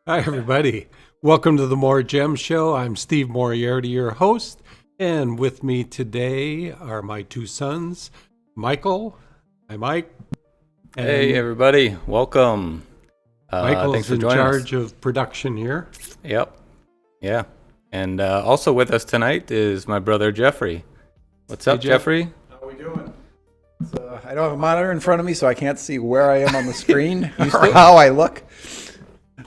Hi, everybody. Welcome to the Show. I'm Steve Moriarty, your host. And with me today are my two sons, Michael. Hi, Mike. And hey, everybody. Welcome. Michael's in charge of production here. Yep. Yeah. And also with us tonight is my brother, Jeffrey. What's up, Jeffrey? How are we doing? So, I don't have a monitor in front of me, so I can't see where I am on the screen or how I look.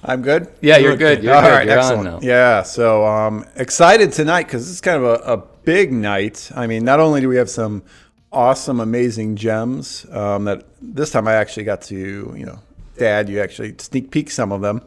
I'm good? Yeah, you're good. You're All good. right, You're excellent. on now. Yeah, so excited tonight because this is kind of a big night. I mean, not only do we have some awesome, amazing gems that this time I actually got to, Dad, you actually sneak peek some of them.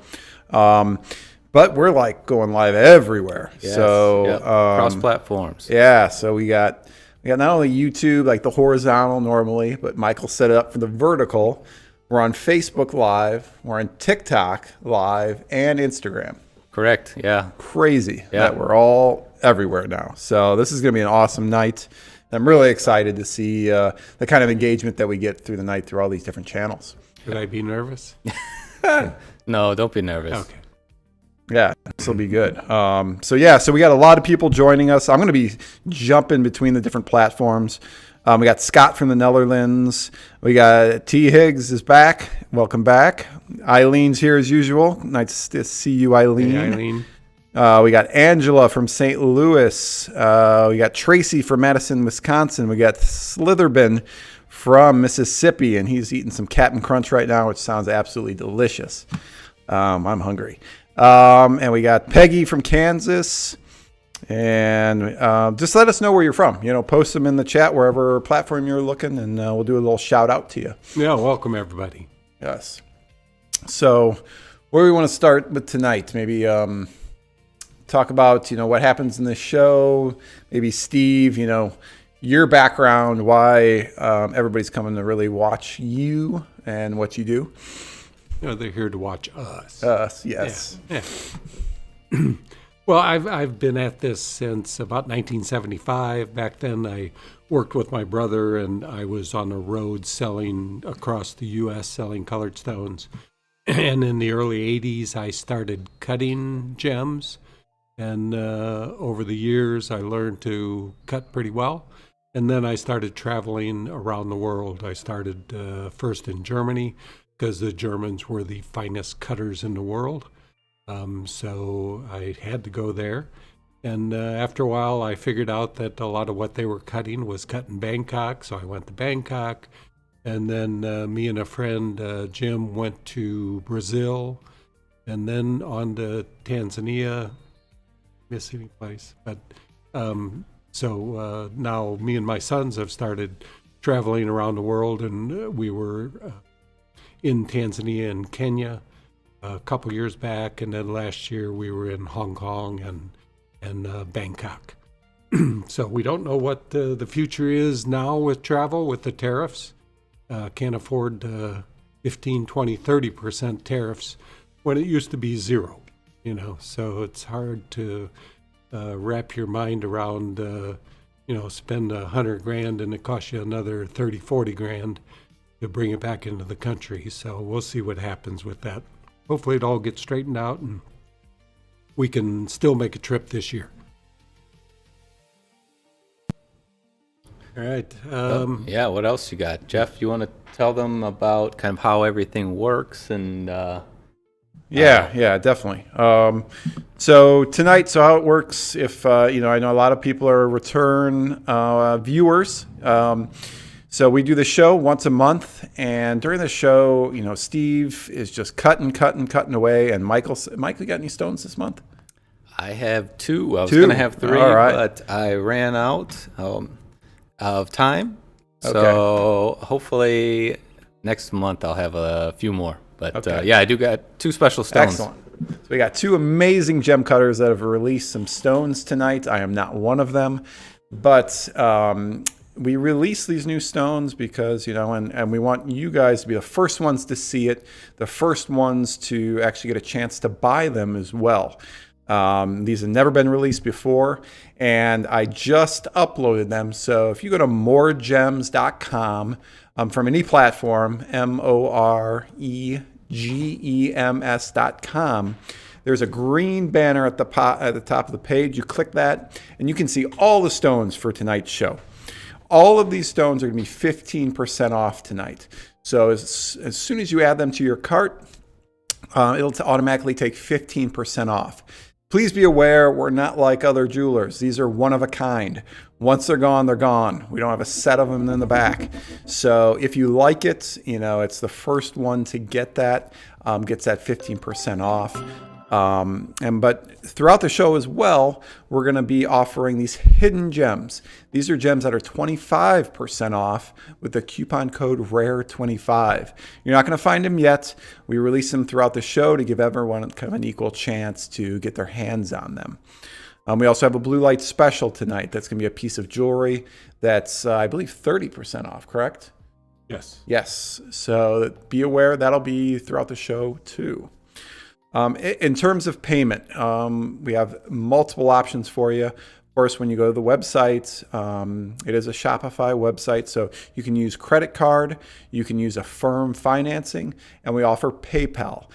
But we're like going live everywhere. Yes, so yep. Cross platforms. Yeah, so we got not only YouTube, like the horizontal normally, but Michael set it up for the vertical. We're on Facebook Live, we're on TikTok Live, and Instagram. Correct, yeah. Crazy that we're all everywhere now. So this is going to be an awesome night. I'm really excited to see the kind of engagement that we get through the night through all these different channels. Should I be nervous? No, don't be nervous. Okay. Yeah, this will be good. So we got a lot of people joining us. I'm going to be jumping between the different platforms. We got Scott from the Netherlands. We got T. Higgs is back. Welcome back. Eileen's here as usual. Nice to see you, Eileen. Hey, Eileen. We got Angela from St. Louis. We got Tracy from Madison, Wisconsin. We got Slitherbin from Mississippi, and he's eating some Captain Crunch right now, which sounds absolutely delicious. I'm hungry. And we got Peggy from Kansas. And just let us know where you're from. Post them in the chat wherever platform you're looking, and we'll do a little shout out to you. Yeah, welcome, everybody. Yes. So where do we want to start with tonight? Maybe talk about, what happens in the show. Maybe Steve, your background, why everybody's coming to really watch you and what you do. They're here to watch us. Us, yes. Yeah. Well, I've been at this since about 1975. Back then, I worked with my brother, and I was on the road selling across the U.S., selling colored stones. And in the early 80s, I started cutting gems. And over the years, I learned to cut pretty well. And then I started traveling around the world. I started first in Germany, because the Germans were the finest cutters in the world. So I had to go there. And after a while, I figured out that a lot of what they were cutting was cut in Bangkok. So I went to Bangkok. And then me and a friend, Jim, went to Brazil. And then on to Tanzania. Miss any place. But so now me and my sons have started traveling around the world. And we were in Tanzania and Kenya a couple years back, and then last year we were in Hong Kong and Bangkok. So we don't know what the future is now with travel, with the tariffs. Can't afford 15, 20, 30% tariffs when it used to be zero, so it's hard to wrap your mind around, spend $100,000 and it costs you another 30, 40 grand to bring it back into the country. So we'll see what happens with that. Hopefully it all gets straightened out and we can still make a trip this year. All right. What else you got? Jeff, you want to tell them about kind of how everything works? And Yeah, definitely. So tonight, how it works, if, I know a lot of people are return viewers. So we do the show once a month, and during the show, Steve is just cutting away, and Michael, you got any stones this month? I have two. I was going to have three, but I ran out of time. So hopefully next month I'll have a few more. But I do got two special stones. Excellent. So we got two amazing gem cutters that have released some stones tonight. I am not one of them, but we release these new stones because, and we want you guys to be the first ones to see it, the first ones to actually get a chance to buy them as well. These have never been released before, and I just uploaded them. So if you go to MoreGems.com from any platform, MoreGems.com, GEMS.com. There's a green banner at the top of the page. You click that, and you can see all the stones for tonight's show. All of these stones are going to be 15% off tonight. So as soon as you add them to your cart, it'll automatically take 15% off. Please be aware, we're not like other jewelers. These are one of a kind. Once they're gone, they're gone. We don't have a set of them in the back. So if you like it, it's the first one to get that, gets that 15% off. But throughout the show as well, we're going to be offering these hidden gems. These are gems that are 25% off with the coupon code RARE25. You're not going to find them yet. We release them throughout the show to give everyone kind of an equal chance to get their hands on them. We also have a blue light special tonight. That's going to be a piece of jewelry that's, I believe, 30% off, correct? Yes. Yes. So be aware that'll be throughout the show too. In terms of payment, we have multiple options for you. Of course, when you go to the website, it is a Shopify website, so you can use credit card, you can use Affirm financing, and we offer PayPal.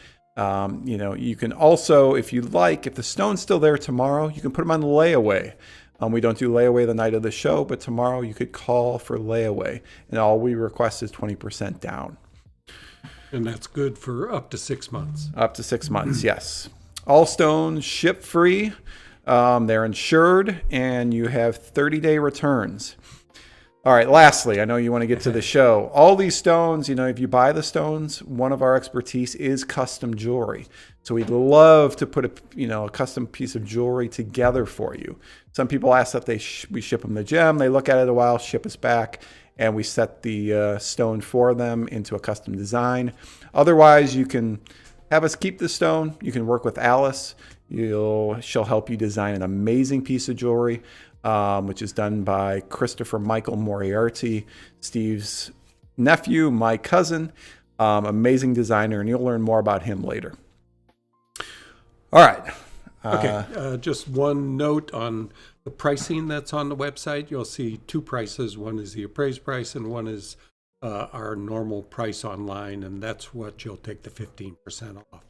You can also, if you like, if the stone's still there tomorrow, you can put them on layaway. We don't do layaway the night of the show, but tomorrow you could call for layaway, and all we request is 20% down. And that's good for up to 6 months. Up to 6 months, yes. All stones ship free. They're insured, and you have 30-day returns. All right, lastly, I know you want to get to the show. All these stones, if you buy the stones, one of our expertise is custom jewelry. So we'd love to put a custom piece of jewelry together for you. Some people ask that we ship them the gem. They look at it a while, ship us back, and we set the stone for them into a custom design. Otherwise, you can have us keep the stone. You can work with Alice. She'll help you design an amazing piece of jewelry, which is done by Christopher Michael Moriarty, Steve's nephew, my cousin. Amazing designer, and you'll learn more about him later. All right. Okay, just one note on the pricing that's on the website. You'll see two prices. One is the appraised price, and one is our normal price online, and that's what you'll take the 15% off.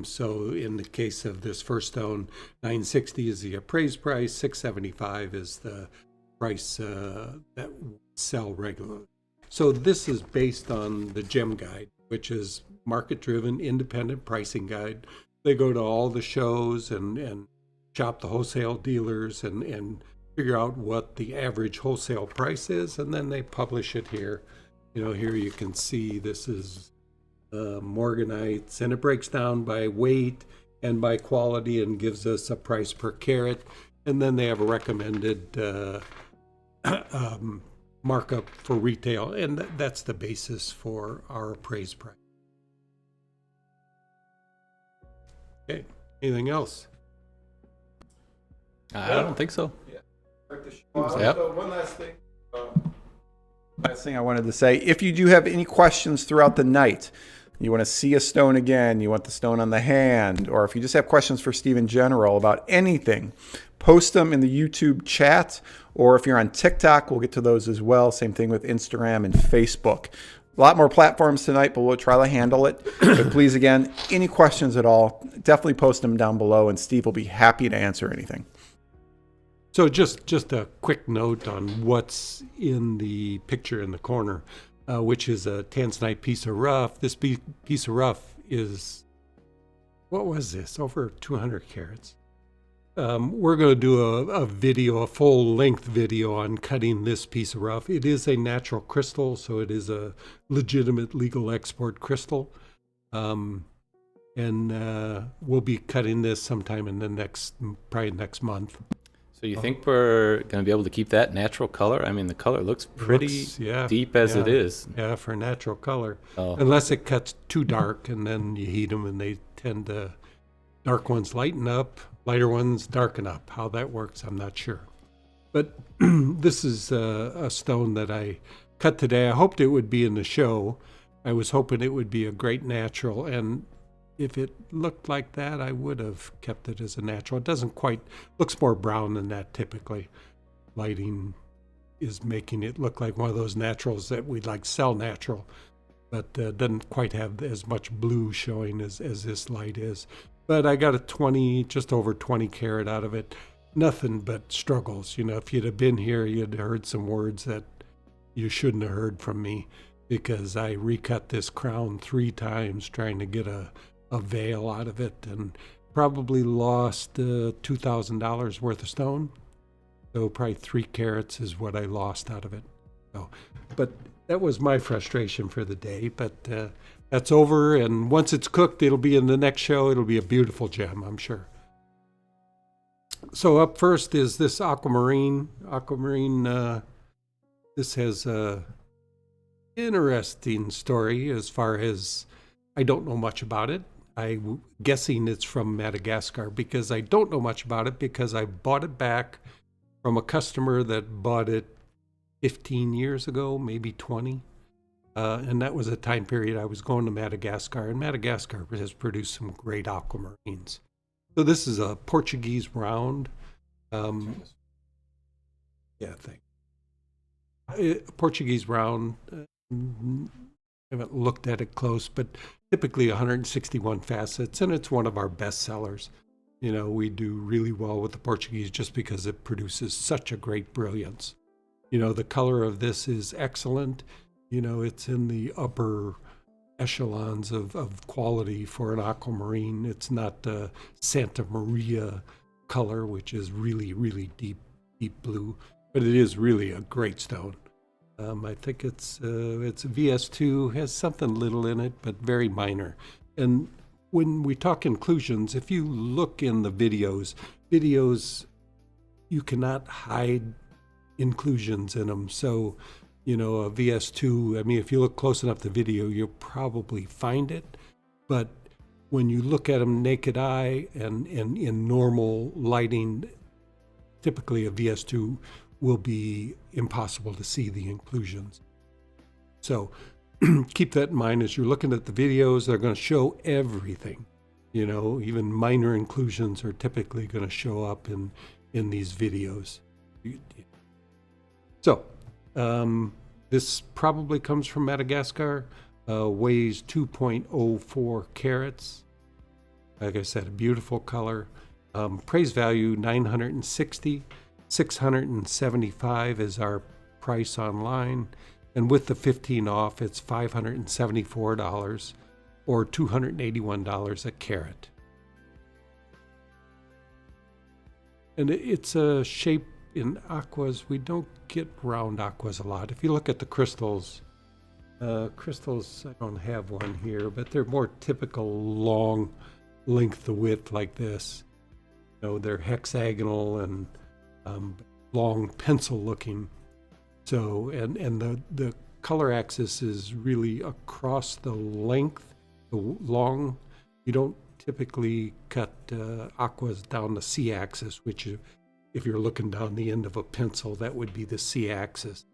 So in the case of this first stone, $960 is the appraised price, $675 is the price that we sell regularly. So this is based on the Gem Guide, which is market-driven, independent pricing guide. They go to all the shows and shop the wholesale dealers and figure out what the average wholesale price is, and then they publish it here. Here you can see this is morganites, and it breaks down by weight and by quality and gives us a price per carat. And then they have a recommended markup for retail, and that's the basis for our appraised price. Okay, anything else? I don't think so. Yeah. So one last thing. Last thing I wanted to say, if you do have any questions throughout the night, you want to see a stone again, you want the stone on the hand, or if you just have questions for Steve in general about anything, post them in the YouTube chat, or if you're on TikTok, we'll get to those as well. Same thing with Instagram and Facebook. A lot more platforms tonight, but we'll try to handle it. But please, again, any questions at all, definitely post them down below, and Steve will be happy to answer anything. So just a quick note on what's in the picture in the corner, which is a Tanzanite piece of rough. This piece of rough is, what was this, over 200 carats. We're going to do a video, a full-length video on cutting this piece of rough. It is a natural crystal, so it is a legitimate legal export crystal. And we'll be cutting this sometime in probably next month. So you think we're going to be able to keep that natural color? I mean, the color looks pretty deep as it is. Yeah, for natural color. Oh. Unless it cuts too dark, and then you heat them, and they tend to, dark ones lighten up, lighter ones darken up. How that works, I'm not sure. But this is a stone that I cut today. I hoped it would be in the show. I was hoping it would be a great natural, and if it looked like that, I would have kept it as a natural. It doesn't quite, looks more brown than that typically. Lighting is making it look like one of those naturals that we'd like sell natural. but doesn't quite have as much blue showing as this light is. But I got just over 20 carat out of it. Nothing but struggles. If you'd have been here, you'd have heard some words that you shouldn't have heard from me, because I recut this crown 3 times trying to get a veil out of it, and probably lost $2,000 worth of stone. So probably 3 carats is what I lost out of it. So, but that was my frustration for the day. But that's over, and once it's cooked, it'll be in the next show. It'll be a beautiful gem, I'm sure. So up first is this Aquamarine. Aquamarine, this has a interesting story as far as I don't know much about it. I'm guessing it's from Madagascar, because I don't know much about it, because I bought it back from a customer that bought it 15 years ago, maybe 20. And that was a time period I was going to Madagascar, and Madagascar has produced some great aquamarines. So this is a Portuguese round. Portuguese round. I haven't looked at it close, but typically 161 facets, and it's one of our best sellers. We do really well with the Portuguese just because it produces such a great brilliance. The color of this is excellent. It's in the upper echelons of quality for an aquamarine. It's not the Santa Maria color, which is really, really deep blue, but it is really a great stone. I think it's VS2, has something little in it, but very minor. And when we talk inclusions, if you look in the videos, you cannot hide inclusions in them. So, a VS2, if you look close enough to the video, you'll probably find it. But when you look at them naked eye and in normal lighting, typically a VS2 will be impossible to see the inclusions. So keep that in mind as you're looking at the videos. They're going to show everything. Even minor inclusions are typically going to show up in these videos. So this probably comes from Madagascar, weighs 2.04 carats. Like I said, a beautiful color. Praise value 960. 675 is our price online, and with the 15 off, it's $574 or $281 a carat. And it's a shape in aquas. We don't get round aquas a lot. If you look at the crystals, I don't have one here, but they're more typical long length to width like this. They're hexagonal and long pencil looking. So, and the color axis is really across the length, the long. You don't typically cut aquas down the C-axis, which if you're looking down the end of a pencil, that would be the C-axis.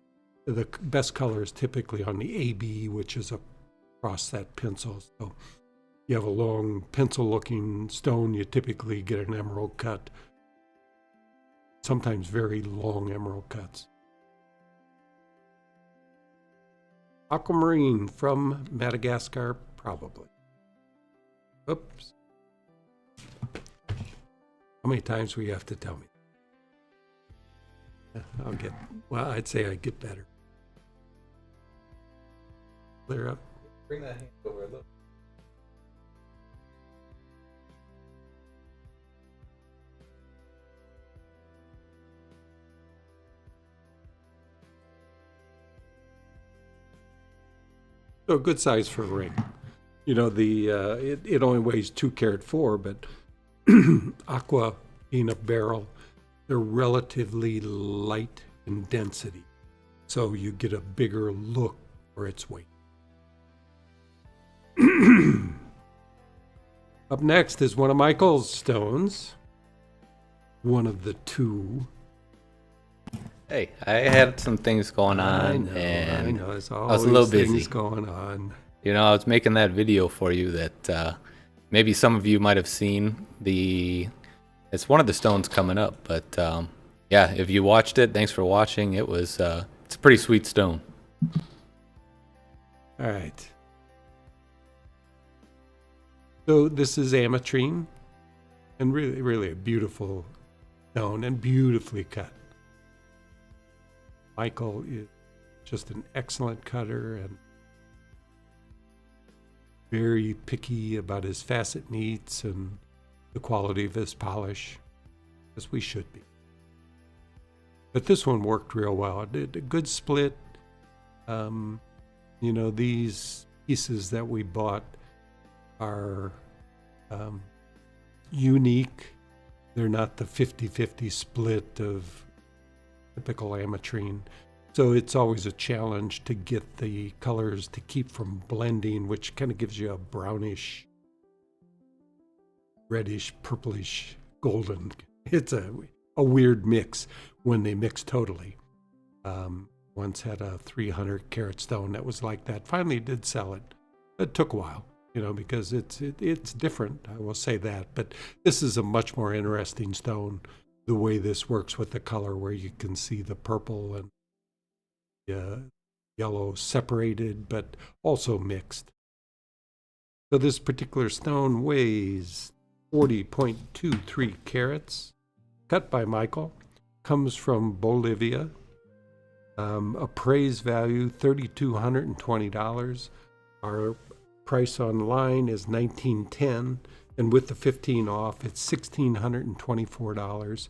The best color is typically on the AB, which is across that pencil. So you have a long pencil-looking stone, you typically get an emerald cut. Sometimes very long emerald cuts. Aquamarine from Madagascar, probably. Oops. How many times will you have to tell me? I'd say I get better. Clear up. Bring that hand over a little. So a good size for a ring. It only weighs 2.4 carat, but aqua being a beryl, they're relatively light in density. So you get a bigger look for its weight. Up next is one of Michael's stones. One of the two. Hey, I had some things going on, I know. There's always I was a little busy. Things going on. I was making that video for you that maybe some of you might have seen. It's one of the stones coming up, but yeah, if you watched it, thanks for watching. It's a pretty sweet stone. All right. So this is Ametrine, and really, really a beautiful stone and beautifully cut. Michael is just an excellent cutter and very picky about his facet needs and the quality of his polish, as we should be. But this one worked real well. It did a good split. These pieces that we bought are unique. They're not the 50-50 split of typical Ametrine. So it's always a challenge to get the colors to keep from blending, which kind of gives you a brownish, reddish, purplish, golden. It's a weird mix when they mix totally. Once had a 300 carat stone that was like that. Finally did sell it. It took a while, because it's different. I will say that. But this is a much more interesting stone. The way this works with the color, where you can see the purple and yellow separated, but also mixed. So this particular stone weighs 40.23 carats, cut by Michael, comes from Bolivia. Appraised value $3,220. Our price online is $1,910, and with the 15 off, it's $1,624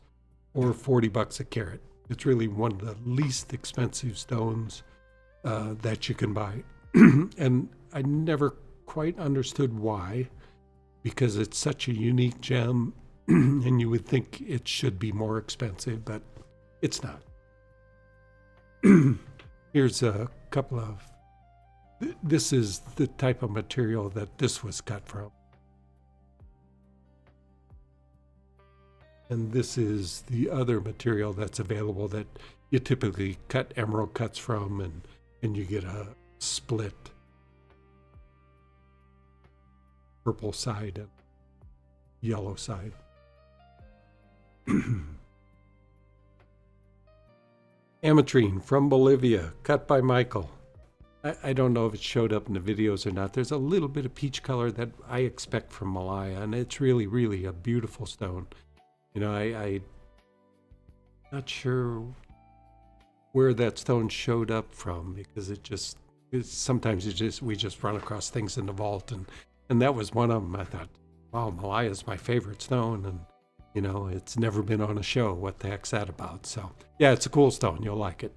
or $40 a carat. It's really one of the least expensive stones that you can buy. And I never quite understood why, because it's such a unique gem, and you would think it should be more expensive, but it's not. Here's a couple of... This is the type of material that this was cut from. And this is the other material that's available that you typically cut emerald cuts from, and you get a split purple side and yellow side. Ametrine from Bolivia, cut by Michael. I don't know if it showed up in the videos or not. There's a little bit of peach color that I expect from Malaya, and it's really, really a beautiful stone. I'm not sure where that stone showed up from, because sometimes we just run across things in the vault, and that was one of them. I thought, wow, Malaya's my favorite stone, and it's never been on a show. What the heck's that about? So yeah, it's a cool stone. You'll like it.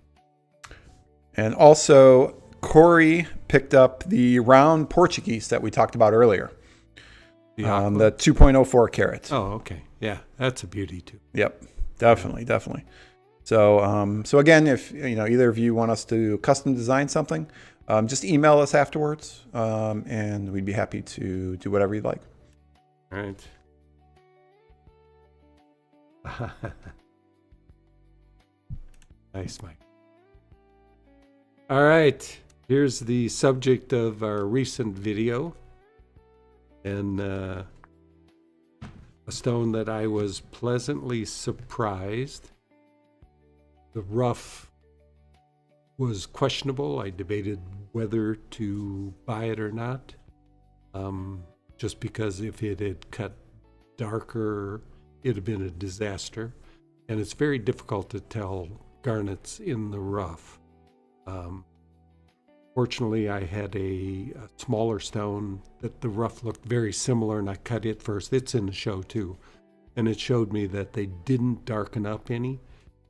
And also, Corey picked up the round Portuguese that we talked about earlier. The 2.04 carats. Oh, okay. Yeah, that's a beauty too. Yep, definitely. So, so again, if either of you want us to custom design something, just email us afterwards, and we'd be happy to do whatever you'd like. All right. Nice, Mike. All right. Here's the subject of our recent video, and a stone that I was pleasantly surprised. The rough was questionable. I debated whether to buy it or not, just because if it had cut darker, it'd have been a disaster. And it's very difficult to tell garnets in the rough. Fortunately, I had a smaller stone that the rough looked very similar, and I cut it first. It's in the show too. And it showed me that they didn't darken up any.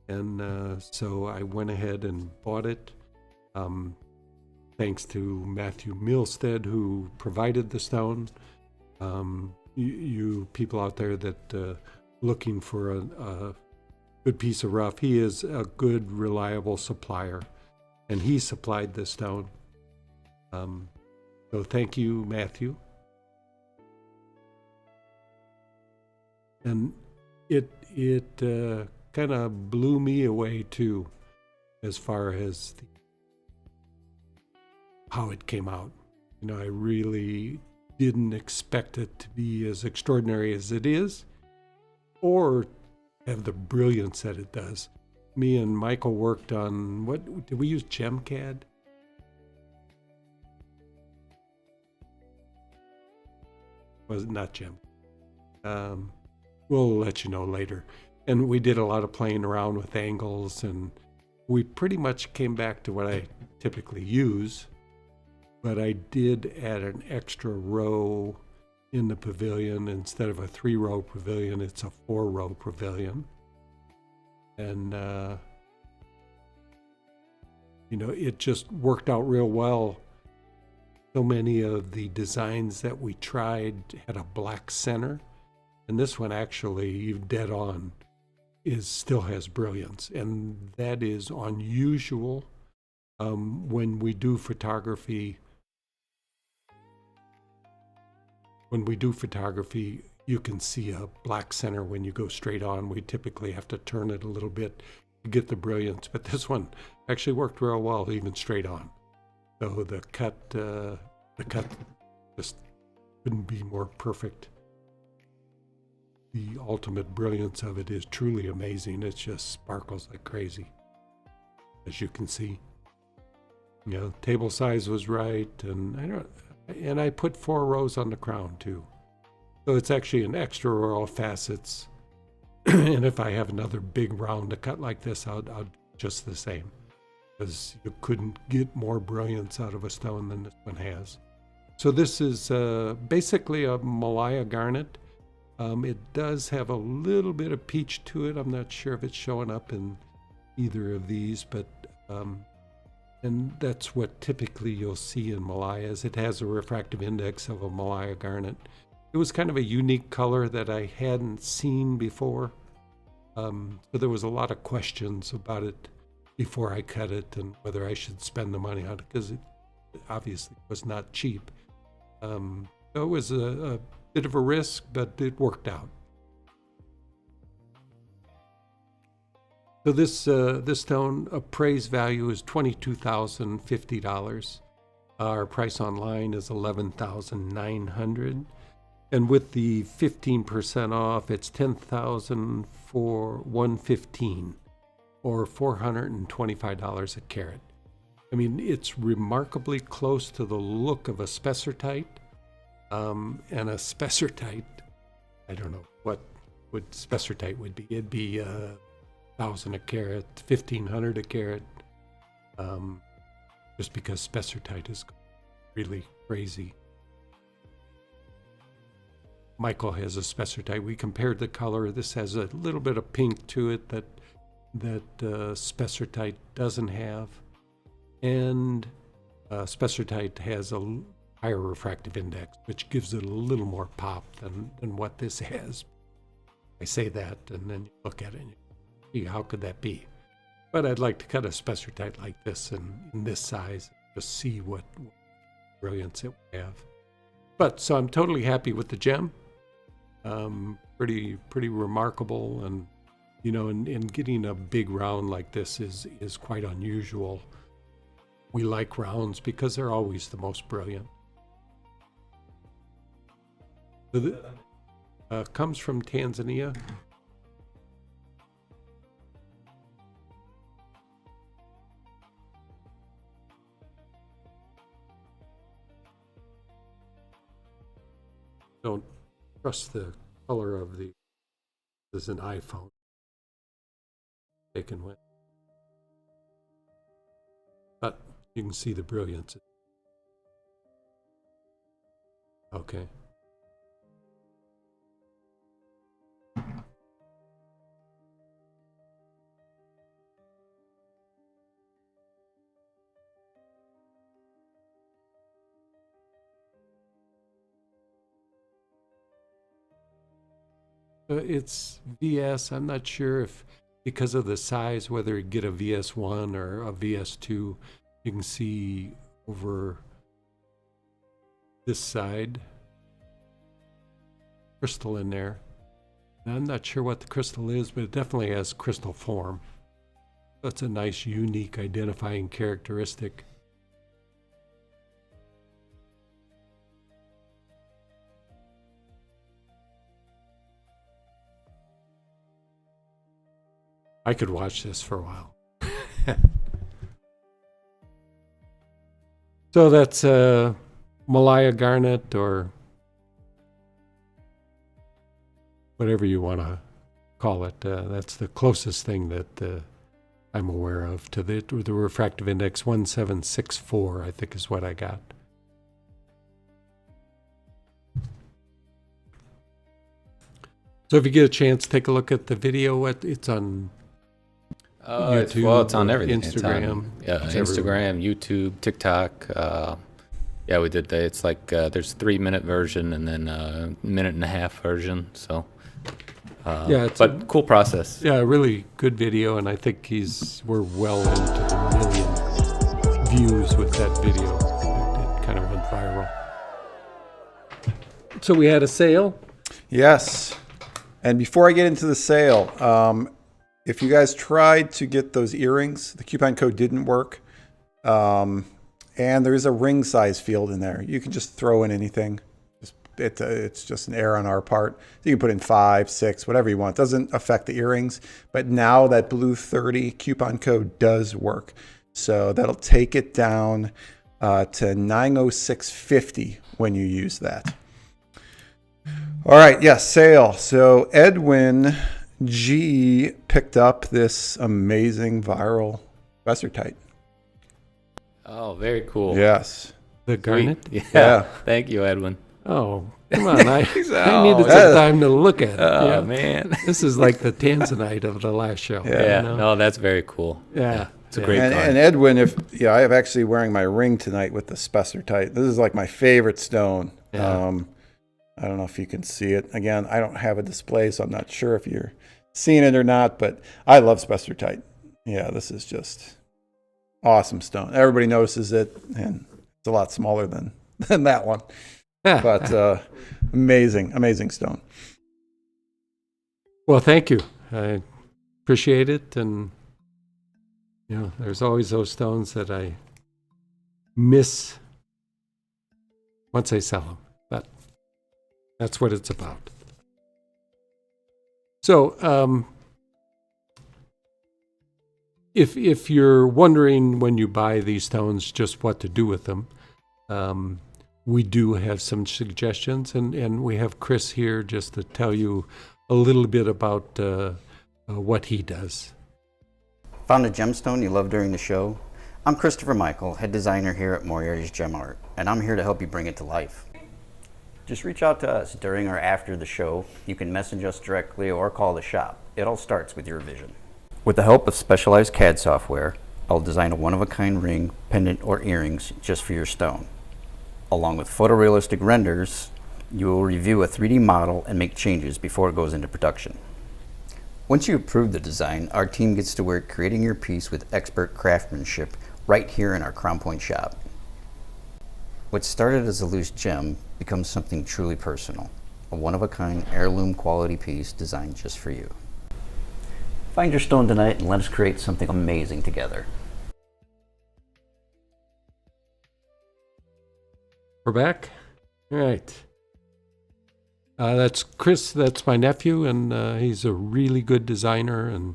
And so I went ahead and bought it. Thanks to Matthew Milstead, who provided the stone. You people out there that looking for a good piece of rough, he is a good, reliable supplier. And he supplied the stone. So thank you, Matthew. And it kind of blew me away too, as far as how it came out. I really didn't expect it to be as extraordinary as it is, or have the brilliance that it does. Me and Michael worked on, what did we use? GemCAD? was not gem. We'll let you know later. And we did a lot of playing around with angles, and we pretty much came back to what I typically use, but I did add an extra row in the pavilion. Instead of a 3-row pavilion, it's a 4-row pavilion. And, it just worked out real well. So many of the designs that we tried had a black center, and this one actually, dead on, still has brilliance, and that is unusual. When we do photography, you can see a black center when you go straight on. We typically have to turn it a little bit to get the brilliance, but this one actually worked real well, even straight on. So the cut just couldn't be more perfect. The ultimate brilliance of it is truly amazing. It just sparkles like crazy, as you can see. Table size was right, and I put 4 rows on the crown too. So it's actually an extra row of facets. And if I have another big round to cut like this, I'll just the same, because you couldn't get more brilliance out of a stone than this one has. So this is basically a Malaya garnet. It does have a little bit of peach to it. I'm not sure if it's showing up in either of these, but and that's what typically you'll see in Malayas. It has a refractive index of a Malaya garnet. It was kind of a unique color that I hadn't seen before. So there was a lot of questions about it before I cut it and whether I should spend the money on it, because it obviously was not cheap. So it was a bit of a risk, but it worked out. So this stone appraised value is $22,050. Our price online is $11,900, and with the 15% off, it's $10,000 for $115, or $425 a carat. I mean, it's remarkably close to the look of a spessartite. And a spessartite, I don't know what spessartite would be. It'd be $1,000 a carat, $1,500 a carat, just because spessartite is really crazy. Michael has a spessartite. We compared the color. This has a little bit of pink to it that spessartite doesn't have, and spessartite has a higher refractive index, which gives it a little more pop than what this has. I say that, and then you look at it and you see, how could that be? But I'd like to cut a spessartite like this in this size, just see what brilliance it would have. But so I'm totally happy with the gem. Pretty remarkable, and and getting a big round like this is quite unusual. We like rounds because they're always the most brilliant. Comes from Tanzania. Don't trust the color of the. This is an iPhone taken with, but you can see the brilliance. Okay. It's VS. I'm not sure if, because of the size, whether you get a VS1 or a VS2. You can see over this side crystal in there. And I'm not sure what the crystal is, but it definitely has crystal form. That's a nice, unique identifying characteristic. I could watch this for a while. So that's Malaya garnet, or whatever you want to call it. That's the closest thing that I'm aware of to the refractive index. 1764, I think, is what I got. So if you get a chance, take a look at the video. It's on YouTube. It's on everything. Instagram. Instagram, YouTube, TikTok. We did that. It's like there's a 3-minute version and then a 1.5-minute version. So, but cool process. Yeah, a really good video, and I think we're well into the 1 million views with that video. It kind of went viral. So we had a sale. Yes. And before I get into the sale, if you guys tried to get those earrings, the coupon code didn't work. And there is a ring size field in there. You can just throw in anything. It's just an error on our part. So you can put in 5, 6, whatever you want. It doesn't affect the earrings. But now that blue 30 coupon code does work. So that'll take it down to $906.50 when you use that. All right, yes, sale. So Edwin G picked up this amazing viral Spessartite. Oh, very cool. Yes. The garnet? Yeah. Thank you, Edwin. Oh, come on. I needed some time to look at it. Oh, man. This is like the Tanzanite of the last show. Yeah. No, that's very cool. Yeah. It's a great card. And Edwin, I am actually wearing my ring tonight with the Spessarite. This is like my favorite stone. Yeah. I don't know if you can see it. Again, I don't have a display, so I'm not sure if you're seeing it or not, but I love Spessarite. Yeah, this is just awesome stone. Everybody notices it, and it's a lot smaller than that one. But amazing stone. Well, thank you. I appreciate it. And, there's always those stones that I miss once I sell them. But that's what it's about. So, if you're wondering when you buy these stones just what to do with them, we do have some suggestions, and we have Chris here just to tell you a little bit about what he does. Found a gemstone you love during the show? I'm Christopher Michael, head designer here at Moriarty's Gem Art, and I'm here to help you bring it to life. Just reach out to us during or after the show. You can message us directly or call the shop. It all starts with your vision. With the help of specialized CAD software, I'll design a one-of-a-kind ring, pendant, or earrings just for your stone. Along with photorealistic renders, you will review a 3D model and make changes before it goes into production. Once you approve the design, our team gets to work creating your piece with expert craftsmanship right here in our Crown Point shop. What started as a loose gem becomes something truly personal, a one-of-a-kind heirloom quality piece designed just for you. Find your stone tonight and let us create something amazing together. We're back. All right. That's Chris. That's my nephew, and he's a really good designer. And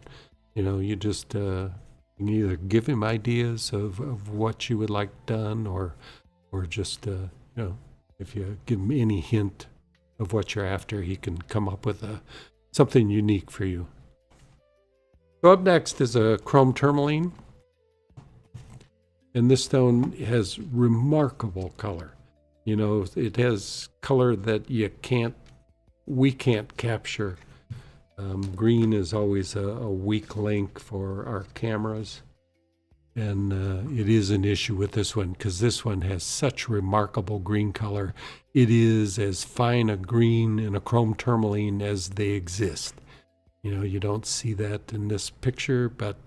you just you can either give him ideas of what you would like done, or just if you give him any hint of what you're after, he can come up with something unique for you. So up next is a chrome tourmaline, and this stone has remarkable color. It has color that we can't capture. Green is always a weak link for our cameras. And it is an issue with this one because this one has such remarkable green color. It is as fine a green in a chrome tourmaline as they exist. You don't see that in this picture, but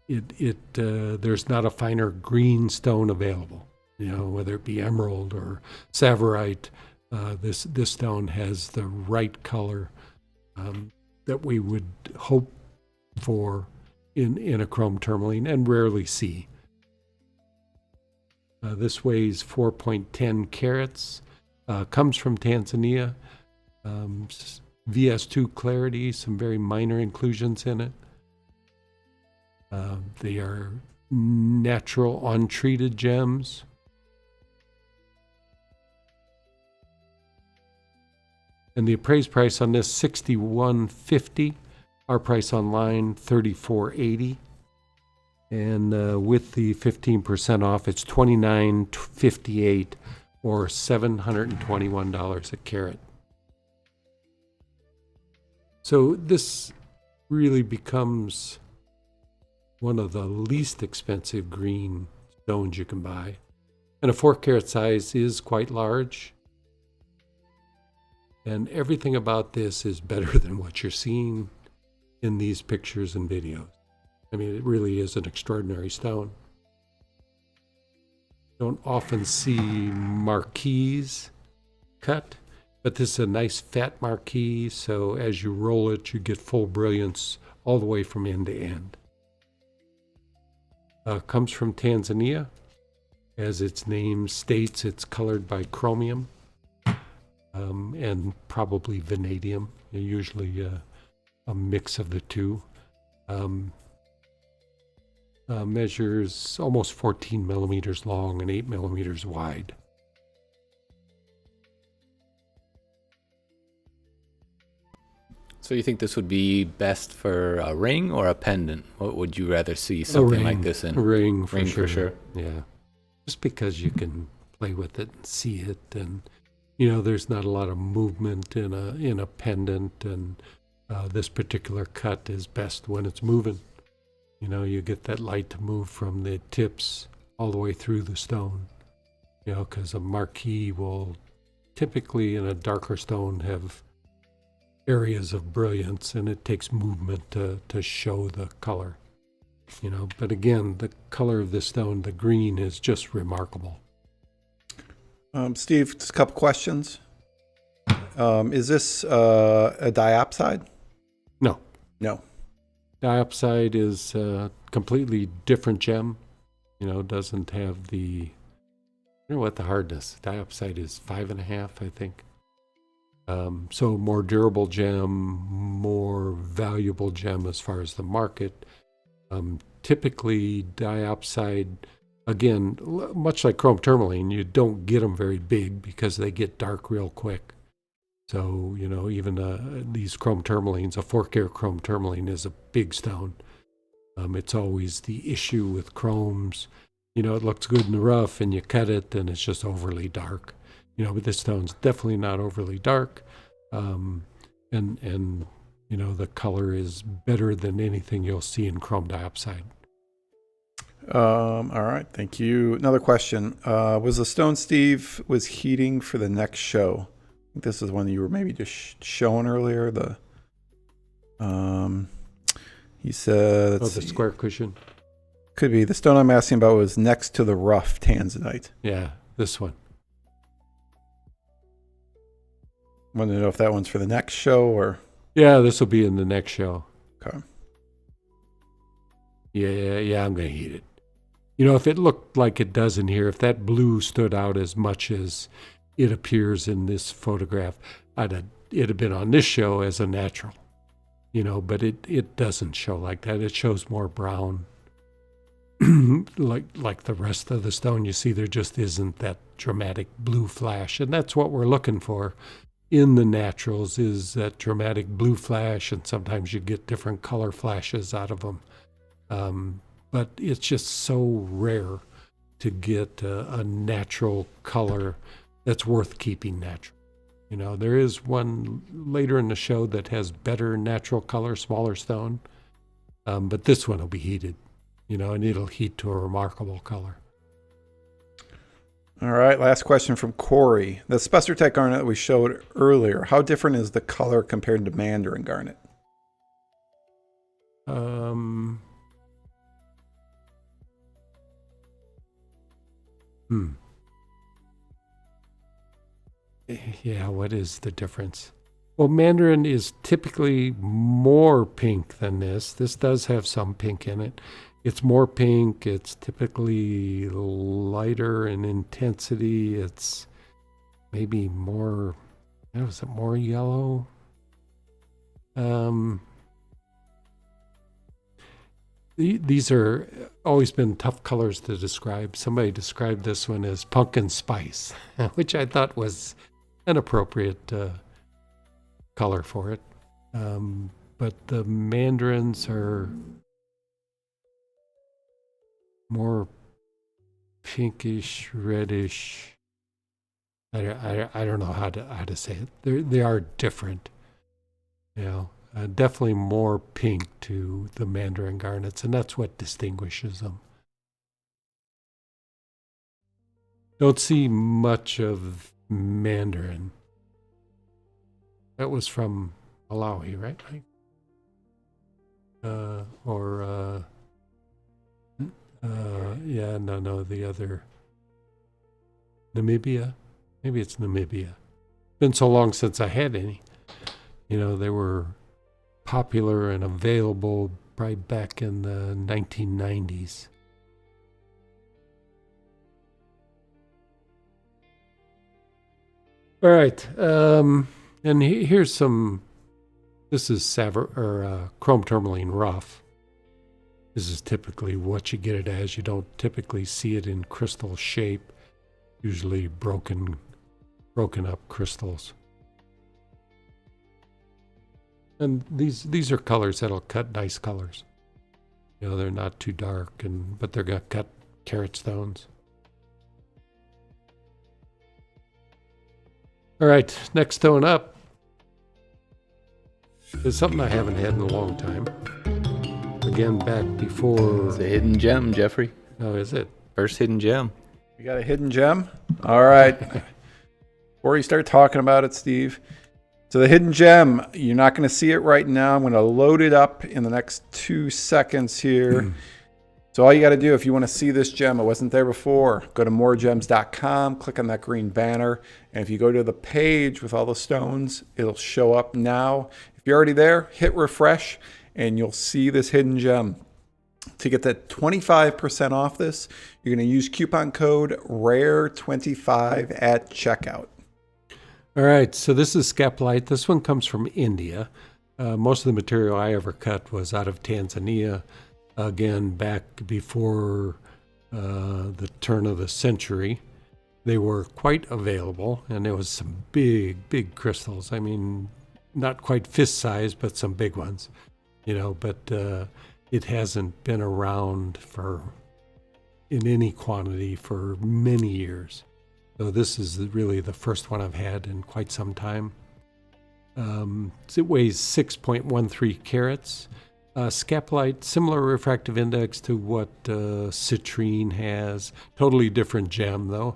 there's not a finer green stone available, whether it be emerald or savorite. This stone has the right color that we would hope for in a chrome tourmaline and rarely see. This weighs 4.10 carats, comes from Tanzania, VS2 clarity, some very minor inclusions in it. They are natural, untreated gems. And the appraised price on this, $61.50. Our price online, $34.80. And with the 15% off, it's $29.58 or $721 a carat. So this really becomes one of the least expensive green stones you can buy. And a 4-carat size is quite large. And everything about this is better than what you're seeing in these pictures and videos. I mean, it really is an extraordinary stone. Don't often see marquise cut, but this is a nice fat marquise, so as you roll it, you get full brilliance all the way from end to end. Comes from Tanzania. As its name states, it's colored by chromium and probably vanadium, usually a mix of the two. Measures almost 14 millimeters long and 8 millimeters wide. So you think this would be best for a ring or a pendant? What would you rather see something like this in? A ring for Ring sure. for sure. Yeah. Just because you can play with it and see it, and you know there's not a lot of movement in a pendant, and this particular cut is best when it's moving. You know, you get that light to move from the tips all the way through the stone. You know, because a marquise will typically in a darker stone have areas of brilliance, and it takes movement to show the color. You know, but again, the color of this stone, the green, is just remarkable. Steve, just a couple questions. Is this a diopside? No. No. Diopside is a completely different gem. You know, doesn't have the, I don't know what the hardness. Diopside is 5.5, I think. So more durable gem, more valuable gem as far as the market. Typically diopside, again, much like chrome tourmaline, you don't get them very big because they get dark real quick. So, you know, even these chrome tourmalines, a 4-carat chrome tourmaline is a big stone. It's always the issue with chromes. You know, it looks good in the rough and you cut it and it's just overly dark. You know, but this stone's definitely not overly dark. And you know, the color is better than anything you'll see in chrome diopside. All right, thank you. Another question. Was the stone Steve was heating for the next show? I think this is one that you were maybe just showing earlier. He said... The square cushion? Could be. The stone I'm asking about was next to the rough Tanzanite. Yeah, this one. Want to know if that one's for the next show or... Yeah, this will be in the next show. Okay. Yeah, I'm going to heat it. You know, if it looked like it does in here, if that blue stood out as much as it appears in this photograph, it'd have been on this show as a natural. You know, but it doesn't show like that. It shows more brown. like the rest of the stone, you see there just isn't that dramatic blue flash. And that's what we're looking for in the naturals, is that dramatic blue flash, and sometimes you get different color flashes out of them. But it's just so rare to get a natural color that's worth keeping natural. You know, there is one later in the show that has better natural color, smaller stone, but this one will be heated, you know, and it'll heat to a remarkable color. All right, last question from Corey. The Spessartech garnet that we showed earlier, how different is the color compared to Mandarin garnet? Yeah, what is the difference? Well, Mandarin is typically more pink than this. This does have some pink in it. It's more pink. It's typically lighter in intensity. It's maybe more, is it more yellow? These are always been tough colors to describe. Somebody described this one as pumpkin spice, which I thought was an appropriate color for it. But the mandarins are more pinkish, reddish. I don't know how to say it. They are different. Definitely more pink to the mandarin garnets, and that's what distinguishes them. Don't see much of mandarin. That was from Malawi, right? The other Namibia. Maybe it's Namibia. Been so long since I had any. They were popular and available probably back in the 1990s. All right, and here's some. This is chrome tourmaline rough. This is typically what you get it as. You don't typically see it in crystal shape. Usually broken up crystals. And these are colors that'll cut nice colors. They're not too dark, but they're gonna cut carat stones. All right, next stone up is something I haven't had in a long time. Again, back before... It's a hidden gem, Jeffrey. Oh, is it? First hidden gem. You got a hidden gem? All right. Before you start talking about it, Steve. So the hidden gem, you're not going to see it right now. I'm going to load it up in the next 2 seconds here. So all you got to do if you want to see this gem, it wasn't there before, go to MoreGems.com, click on that green banner, and if you go to the page with all the stones, it'll show up now. If you're already there, hit refresh, and you'll see this hidden gem. To get that 25% off this, you're going to use coupon code RARE25 at checkout. All right, so this is Scapolite. This one comes from India. Most of the material I ever cut was out of Tanzania. Again, back before the turn of the century. They were quite available, and there was some big crystals. I mean, not quite fist size, but some big ones. But it hasn't been around in any quantity for many years. So this is really the first one I've had in quite some time. It weighs 6.13 carats. Scapolite, similar refractive index to what citrine has. Totally different gem, though.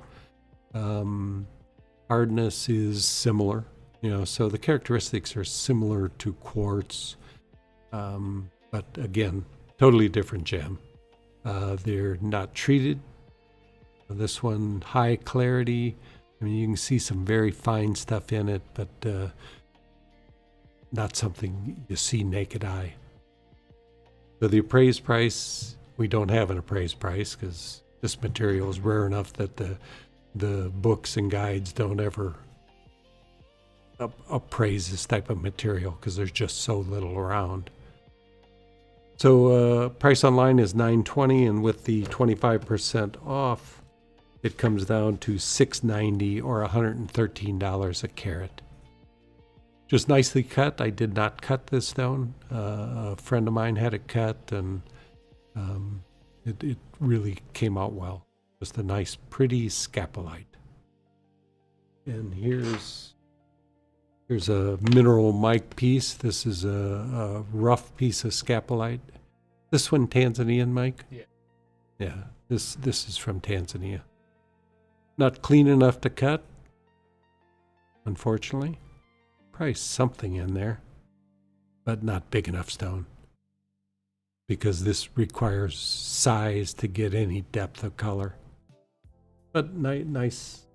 Hardness is similar. So the characteristics are similar to quartz. But again, totally different gem. They're not treated. This one, high clarity. I mean, you can see some very fine stuff in it, but not something you see naked eye. So the appraised price, we don't have an appraised price because this material is rare enough that the books and guides don't ever appraise this type of material because there's just so little around. So price online is $9.20, and with the 25% off, it comes down to $6.90 or $113 a carat. Just nicely cut. I did not cut this stone. A friend of mine had it cut, and it really came out well. Just a nice, pretty scapolite. And here's a mineral mic piece. This is a rough piece of scapolite. This one Tanzanian, Mike? Yeah. Yeah, this is from Tanzania. Not clean enough to cut, unfortunately. Probably something in there, but not big enough stone. Because this requires size to get any depth of color. But nice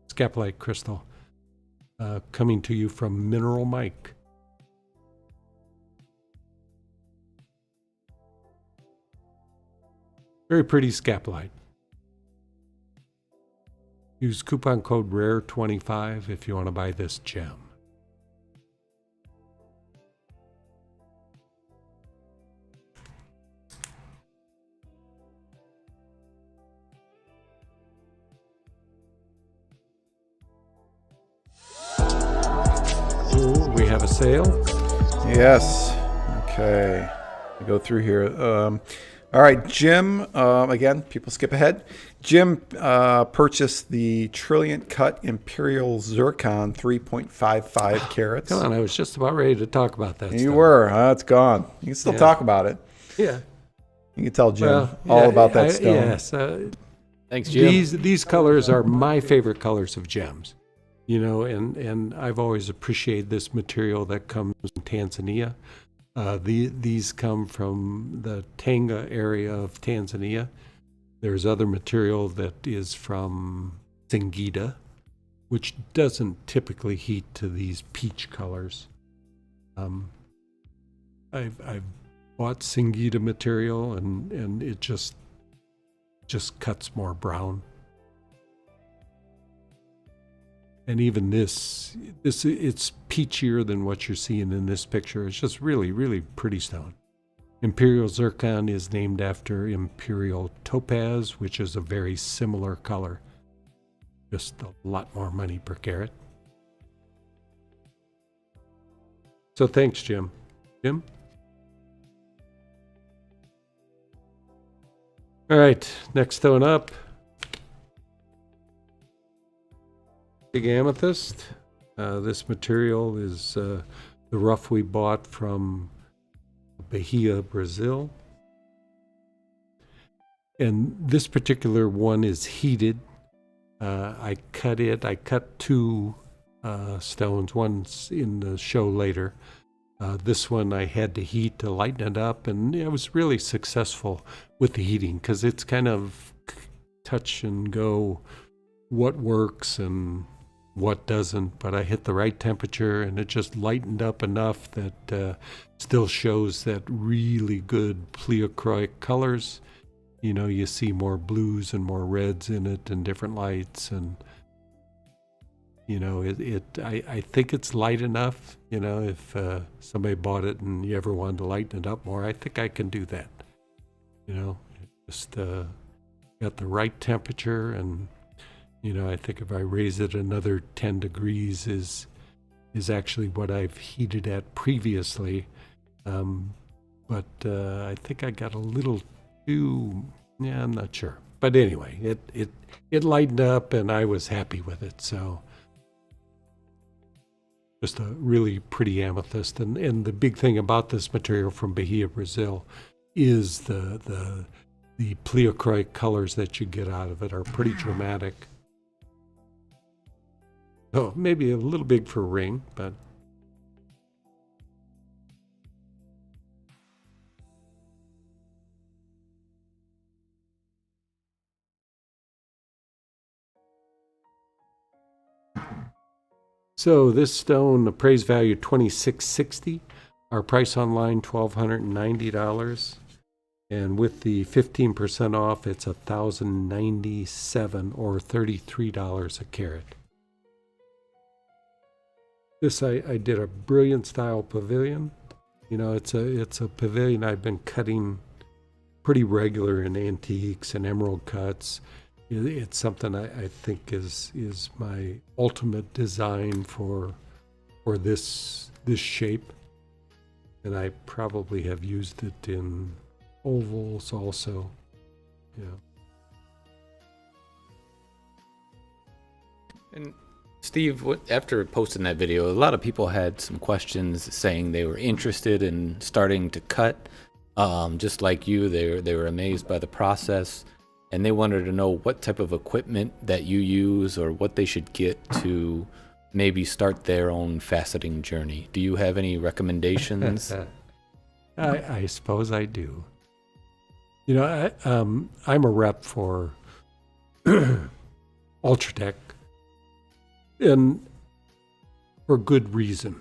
scapolite crystal. Coming to you from Mineral Mike. Very pretty scapolite. Use coupon code RARE25 if you want to buy this gem. have a sale. Yes. Okay. I go through here. All right, Jim. Again, people skip ahead. Jim purchased the Trilliant Cut Imperial Zircon 3.55 carats. Come on, I was just about ready to talk about that. You were. It's gone. You can still talk about it. Yeah. You can tell Jim all about that stone. Yes. Thanks, Jim. These colors are my favorite colors of gems. And I've always appreciated this material that comes from Tanzania. These come from the Tanga area of Tanzania. There's other material that is from Singida, which doesn't typically heat to these peach colors. I've bought Singida material and it just cuts more brown. And even this it's peachier than what you're seeing in this picture. It's just really, really pretty stone. Imperial Zircon is named after Imperial Topaz, which is a very similar color. Just a lot more money per carat. So thanks, Jim. Jim? All right, next stone up. Big amethyst. This material is the rough we bought from Bahia, Brazil. And this particular one is heated. I cut two stones. One's in the show later. This one I had to heat to lighten it up, and I was really successful with the heating because it's kind of touch and go what works and what doesn't, but I hit the right temperature and it just lightened up enough that still shows that really good pleochroic colors. You see more blues and more reds in it and different lights, and I think it's light enough. If somebody bought it and you ever wanted to lighten it up more, I think I can do that. Just got the right temperature, and I think if I raise it another 10 degrees is actually what I've heated at previously. But I think I got a little too, I'm not sure. But anyway, it lightened up and I was happy with it. So just a really pretty amethyst. And the big thing about this material from Bahia, Brazil is the pleochroic colors that you get out of it are pretty dramatic. Oh, maybe a little big for a ring, but so this stone, appraised value $2,660. Our price online $1,290, and with the 15% off, it's $1,097 or $33 a carat. This I did a brilliant style pavilion. It's a pavilion I've been cutting pretty regular in antiques and emerald cuts. It's something I think is my ultimate design for this shape, and I probably have used it in ovals also. And Steve, after posting that video, a lot of people had some questions saying they were interested in starting to cut. Just like you, they were amazed by the process, and they wanted to know what type of equipment that you use or what they should get to maybe start their own faceting journey. Do you have any recommendations? I suppose I do. I'm a rep for Ultratech, and for good reason.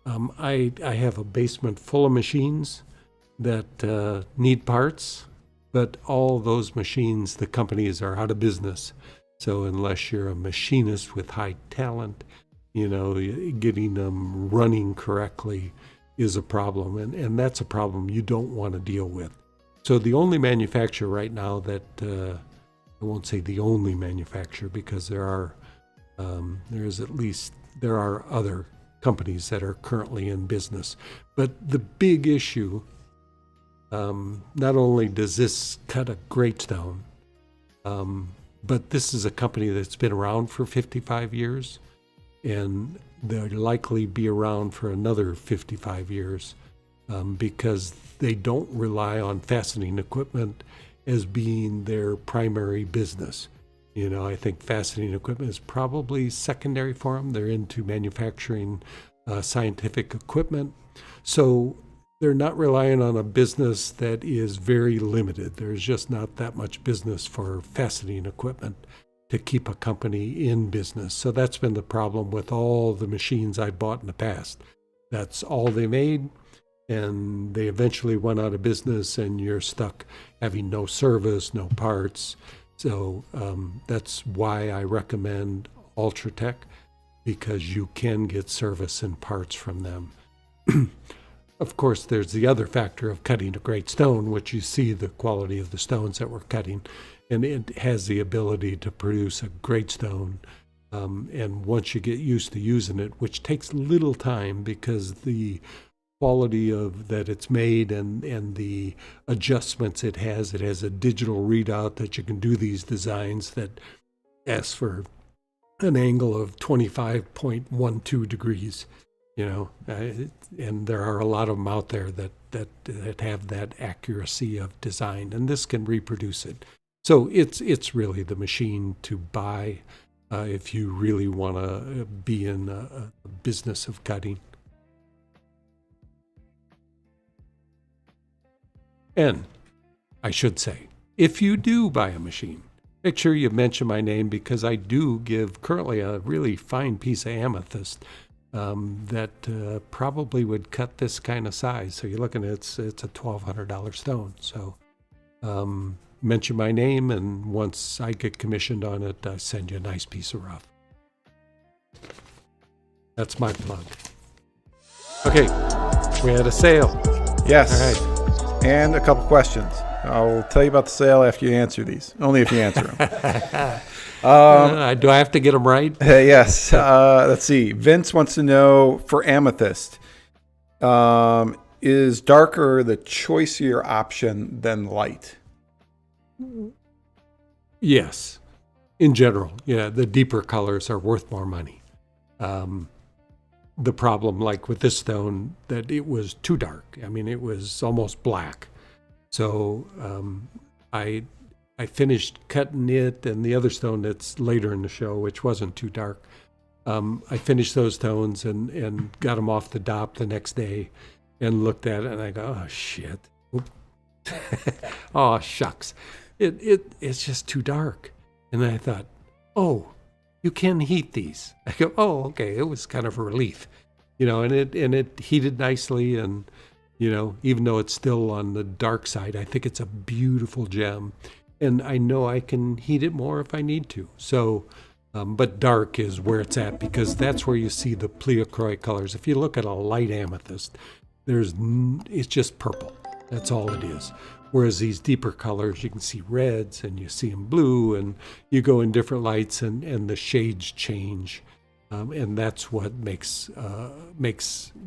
I have a basement full of machines that need parts, but all those machines, the companies are out of business. So unless you're a machinist with high talent, getting them running correctly is a problem, and that's a problem you don't want to deal with. So the only manufacturer right now that, I won't say the only manufacturer, because there are other companies that are currently in business. But the big issue, not only does this cut a great stone, but this is a company that's been around for 55 years, and they'll likely be around for another 55 years because they don't rely on fastening equipment as being their primary business. I think fastening equipment is probably secondary for them. They're into manufacturing scientific equipment. So they're not relying on a business that is very limited. There's just not that much business for fastening equipment to keep a company in business. So that's been the problem with all the machines I bought in the past. That's all they made, and they eventually went out of business, and you're stuck having no service, no parts. So that's why I recommend Ultratech, because you can get service and parts from them. Of course, there's the other factor of cutting a great stone, which you see the quality of the stones that we're cutting, and it has the ability to produce a great stone. And once you get used to using it, which takes little time because the quality of that it's made and the adjustments it has a digital readout that you can do these designs that ask for an angle of 25.12 degrees. And there are a lot of them out there that have that accuracy of design, and this can reproduce it. So it's really the machine to buy if you really want to be in a business of cutting. And I should say, if you do buy a machine, make sure you mention my name, because I do give currently a really fine piece of amethyst that probably would cut this kind of size. So you're looking at it's a $1,200 stone. So mention my name, and once I get commissioned on it, I send you a nice piece of rough. That's my plug. Okay, we had a sale. Yes. All right. And a couple questions. I'll tell you about the sale after you answer these. Only if you answer them. Do I have to get them right? Yes. Let's see. Vince wants to know, for amethyst, is darker the choicier option than light? Yes. In general, yeah, the deeper colors are worth more money. The problem, like with this stone, that it was too dark. I mean, it was almost black. So I finished cutting it, and the other stone that's later in the show, which wasn't too dark, I finished those stones and got them off the DOP the next day and looked at it, and I go, oh, shit. Oh, shucks. It's just too dark. And then I thought, oh, you can heat these. I go, oh, okay. It was kind of a relief, and it heated nicely, and even though it's still on the dark side, I think it's a beautiful gem, and I know I can heat it more if I need to. So, but dark is where it's at, because that's where you see the pleochroic colors. If you look at a light amethyst, it's just purple. That's all it is. Whereas these deeper colors, you can see reds, and you see them blue, and you go in different lights, and the shades change. And that's what makes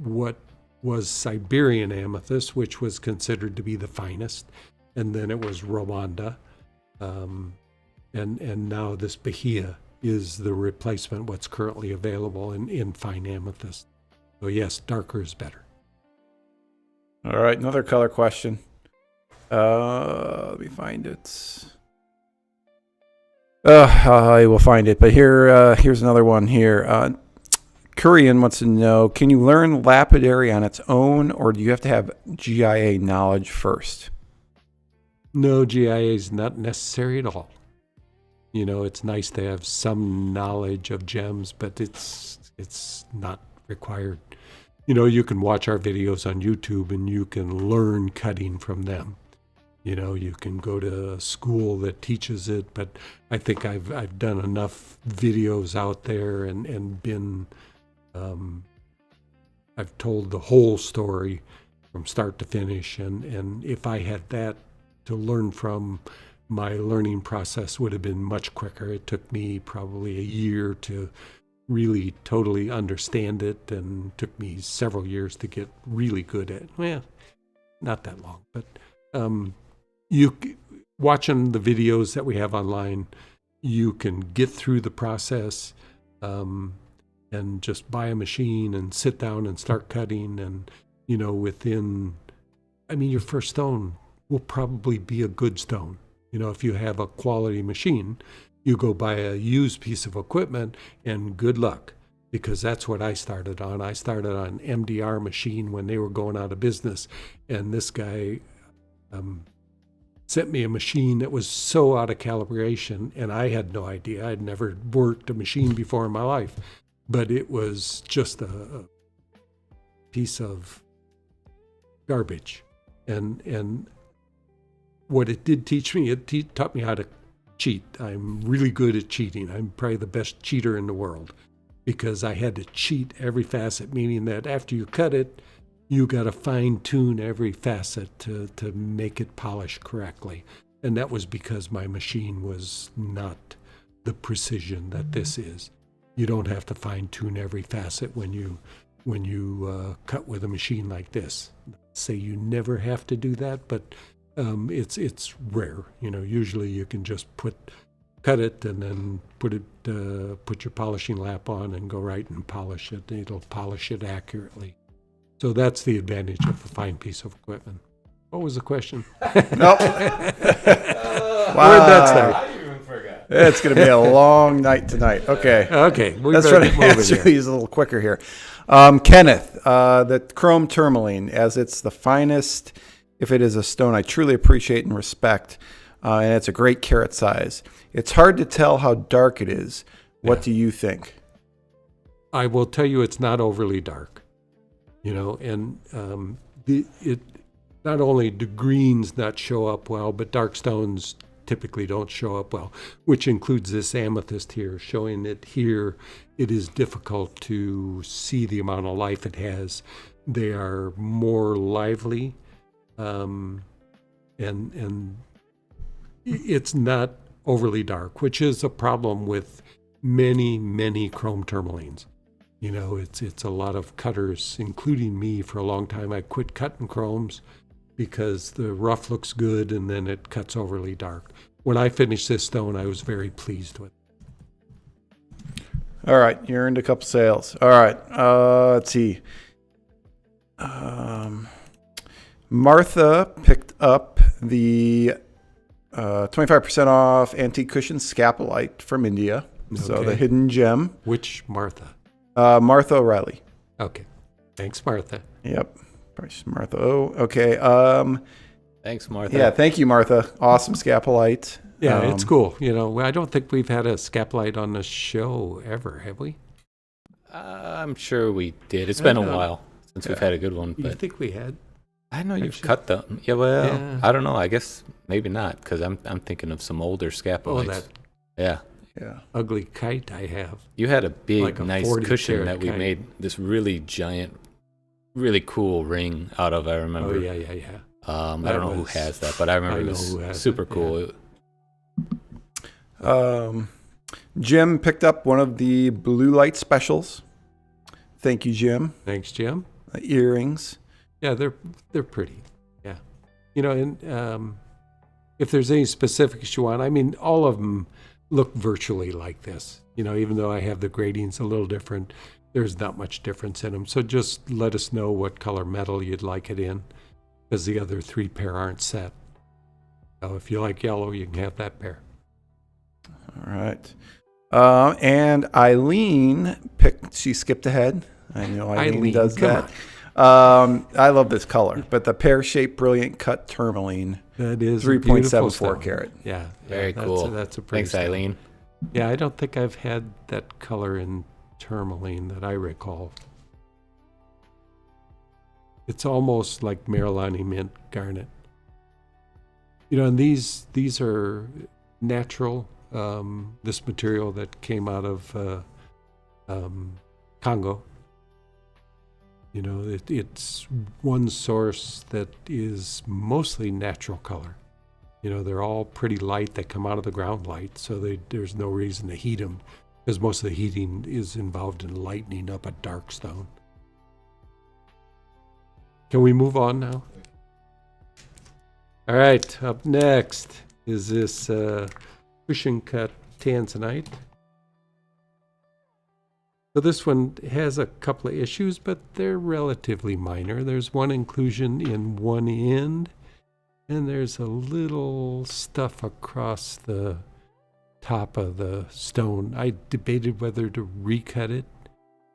what was Siberian amethyst, which was considered to be the finest. And then it was Rwanda. And now this Bahia is the replacement, what's currently available in fine amethyst. So yes, darker is better. All right, another color question. Let me find it. I will find it, but here's another one here. Kurian wants to know, can you learn lapidary on its own, or do you have to have GIA knowledge first? No, GIA is not necessary at all. It's nice to have some knowledge of gems, but it's not required. You can watch our videos on YouTube, and you can learn cutting from them. You can go to a school that teaches it, but I think I've done enough videos out there and been, I've told the whole story from start to finish. And if I had that to learn from, my learning process would have been much quicker. It took me probably a year to really totally understand it, and took me several years to get really good at it. Well, not that long, but watching the videos that we have online, you can get through the process and just buy a machine and sit down and start cutting. And, your first stone will probably be a good stone. If you have a quality machine, you go buy a used piece of equipment and good luck, because that's what I started on. I started on MDR machine when they were going out of business. And this guy sent me a machine that was so out of calibration, and I had no idea. I'd never worked a machine before in my life, but it was just a piece of garbage. And what it did teach me, it taught me how to cheat. I'm really good at cheating. I'm probably the best cheater in the world, because I had to cheat every facet, meaning that after you cut it, you got to fine tune every facet to make it polish correctly. And that was because my machine was not the precision that this is. You don't have to fine tune every facet when you cut with a machine like this. Say you never have to do that, but it's rare. Usually you can just cut it and then put your polishing lap on and go right and polish it. It'll polish it accurately. So that's the advantage of a fine piece of equipment. What was the question? Nope. Wow. Where'd that start? I even forgot. It's going to be a long night tonight. Okay. Let's try to answer these a little quicker here. Kenneth, the chrome tourmaline, as it's the finest, if it is a stone I truly appreciate and respect, and it's a great carat size. It's hard to tell how dark it is. What do you think? I will tell you it's not overly dark. And it not only do greens not show up well, but dark stones typically don't show up well, which includes this amethyst here, showing it here. It is difficult to see the amount of life it has. They are more lively, and it's not overly dark, which is a problem with many chrome tourmalines. It's a lot of cutters, including me. For a long time, I quit cutting chromes because the rough looks good and then it cuts overly dark. When I finished this stone, I was very pleased with it. All right, you earned a couple sales. All right, let's see. Martha picked up the 25% off antique cushion Scapolite from India. Okay. So the hidden gem. Which Martha? Martha O'Reilly. Okay. Thanks, Martha. Yep. Martha O. Okay. Thanks, Martha. Yeah, thank you, Martha. Awesome Scapolite. Yeah, it's cool. I don't think we've had a Scapolite on the show ever, have we? I'm sure we did. It's been a while since we've had a good one. You But think we had? I know you've cut them. Yeah, well, yeah. I don't know. I guess maybe not, because I'm thinking of some older Scapolites. Yeah. Ugly kite I have. You had a big, like a nice cushion that we made this really giant, really cool ring out of, I remember. Oh, yeah. I don't know who has that, but I remember it was super cool. Yeah. Jim picked up one of the blue light specials. Thank you, Jim. Thanks, Jim. Earrings. Yeah, they're pretty. Yeah. And if there's any specifics you want, all of them look virtually like this. Even though I have the gradings a little different, there's not much difference in them. So just let us know what color metal you'd like it in, because the other 3 pair aren't set. So if you like yellow, you can have that pair. All right. And Eileen she skipped ahead. I know Eileen does that. I love this color, but the pear-shaped brilliant cut tourmaline. That is 3.74 carat. Yeah. Very cool. That's a pretty Thanks, Eileen. Yeah, I don't think I've had that color in tourmaline that I recall. It's almost like Marilani mint garnet. And these are natural. This material that came out of Congo. It's one source that is mostly natural color. They're all pretty light. They come out of the ground light, so there's no reason to heat them, because most of the heating is involved in lightening up a dark stone. Can we move on now? All right, up next is this cushion cut Tanzanite. So this one has a couple of issues, but they're relatively minor. There's one inclusion in one end, and there's a little stuff across the top of the stone. I debated whether to recut it,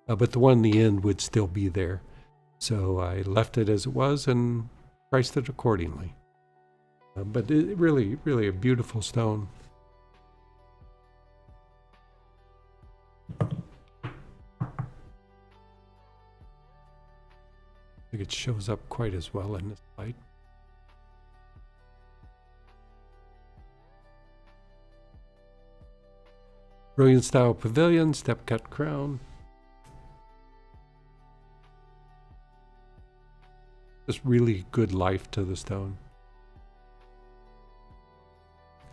but the one in the end would still be there. So I left it as it was and priced it accordingly. But it really, really a beautiful stone. I think it shows up quite as well in this light. Brilliant style pavilion, step cut crown. Just really good life to the stone.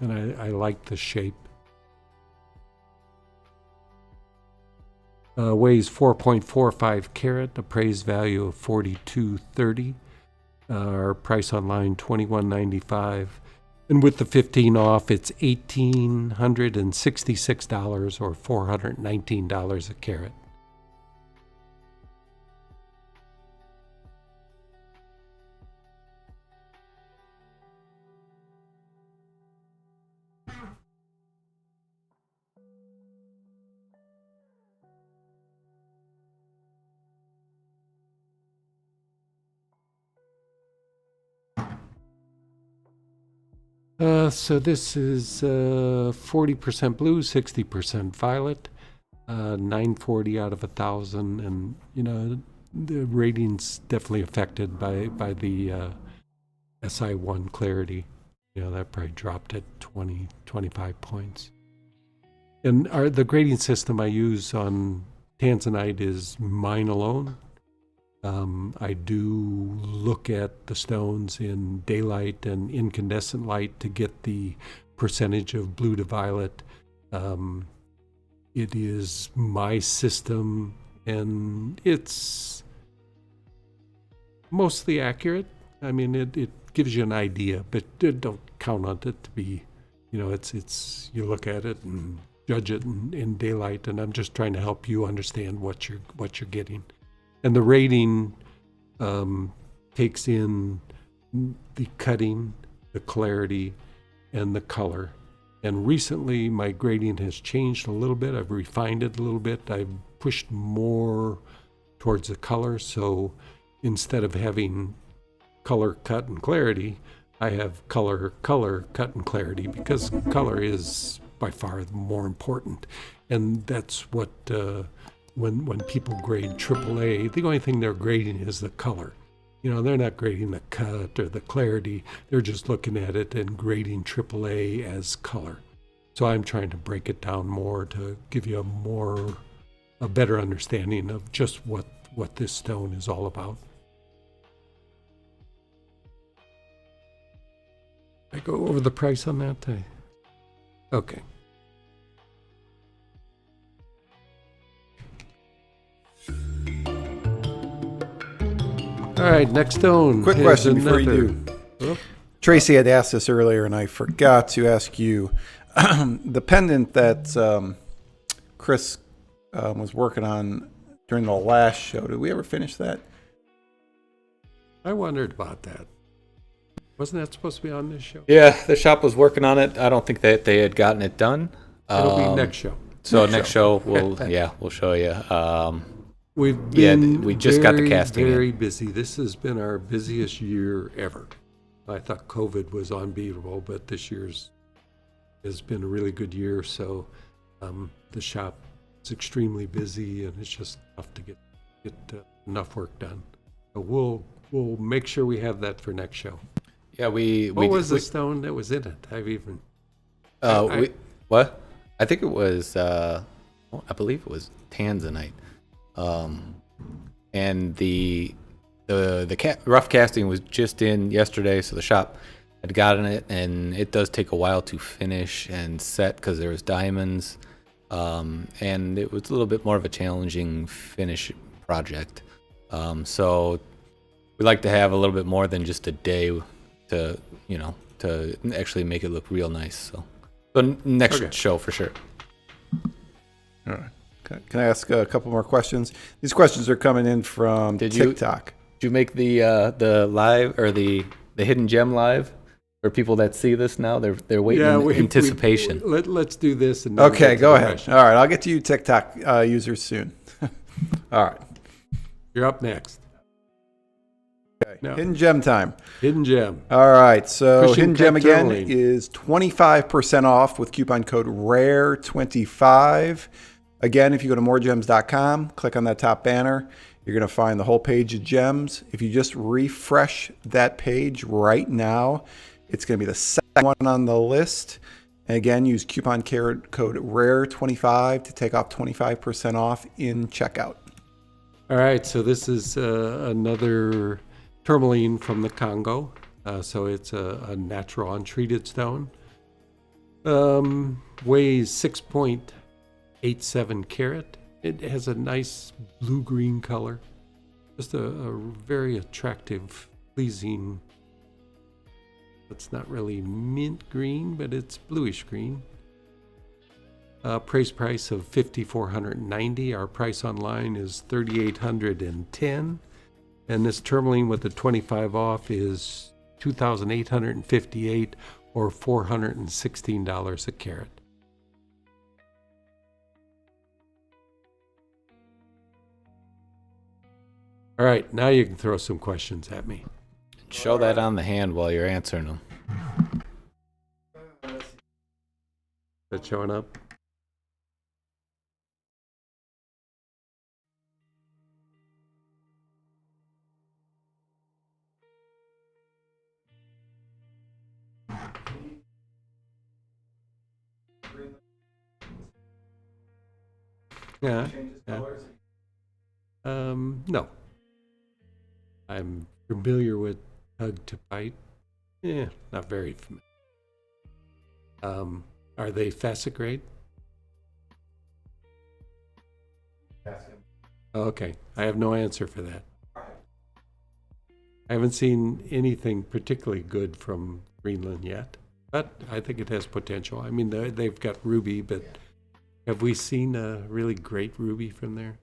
And I like the shape. Weighs 4.45 carat, appraised value of $42.30. Our price online $21.95. And with the 15 off, it's $1,866 or $419 a carat. So this is 40% blue, 60% violet, 940 out of 1,000, and the rating's definitely affected by the SI1 clarity. That probably dropped at 20, 25 points. And the grading system I use on Tanzanite is mine alone. I do look at the stones in daylight and incandescent light to get the percentage of blue to violet. It is my system, and it's mostly accurate. I mean, it gives you an idea, but don't count on it to be, it's you look at it and judge it in daylight, and I'm just trying to help you understand what you're getting. And the rating takes in the cutting, the clarity, and the color. And recently, my grading has changed a little bit. I've refined it a little bit. I've pushed more towards the color. So instead of having color, cut, and clarity, I have color, cut, and clarity, because color is by far more important. And that's what... When people grade AAA, the only thing they're grading is the color. They're not grading the cut or the clarity. They're just looking at it and grading AAA as color. So I'm trying to break it down more to give you a better understanding of just what this stone is all about. I go over the price on that? Okay. All right, next stone. Quick question before you do. Oh. Tracy had asked this earlier, and I forgot to ask you. The pendant that Chris was working on during the last show, did we ever finish that? I wondered about that. Wasn't that supposed to be on this show? Yeah, the shop was working on it. I don't think that they had gotten it done. It'll be next show. So next show, we'll show you. We've been we just got the casting very busy. This has been our busiest year ever. I thought COVID was unbeatable, but this year's has been a really good year. So the shop is extremely busy, and it's just tough to get enough work done. But we'll make sure we have that for next show. Yeah, what was the stone that was in it? What? I think it was. I believe it was Tanzanite. And the rough casting was just in yesterday, so the shop had gotten it, and it does take a while to finish and set because there's diamonds and it was a little bit more of a challenging finish project. So we like to have a little bit more than just a day to actually make it look real nice. So next show for sure. All right. Can I ask a couple more questions? These questions are coming in from TikTok. Did you make the live or the hidden gem live for people that see this now? They're waiting in anticipation. Let's do this. And okay, go ahead. Question. All right, I'll get to you TikTok users soon. All right. You're up next. Okay. No. Hidden gem time. Hidden gem. All right. So Christian hidden gem again Tourmaline. is 25% off with coupon code RARE25. Again, if you go to MoreGems.com, click on that top banner, you're going to find the whole page of gems. If you just refresh that page right now, it's going to be the second one on the list. And again, use coupon code RARE25 to take off 25% off in checkout. All right. So this is another Tourmaline from the Congo. So it's a natural untreated stone. Weighs 6.87 carat. It has a nice blue-green color. Just a very attractive, pleasing. It's not really mint green, but it's bluish green. Price of $5,490. Our price online is $3,810. And this Tourmaline with the 25 off is $2,858 or $416 a carat. All right, now you can throw some questions at me. Show that on the hand while you're answering them. Is that showing up? Yeah. No. I'm familiar with Hug to Bite. Yeah, not very familiar. Are they fascigrade? Okay, I have no answer for that. I haven't seen anything particularly good from Greenland yet, but I think it has potential. I mean, they've got ruby, but have we seen a really great ruby from there?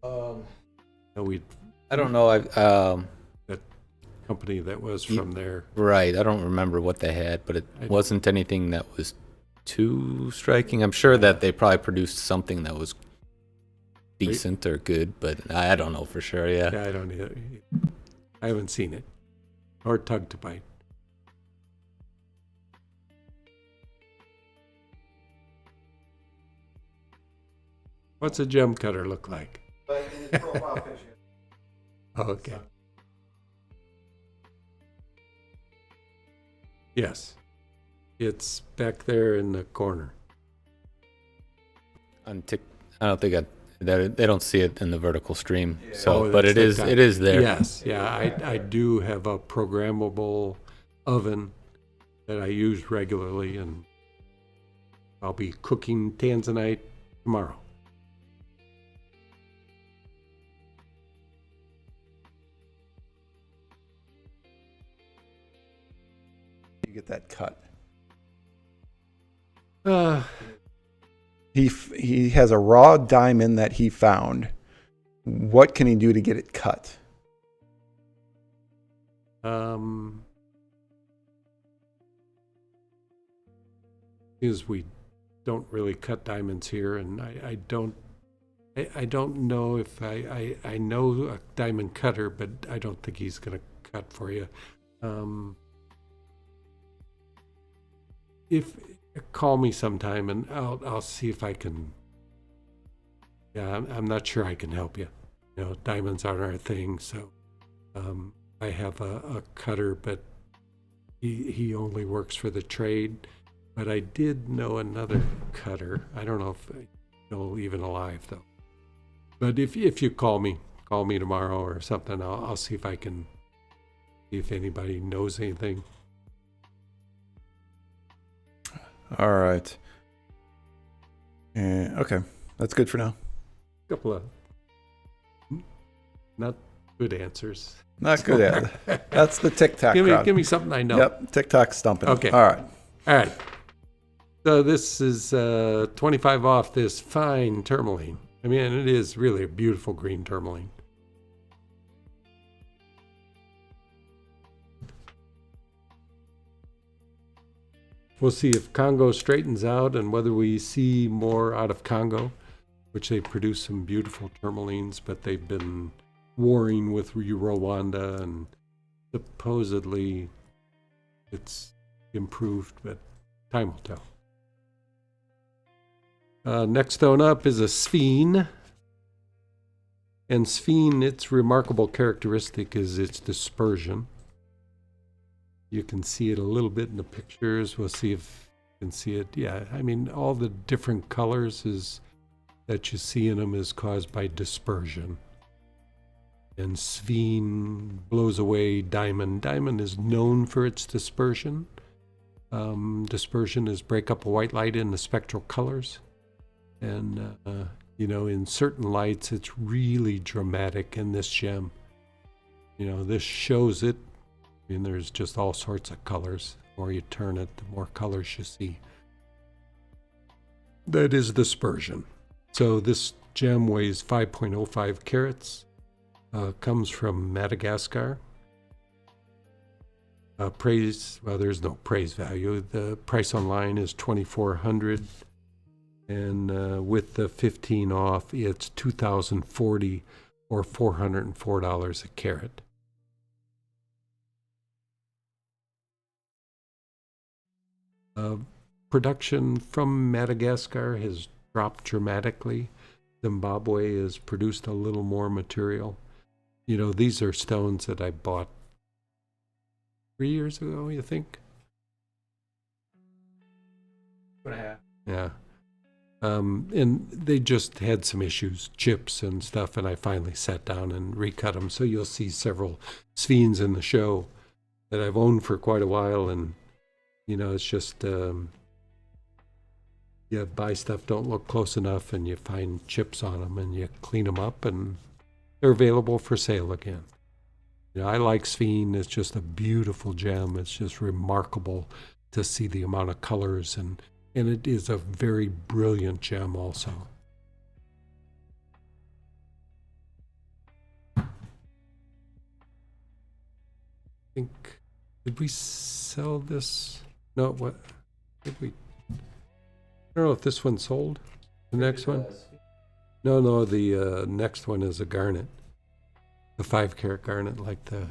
No, I don't know. that company that was from there. Right. I don't remember what they had, but it wasn't anything that was too striking. I'm sure that they probably produced something that was decent or good, but I don't know for sure. Yeah. Yeah, I don't either. I haven't seen it. Or Tug to Bite. What's a gem cutter look like? Okay. Yes. It's back there in the corner. I don't think they don't see it in the vertical stream. Yeah. So, but it is there. Yes. Yeah. I do have a programmable oven that I use regularly, and I'll be cooking Tanzanite tomorrow. Get that cut. He has a raw diamond that he found. What can he do to get it cut? Because we don't really cut diamonds here, and I don't know if I know a diamond cutter, but I don't think he's going to cut for you. If call me sometime and I'll see if I can. Yeah, I'm not sure I can help you. You know, diamonds aren't our thing, so I have a cutter, but he only works for the trade. But I did know another cutter. I don't know if he'll even alive though. But if you call me tomorrow or something, I'll see if I can see if anybody knows anything. All right. Okay, that's good for now. Couple of not good answers. Not good at it. That's the TikTok crowd. Give me something I know. Yep, TikTok stumping. Okay. All right. All right. So this is 25 off this fine tourmaline. I mean, it is really a beautiful green tourmaline. We'll see if Congo straightens out and whether we see more out of Congo, which they produce some beautiful tourmalines, but they've been warring with Rwanda, and supposedly it's improved, but time will tell. Next stone up is a Sphene. And Sphene, its remarkable characteristic is its dispersion. You can see it a little bit in the pictures. We'll see if you can see it. Yeah, I mean, all the different colors that you see in them is caused by dispersion. And Sphene blows away diamond. Diamond is known for its dispersion. Dispersion is break up a white light into spectral colors. And, in certain lights, it's really dramatic in this gem. This shows it. I mean, there's just all sorts of colors. The more you turn it, the more colors you see. That is dispersion. So this gem weighs 5.05 carats. Comes from Madagascar. There's no praise value. The price online is $2,400. And with the 15 off, it's $2,040 or $404 a carat. Production from Madagascar has dropped dramatically. Zimbabwe has produced a little more material. These are stones that I bought 3 years ago, you think? 2.5. Yeah. And they just had some issues, chips and stuff, and I finally sat down and recut them. So you'll see several Sphenes in the show that I've owned for quite a while, and it's just you buy stuff, don't look close enough, and you find chips on them, and you clean them up, and they're available for sale again. I like Sphene. It's just a beautiful gem. It's just remarkable to see the amount of colors, and it is a very brilliant gem also. I think, did we sell this? No, what did we? I don't know if this one sold. The next one? No, the next one is a garnet. The 5-carat garnet, like the...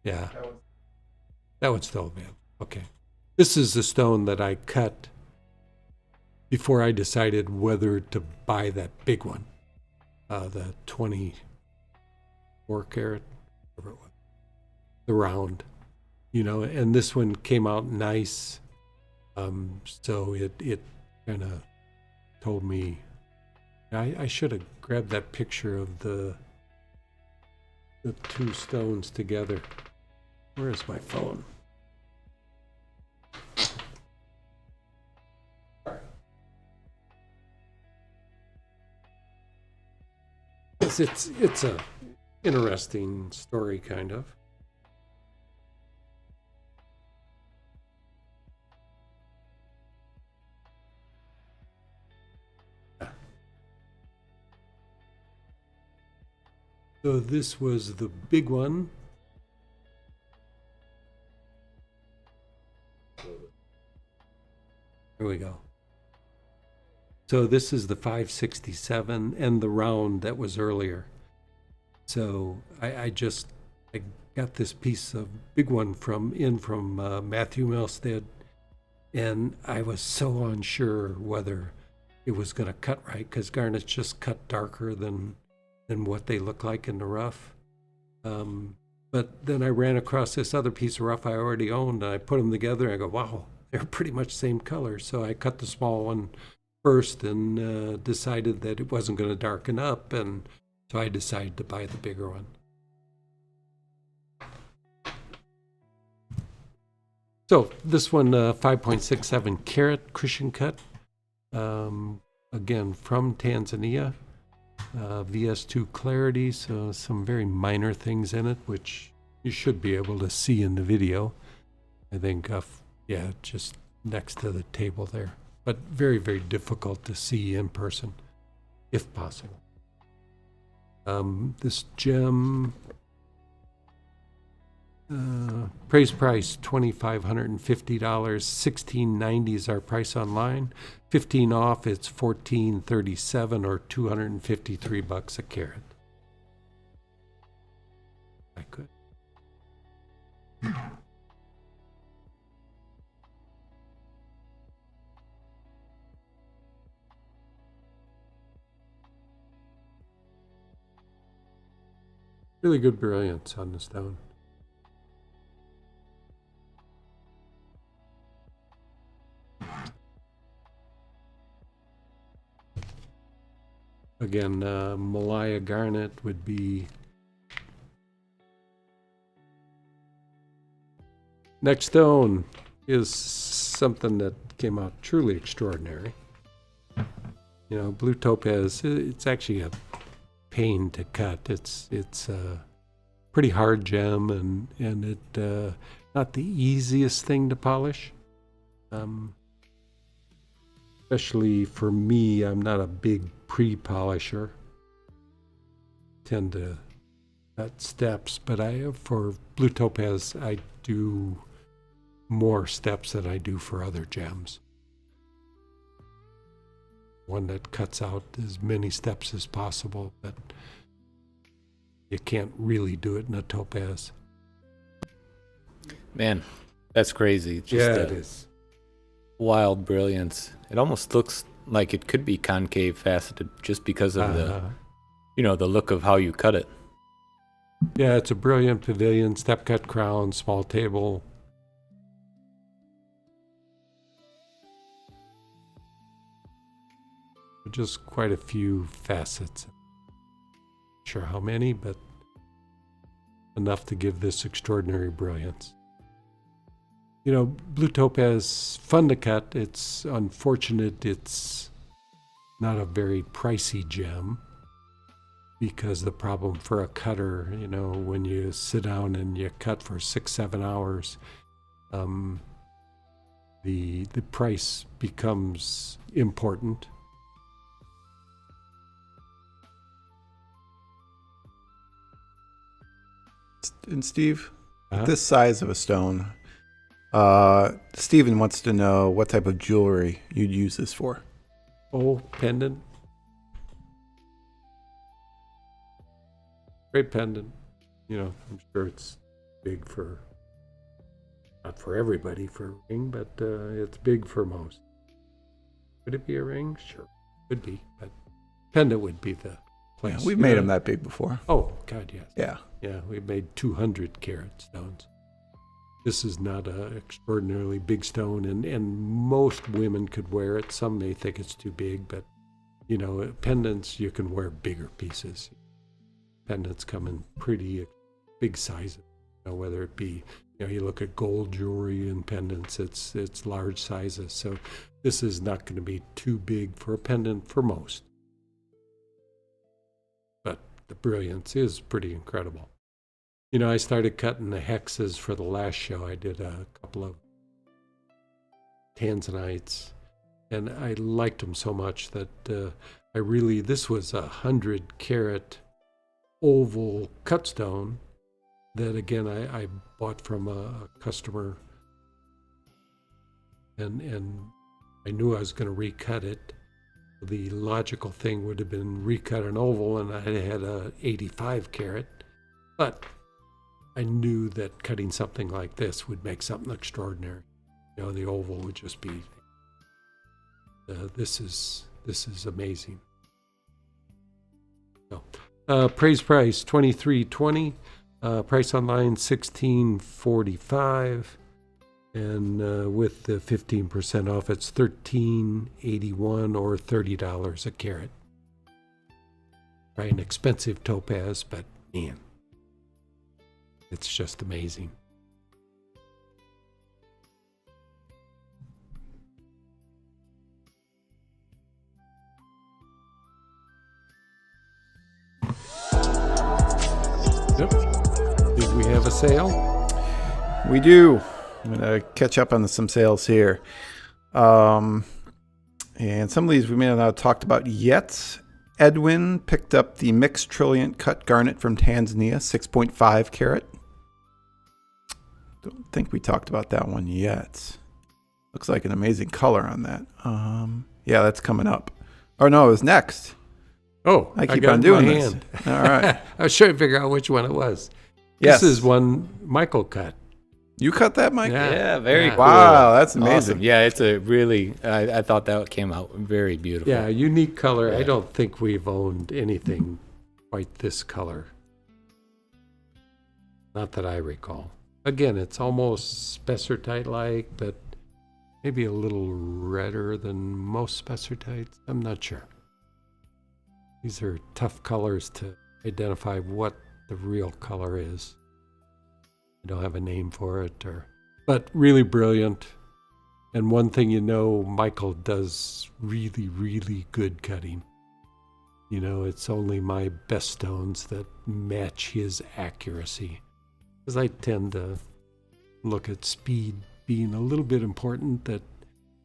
Yeah. That one's still available. Okay. This is the stone that I cut before I decided whether to buy that big one. The 24-carat, whatever it was. The round. And this one came out nice. So it kind of told me... I should have grabbed that picture of the two stones together. Where is my phone? It's a interesting story, kind of. So this was the big one. Here we go. So this is the 567 and the round that was earlier. So I got this piece of big one from Matthew Milstead, and I was so unsure whether it was going to cut right, because garnets just cut darker than what they look like in the rough. But then I ran across this other piece of rough I already owned, and I put them together, and I go, wow, they're pretty much the same color. So I cut the small one first and decided that it wasn't going to darken up, and so I decided to buy the bigger one. So this one, 5.67 carat cushion cut. again from Tanzania. VS2 clarity, so some very minor things in it, which you should be able to see in the video. I think, yeah, just next to the table there. But very, very difficult to see in person, if possible. This gem, praise price $2,550, $1,690 is our price online. 15 off, it's $1,437 or $253 a carat. I could. Really good brilliance on the stone. Again, Malaya garnet would be. Next stone is something that came out truly extraordinary. You know, blue topaz, it's actually a pain to cut. It's a pretty hard gem, and it not the easiest thing to polish. Especially for me, I'm not a big pre-polisher. Tend to cut steps, but for blue topaz, I do more steps than I do for other gems. One that cuts out as many steps as possible, but you can't really do it in a topaz. Man, that's crazy. Yeah, it is. Wild brilliance. It almost looks like it could be concave faceted just because of the look of how you cut it. Yeah, it's a brilliant pavilion, step cut crown, small table. Just quite a few facets. Not sure how many, but enough to give this extraordinary brilliance. You know, blue topaz, fun to cut. It's unfortunate it's not a very pricey gem, because the problem for a cutter, you know, when you sit down and you cut for 6-7 hours, the price becomes important. And Steve, this size of a stone, Steven wants to know what type of jewelry you'd use this for. Oh, pendant. Great pendant. You know, I'm sure it's big for, not for everybody for a ring, but it's big for most. Could it be a ring? Sure, could be, but pendant would be the place. Yeah, we've made them that big before. Oh, God, yes. Yeah. Yeah, we've made 200 carat stones. This is not an extraordinarily big stone, and most women could wear it. Some may think it's too big, but, you know, pendants, you can wear bigger pieces. Pendants come in pretty big sizes, you know, whether it be, you know, you look at gold jewelry and pendants, it's large sizes. So this is not going to be too big for a pendant for most. But the brilliance is pretty incredible. You know, I started cutting the hexes for the last show. I did a couple of Tanzanites, and I liked them so much that this was 100 carat oval cut stone that, again, I bought from a customer, and I knew I was going to recut it. The logical thing would have been recut an oval, and I had a 85 carat, but I knew that cutting something like this would make something extraordinary. You know, the oval would just be, this is amazing. So, praise price $23.20, price online $16.45, and with the 15% off, it's $13.81 or $30 a carat. Right, an expensive topaz, but man, it's just amazing. Yep. Did we have a sale? We do. I'm going to catch up on some sales here. And some of these we may not have talked about yet. Edwin picked up the mixed trilliant cut garnet from Tanzania, 6.5 carat. Don't think we talked about that one yet. Looks like an amazing color on that. Yeah, that's coming up. Oh, no, it was next. Oh, I keep got on it in doing my this. hand. All right. I was trying to figure out which one it was. Yes. This is one Michael cut. You cut that, Mike? Yeah, very cool. Wow, that's amazing. Awesome. Yeah, it's a really, I thought that came out very beautiful. Yeah, unique color. Yeah. I don't think we've owned anything quite this color. Not that I recall. Again, it's almost spessartite-like, but maybe a little redder than most spessartites. I'm not sure. These are tough colors to identify what the real color is. I don't have a name for it, but really brilliant. And one thing you know, Michael does really, really good cutting. You know, it's only my best stones that match his accuracy. Because I tend to look at speed being a little bit important. That,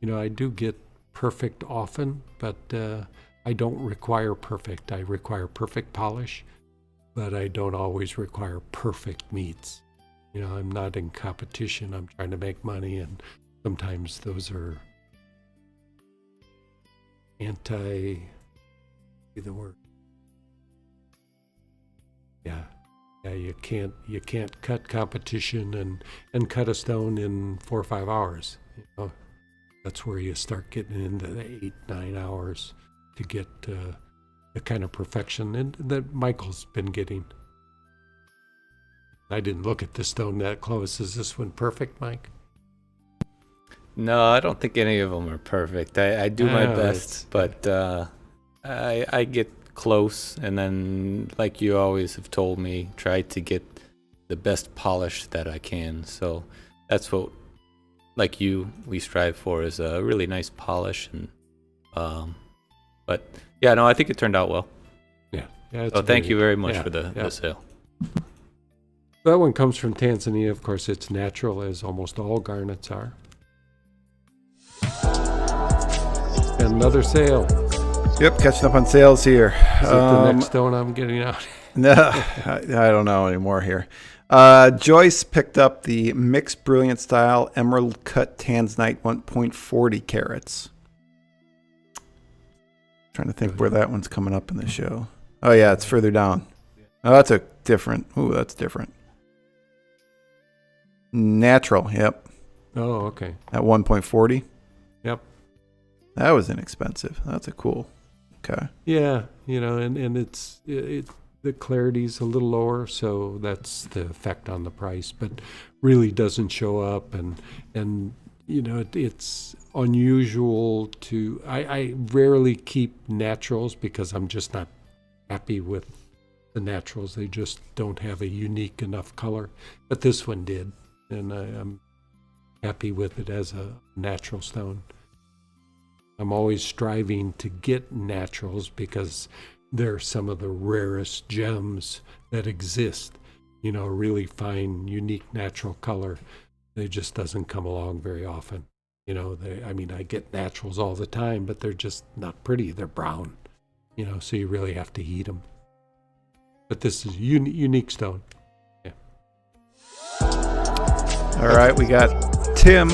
you know, I do get perfect often, but I don't require perfect. I require perfect polish, but I don't always require perfect meats. You know, I'm not in competition. I'm trying to make money, and sometimes those are the word. Yeah, you can't cut competition and cut a stone in 4 or 5 hours. You know, that's where you start getting into the 8-9 hours to get the kind of perfection that Michael's been getting. I didn't look at the stone that close. Is this one perfect, Mike? No, I don't think any of them are perfect. I do my best, but I get close, and then, like you always have told me, try to get the best polish that I can. So that's what, like you, we strive for, is a really nice polish. And but yeah, no, I think it turned out well. Yeah. So thank you very much for the sale. That one comes from Tanzania. Of course, it's natural, as almost all garnets are. And another sale. Yep, catching up on sales here. Is it the next stone I'm getting out? No, I don't know anymore here. Joyce picked up the mixed brilliant style emerald cut Tanzanite 1.40 carats. Trying to think where that one's coming up in the show. Oh yeah, it's further down. Oh, that's a different. Ooh, that's different. Natural, yep. Oh, okay. At 1.40. Yep. That was inexpensive. That's a cool. Okay. Yeah, you know, and it's the clarity's a little lower, so that's the effect on the price, but really doesn't show up, and you know, it's unusual to. I rarely keep naturals because I'm just not happy with the naturals. They just don't have a unique enough color, but this one did, and I'm happy with it as a natural stone. I'm always striving to get naturals because they're some of the rarest gems that exist. You know, really fine, unique natural color. It just doesn't come along very often. You know, I get naturals all the time, but they're just not pretty. They're brown. You know, so you really have to heat them. But this is unique stone. Yeah. All right, we got Tim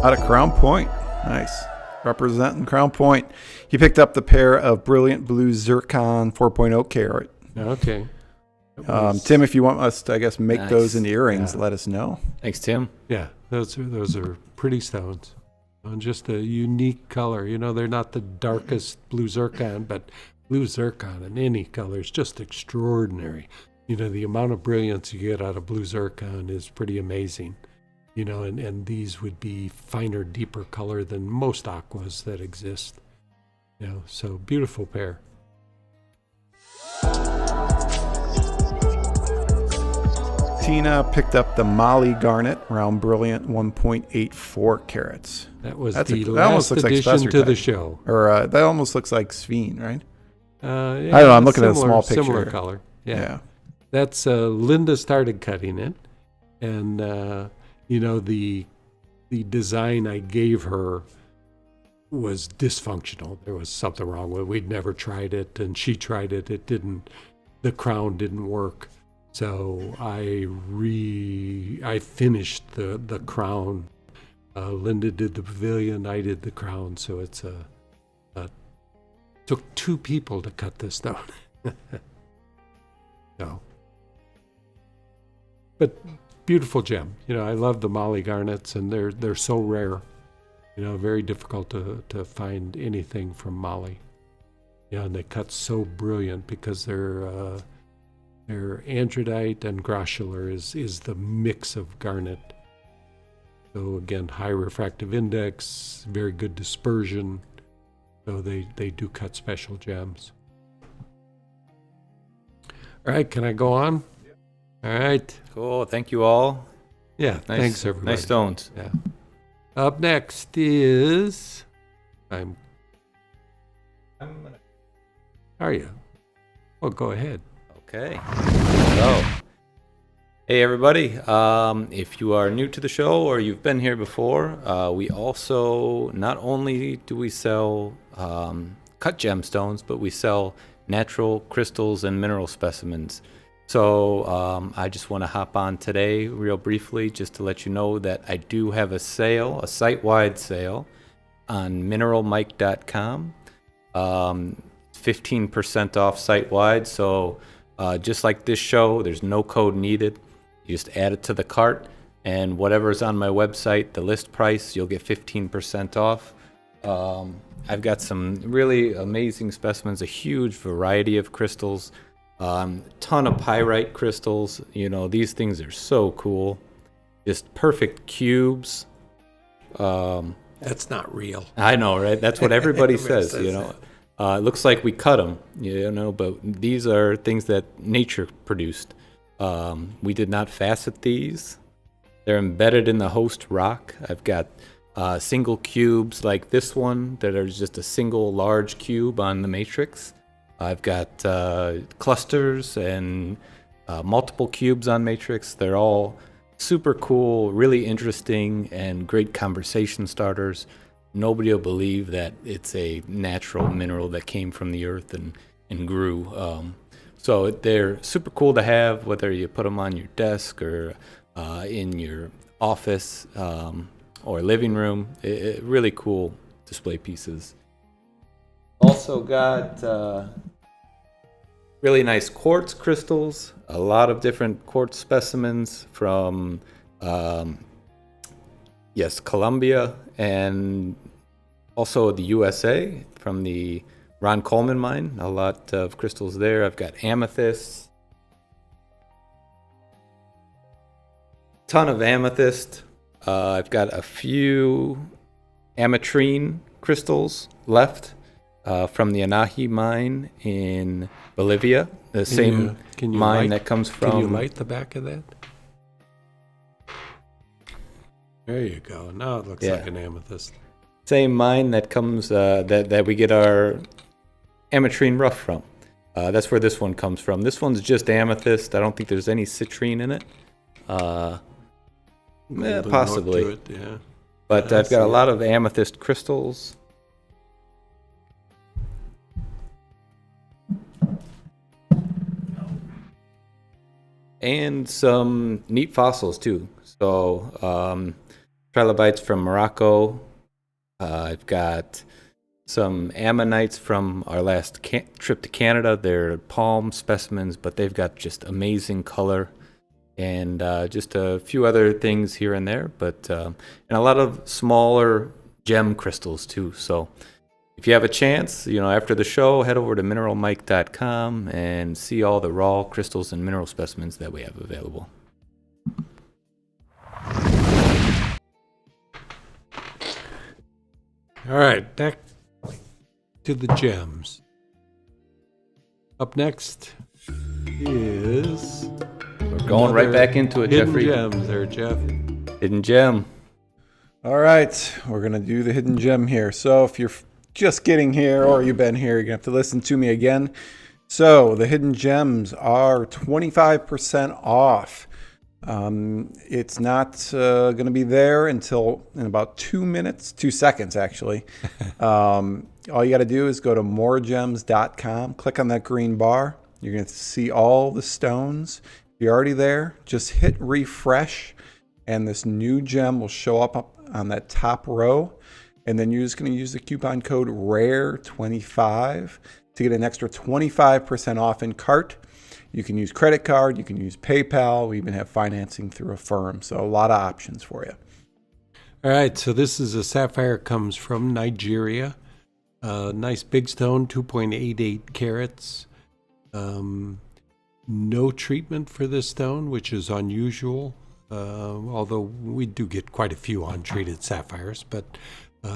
out of Crown Point. Nice. Representing Crown Point. He picked up the pair of brilliant blue Zircon 4.0 carat. Okay. Tim, if you want us to, I guess, make Nice. those into earrings, let us know. Thanks, Tim. Yeah, those are pretty stones. Just a unique color. You know, they're not the darkest blue Zircon, but blue Zircon in any color is just extraordinary. You know, the amount of brilliance you get out of blue Zircon is pretty amazing. You know, and these would be finer, deeper color than most aquas that exist. You know, so beautiful pair. Tina picked up the Molly garnet, round brilliant 1.84 carats. That was That the almost last looks like addition to the spessartite. show. That almost looks like Sphene, right? Yeah, I don't know, I'm looking at a small picture Similar here. color. Yeah. That's Linda started cutting it, and the design I gave her was dysfunctional. There was something wrong with it. We'd never tried it, and she tried it. It didn't. The crown didn't work. So I finished the crown. Linda did the pavilion. I did the crown. So it's took 2 people to cut this stone. So, but beautiful gem. I love the Mali garnets, and they're so rare. Very difficult to find anything from Mali. And they cut so brilliant because they're andradite and grossular is the mix of garnet. So again, high refractive index, very good dispersion. So they do cut special gems. All right, can I go on? All right. Cool. Thank you all. Yeah, Nice, thanks everybody. Nice stones. Yeah. Up next is How are you? Well, go ahead. Okay. So, hey everybody. If you are new to the show or you've been here before, we also not only do we sell cut gemstones, but we sell natural crystals and mineral specimens. So I just want to hop on today real briefly just to let you know that I do have a sale, a site-wide sale on mineralmike.com. 15% off site-wide. So just like this show, there's no code needed. You just add it to the cart, and whatever's on my website, the list price, you'll get 15% off. I've got some really amazing specimens, a huge variety of crystals, ton of pyrite crystals. These things are so cool. Just perfect cubes. That's not real. I know, right? That's what everybody Everybody says, says It looks like we cut them, but these are things that nature produced. We did not facet these. They're embedded in the host rock. I've got single cubes like this one that are just a single large cube on the matrix. I've got clusters and multiple cubes on matrix. They're all super cool, really interesting, and great conversation starters. Nobody will believe that it's a natural mineral that came from the earth and grew. So they're super cool to have, whether you put them on your desk or in your office or living room. Really cool display pieces. Also got really nice quartz crystals, a lot of different quartz specimens from, Colombia, and also the USA from the Ron Coleman mine. A lot of crystals there. I've got amethysts, ton of amethyst. I've got a few Ametrine crystals left from the Anahi mine in Bolivia, the same mine that comes from... Can you light the back of that? There you go. Now it looks like an amethyst. Same mine that comes that we get our Ametrine rough from. That's where this one comes from. This one's just amethyst. I don't think there's any citrine in it. Possibly. To it, yeah. But I've got a lot of amethyst crystals. And some neat fossils too. So trilobites from Morocco. I've got some ammonites from our last trip to Canada. They're palm specimens, but they've got just amazing color. And just a few other things here and there, but and a lot of smaller gem crystals too. So if you have a chance, after the show, head over to mineralmike.com and see all the raw crystals and mineral specimens that we have available. All right, back to the gems. Up next is... We're going right back into it, hidden Jeffrey. Gems there, Jeff. Hidden gem. All right, we're going to do the hidden gem here. So if you're just getting here or you've been here, you're going to have to listen to me again. So the hidden gems are 25% off. It's not going to be there until in about 2 seconds actually. All you got to do is go to MoreGems.com, click on that green bar. You're going to see all the stones. If you're already there, just hit refresh, and this new gem will show up on that top row. And then you're just going to use the coupon code RARE25 to get an extra 25% off in cart. You can use credit card, you can use PayPal, we even have financing through a firm. So a lot of options for you. All right, so this is a sapphire, comes from Nigeria. Nice big stone, 2.88 carats. No treatment for this stone, which is unusual, although we do get quite a few untreated sapphires, but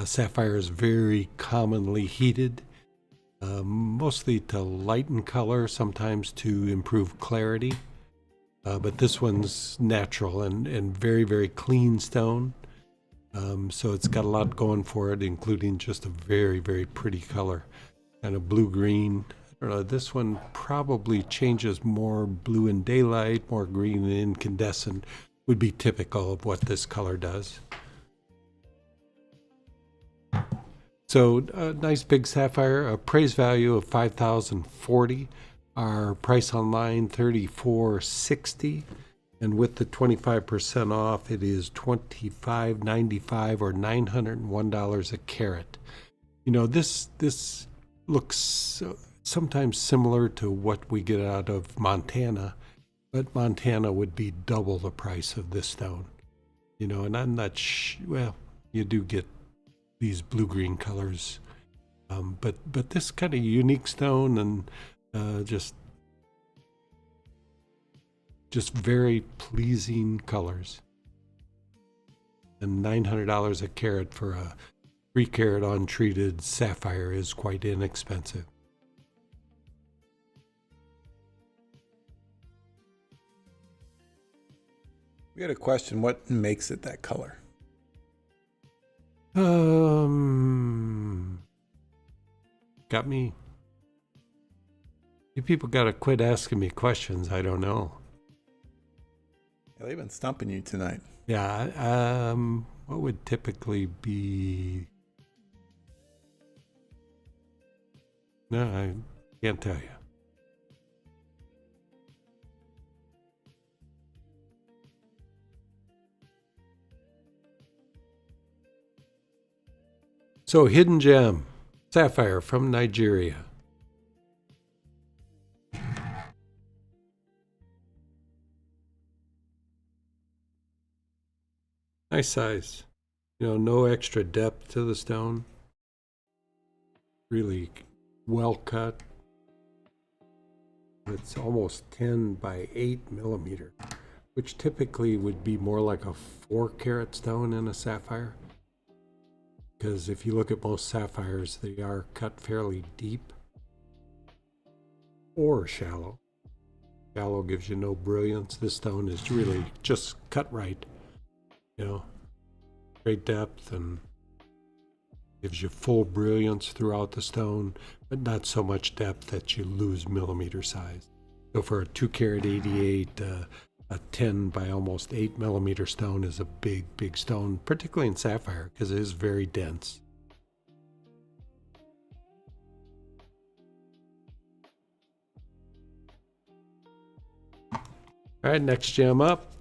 sapphire is very commonly heated, mostly to lighten color, sometimes to improve clarity. But this one's natural and very, very clean stone. So it's got a lot going for it, including just a very, very pretty color. Kind of blue-green. I don't know, this one probably changes more blue in daylight, more green in incandescent. Would be typical of what this color does. So nice big sapphire, a price value of $5,040. Our price online $34.60. And with the 25% off, it is $25.95 or $901 a carat. You know, this looks sometimes similar to what we get out of Montana, but Montana would be double the price of this stone. You know, and I'm not well, you do get these blue-green colors, but this kind of unique stone and just very pleasing colors. And $900 a carat for a 3-carat untreated sapphire is quite inexpensive. We had a question, what makes it that color? Got me. You people got to quit asking me questions. I don't know. Yeah, they've been stumping you tonight. Yeah. What would typically be? No, I can't tell you. So, hidden gem, sapphire from Nigeria. Nice size. You know, no extra depth to the stone. Really well cut. It's almost 10 by 8 millimeter, which typically would be more like a 4-carat stone in a sapphire. Because if you look at most sapphires, they are cut fairly deep or shallow. Shallow gives you no brilliance. This stone is really just cut right. You know, great depth and gives you full brilliance throughout the stone, but not so much depth that you lose millimeter size. So for a 2-carat 88, a 10 by almost 8 millimeter stone is a big, big stone, particularly in sapphire, because it is very dense. All right, next gem up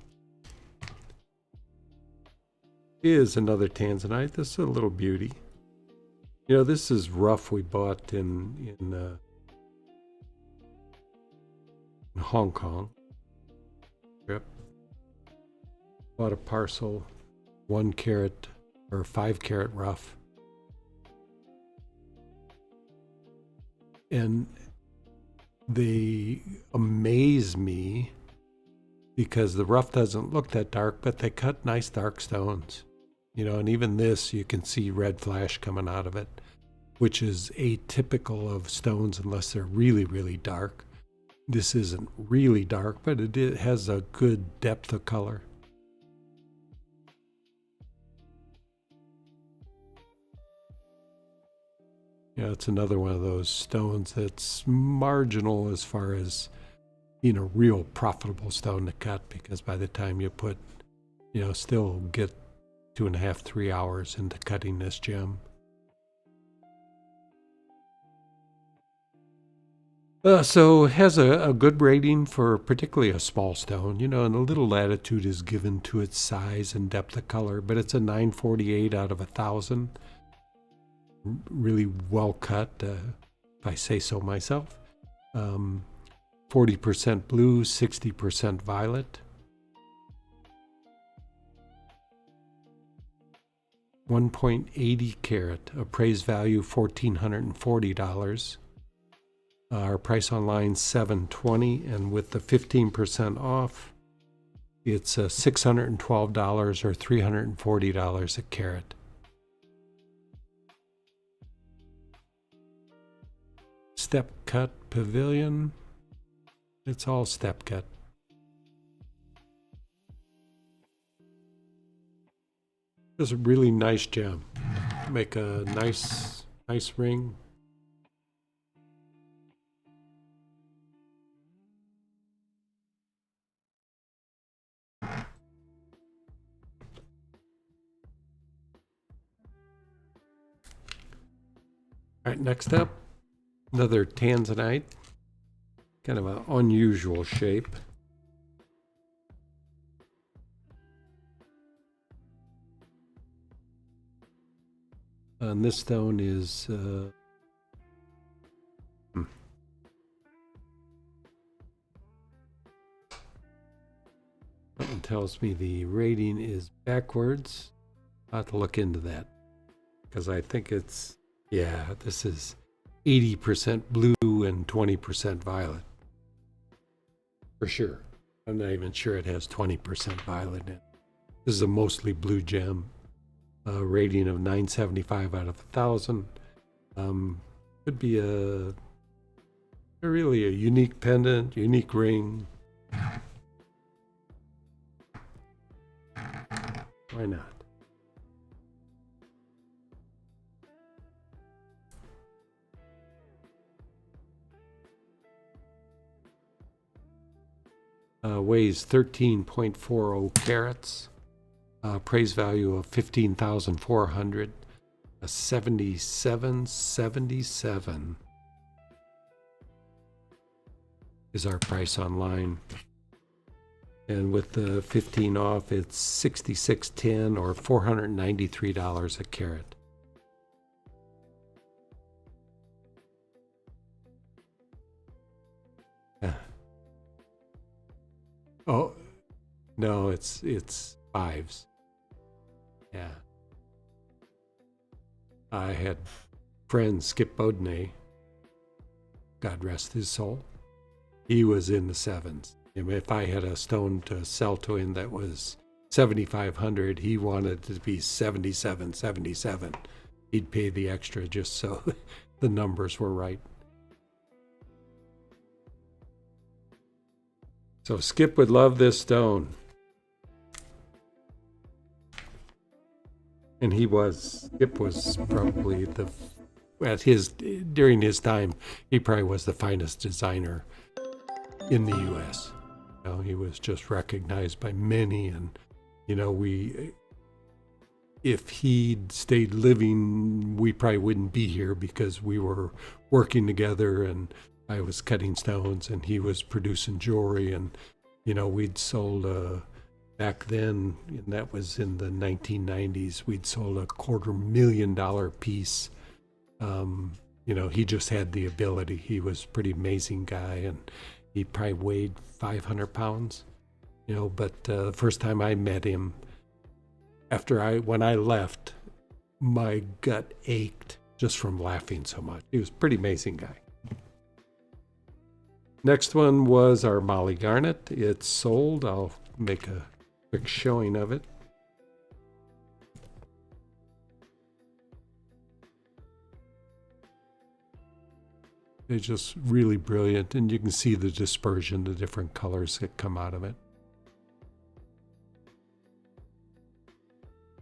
is another Tanzanite. This is a little beauty. You know, this is rough we bought in Hong Kong. Yep. Bought a parcel, 1-carat or 5-carat rough. And they amaze me because the rough doesn't look that dark, but they cut nice dark stones. You know, and even this, you can see red flash coming out of it, which is atypical of stones unless they're really, really dark. This isn't really dark, but it has a good depth of color. Yeah, it's another one of those stones that's marginal as far as being a real profitable stone to cut, because by the time you put, still get 2.5, 3 hours into cutting this gem. So it has a good rating for particularly a small stone, and a little latitude is given to its size and depth of color, but it's a 948 out of 1,000. Really well cut, if I say so myself. 40% blue, 60% violet. 1.80 carat, appraised value $1,440. Our price online $720, and with the 15% off, it's $612 or $340 a carat. Step cut pavilion. It's all step cut. It's a really nice gem. Make a nice ring. All right, next up, another Tanzanite. Kind of an unusual shape. And this stone is something tells me the rating is backwards. I'll have to look into that, because I think it's, this is 80% blue and 20% violet. For sure. I'm not even sure it has 20% violet in it. This is a mostly blue gem. Rating of 975 out of 1,000. Could be really a unique pendant, unique ring. Why not? Weighs 13.40 carats. Appraised value of $15,400. A 77.77 is our price online. And with the 15 off, it's $66.10 or $493 a carat. Oh, no, it's fives. Yeah. I had friend Skip Bodney, God rest his soul. He was in the sevens. If I had a stone to sell to him that was $7,500, he wanted it to be $77.77. He'd pay the extra just so the numbers were right. So Skip would love this stone. And Skip was probably during his time, he probably was the finest designer in the U.S. He was just recognized by many, and if he'd stayed living, we probably wouldn't be here, because we were working together, and I was cutting stones and he was producing jewelry, and we'd sold back then, and that was in the 1990s, we'd sold a $250,000 piece. He just had the ability. He was a pretty amazing guy, and he probably weighed 500 pounds, but the first time I met him, when I left, my gut ached just from laughing so much. He was a pretty amazing guy. Next one was our Molly garnet. It's sold. I'll make a quick showing of it. It's just really brilliant, and you can see the dispersion, the different colors that come out of it.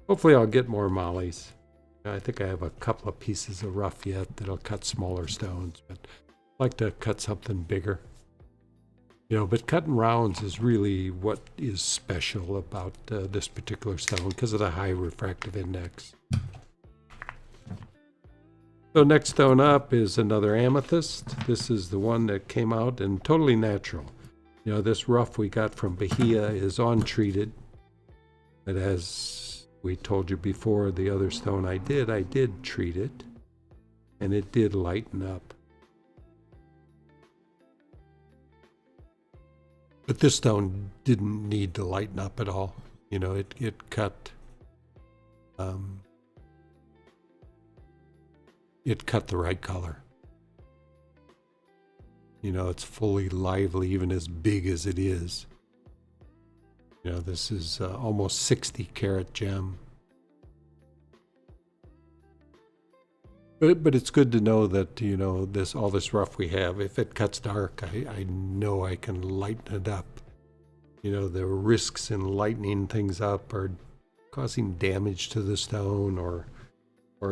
Hopefully I'll get more mollies. I think I have a couple of pieces of rough yet that'll cut smaller stones, but I'd like to cut something bigger. But cutting rounds is really what is special about this particular stone because of the high refractive index. So next stone up is another amethyst. This is the one that came out and totally natural. This rough we got from Bahia is untreated. But as we told you before, the other stone I did treat it, and it did lighten up. But this stone didn't need to lighten up at all. It cut. It cut the right color. It's fully lively, even as big as it is. This is almost 60 carat gem. But it's good to know that, all this rough we have, if it cuts dark, I know I can lighten it up. The risks in lightening things up are causing damage to the stone or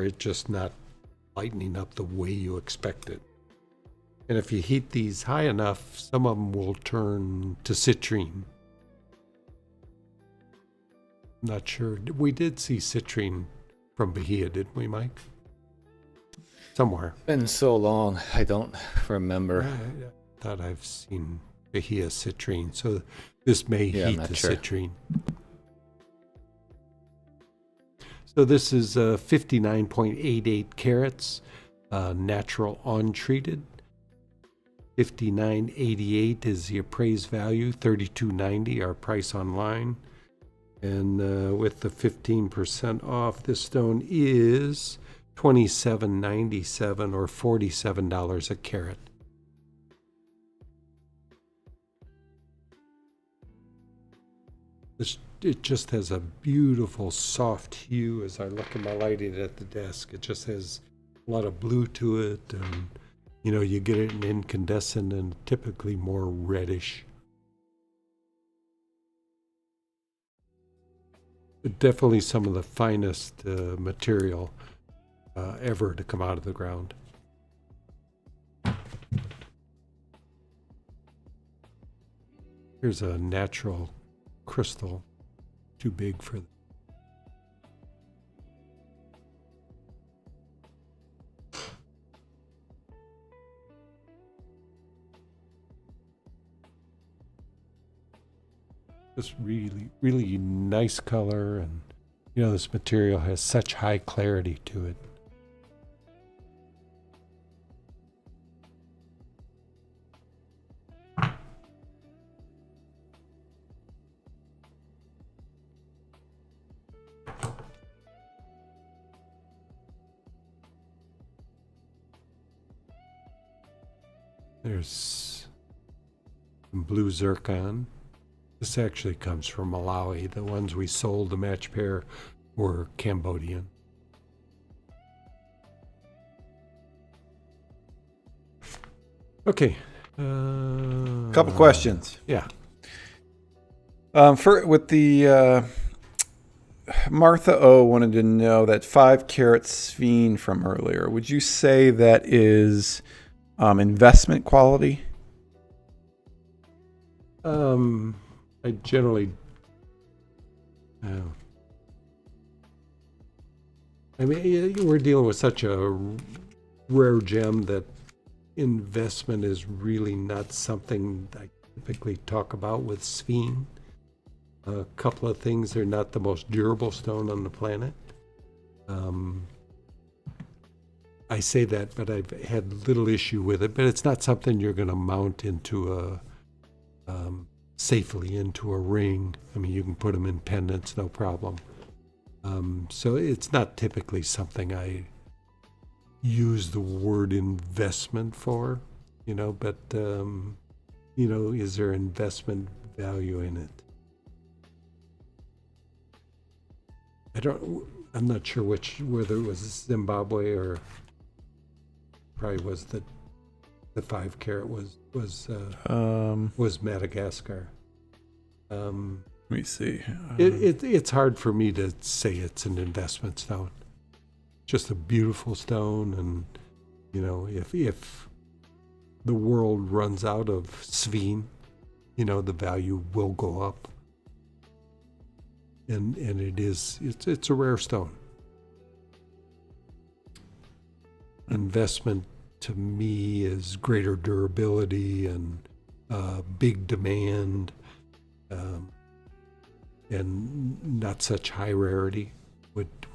it just not lightening up the way you expect it. And if you heat these high enough, some of them will turn to citrine. Not sure. We did see citrine from Bahia, didn't we, Mike? Somewhere. Been so long, I don't remember. I thought I've seen Bahia citrine, so this may heat the citrine. So this is 59.88 carats, natural untreated. 59.88 is the appraised value. 32.90 our price online. And with the 15% off, this stone is $27.97 or $47 a carat. It just has a beautiful soft hue. As I look at my lighting at the desk, it just has a lot of blue to it, and you get it in incandescent and typically more reddish. But definitely some of the finest material ever to come out of the ground. Here's a natural crystal, too big for this really, really nice color, and this material has such high clarity to it. There's some blue zircon. This actually comes from Malawi. The ones we sold, the match pair, were Cambodian. Okay. Couple questions. Yeah. With the Martha O wanted to know that 5 carat Sphene from earlier. Would you say that is investment quality? I generally, we're dealing with such a rare gem that investment is really not something I typically talk about with Sphene. A couple of things, they're not the most durable stone on the planet. I say that, but I've had little issue with it, but it's not something you're going to mount into safely into a ring. You can put them in pendants, no problem. So it's not typically something I use the word investment for, but, is there investment value in it? I'm not sure whether it was Zimbabwe or probably was the 5 carat was Madagascar. Let me see. It's hard for me to say it's an investment stone. just a beautiful stone, and if the world runs out of Sphene, the value will go up. And it's a rare stone. Investment to me is greater durability and big demand, and not such high rarity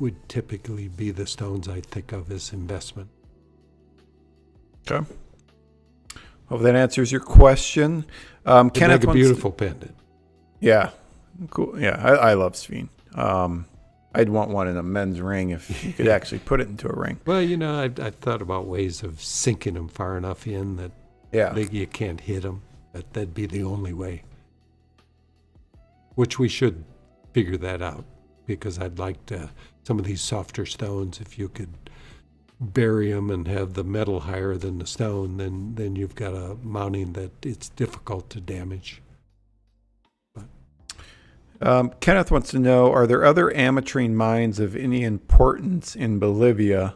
would typically be the stones I think of as investment. Okay. Hope that answers your question. Kenneth, make a beautiful pendant. Yeah, cool. Yeah, I love Sphene. I'd want one in a men's ring if you could actually put it into a ring. Well, I thought about ways of sinking them far enough in that you can't hit them. That'd be the only way. Which we should figure that out, because I'd like to, some of these softer stones, if you could bury them and have the metal higher than the stone, then you've got a mounting that it's difficult to damage. Kenneth wants to know, are there other Ametrine mines of any importance in Bolivia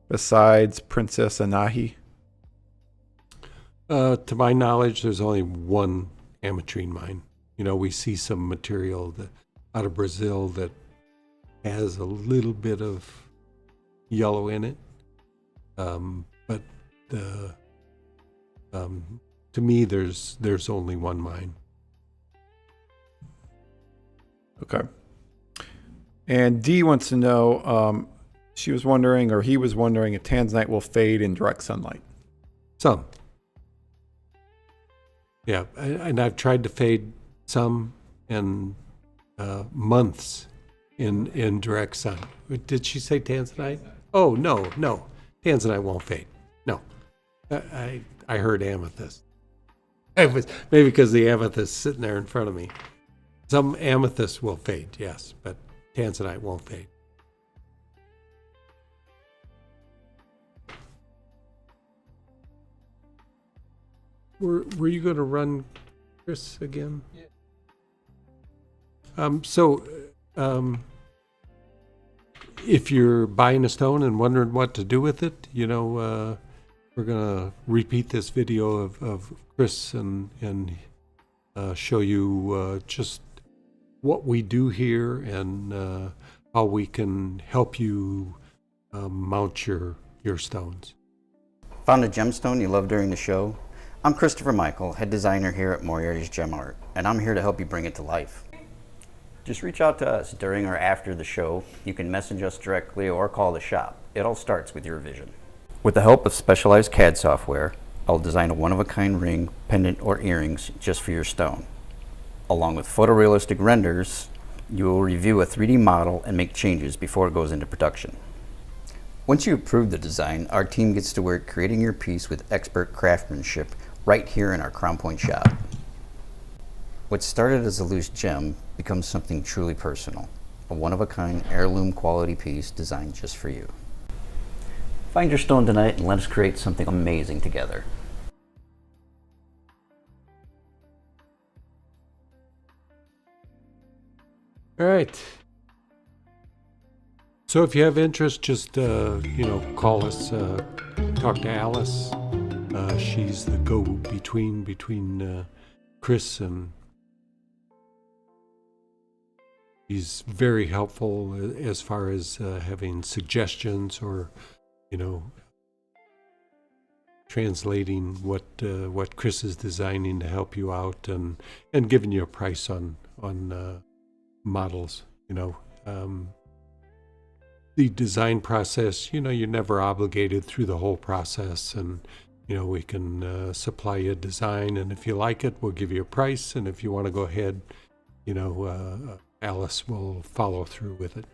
besides Princess Anahi? To my knowledge, there's only one Ametrine mine. We see some material out of Brazil that has a little bit of yellow in it. But to me, there's only one mine. Okay. And Dee wants to know, he was wondering if Tanzanite will fade in direct sunlight. Some. Yeah, and I've tried to fade some in months in direct sun. Did she say Tanzanite? Oh, no. Tanzanite won't fade. No. I heard amethyst. Maybe because the amethyst is sitting there in front of me. Some amethyst will fade, yes, but Tanzanite won't fade. Were you going to run, Chris, again? Yeah. If you're buying a stone and wondering what to do with it, we're going to repeat this video of Chris and show you just what we do here and how we can help you mount your stones. Found a gemstone you love during the show? I'm Christopher Michael, head designer here at Moriarty's Gem Art, and I'm here to help you bring it to life. Just reach out to us during or after the show. You can message us directly or call the shop. It all starts with your vision. With the help of specialized CAD software, I'll design a one-of-a-kind ring, pendant, or earrings just for your stone. Along with photorealistic renders, you will review a 3D model and make changes before it goes into production. Once you approve the design, our team gets to work creating your piece with expert craftsmanship right here in our Crown Point shop. What started as a loose gem becomes something truly personal, a one-of-a-kind heirloom quality piece designed just for you. Find your stone tonight and let us create something amazing together. All right. So if you have interest, just call us, talk to Alice. She's the go-between between Chris and. She's very helpful as far as having suggestions or, translating what Chris is designing to help you out and giving you a price on models. The design process, you're never obligated through the whole process, and we can supply you a design, and if you like it, we'll give you a price, and if you want to go ahead, Alice will follow through with it.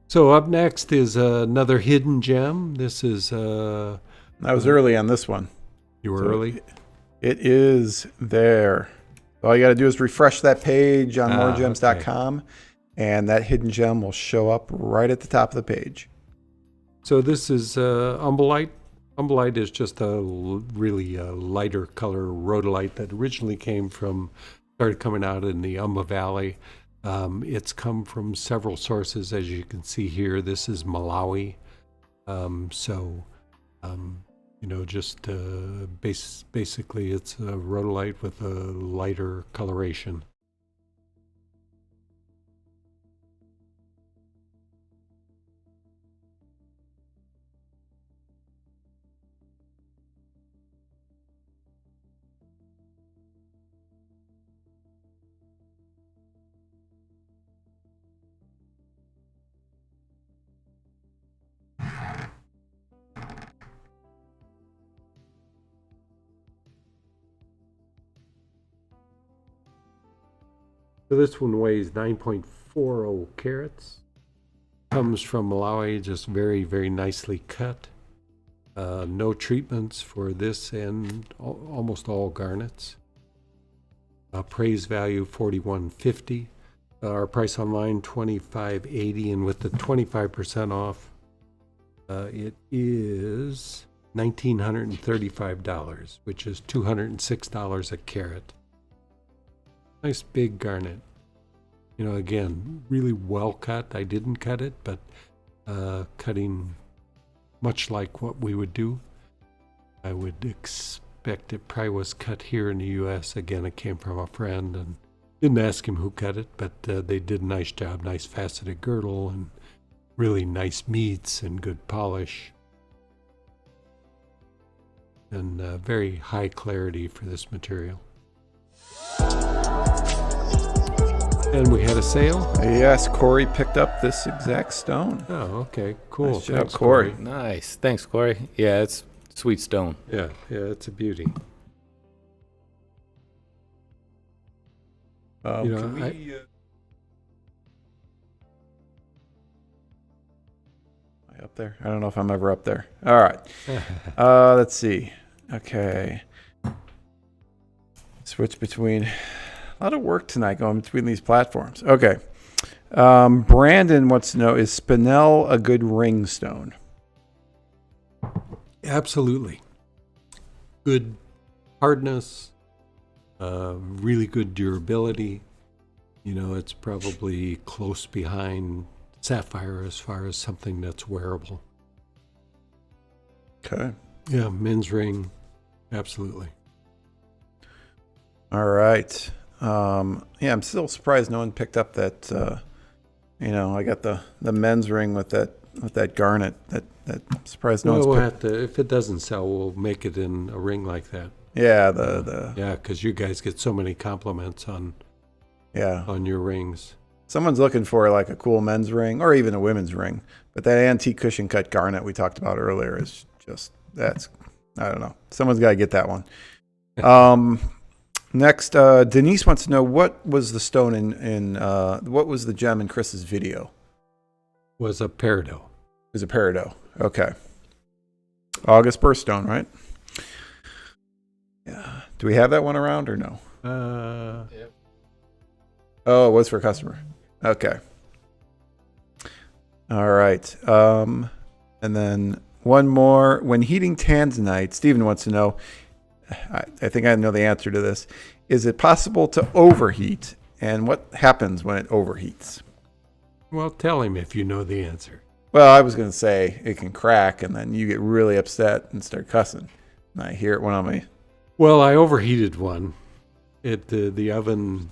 So up next is another hidden gem. This is I was early on this one. You were early? It is there. All you got to do is refresh that page on MoreGems.com, and that hidden gem will show up right at the top of the page. So this is Umbalite. Umbalite is just a really lighter color rhodolite that originally started coming out in the Umba Valley. It's come from several sources, as you can see here. This is Malawi. Basically it's a rhodolite with a lighter coloration. So this one weighs 9.40 carats. Comes from Malawi, just very, very nicely cut. No treatments for this and almost all garnets. Praise value $41.50. Our price online $25.80, and with the 25% off, it is $1,935, which is $206 a carat. Nice big garnet. Again, really well cut. I didn't cut it, but cutting much like what we would do. I would expect it probably was cut here in the U.S. Again, it came from a friend, and didn't ask him who cut it, but they did a nice job. Nice faceted girdle and really nice meats and good polish. And very high clarity for this material. And we had a sale? Yes, Corey picked up this exact stone. Oh, okay. Cool. Nice job, Thanks, Corey. Nice. Thanks, Corey. Yeah, it's sweet stone. Yeah, it's a beauty. Can we... Am I up there? I don't know if I'm ever up there. All right. Let's see. Okay. Switch between... A lot of work tonight going between these platforms. Okay. Brandon wants to know, is Spinel a good ring stone? Absolutely. Good hardness, really good durability. It's probably close behind Sapphire as far as something that's wearable. Okay. Yeah, men's ring, absolutely. All right. I'm still surprised no one picked up that. I got the men's ring with that garnet. That surprised no one's we'll picked. have to, if it doesn't sell, we'll make it in a ring like that. Yeah, yeah, because you guys get so many compliments on your rings. Someone's looking for like a cool men's ring or even a women's ring, but that antique cushion cut garnet we talked about earlier is just I don't know. Someone's got to get that one. Next, Denise wants to know, what was the stone what was the gem in Chris's video? Was a peridot. It was a peridot. Okay. August birthstone, right? Yeah. Do we have that one around or no? Yep. Oh, it was for a customer. Okay. All right. And then one more. When heating Tanzanite, Stephen wants to know, I think I know the answer to this. Is it possible to overheat? And what happens when it overheats? Well, tell him if you know the answer. Well, I was going to say it can crack, and then you get really upset and start cussing. And I hear it when I'm Well, I overheated one. The oven,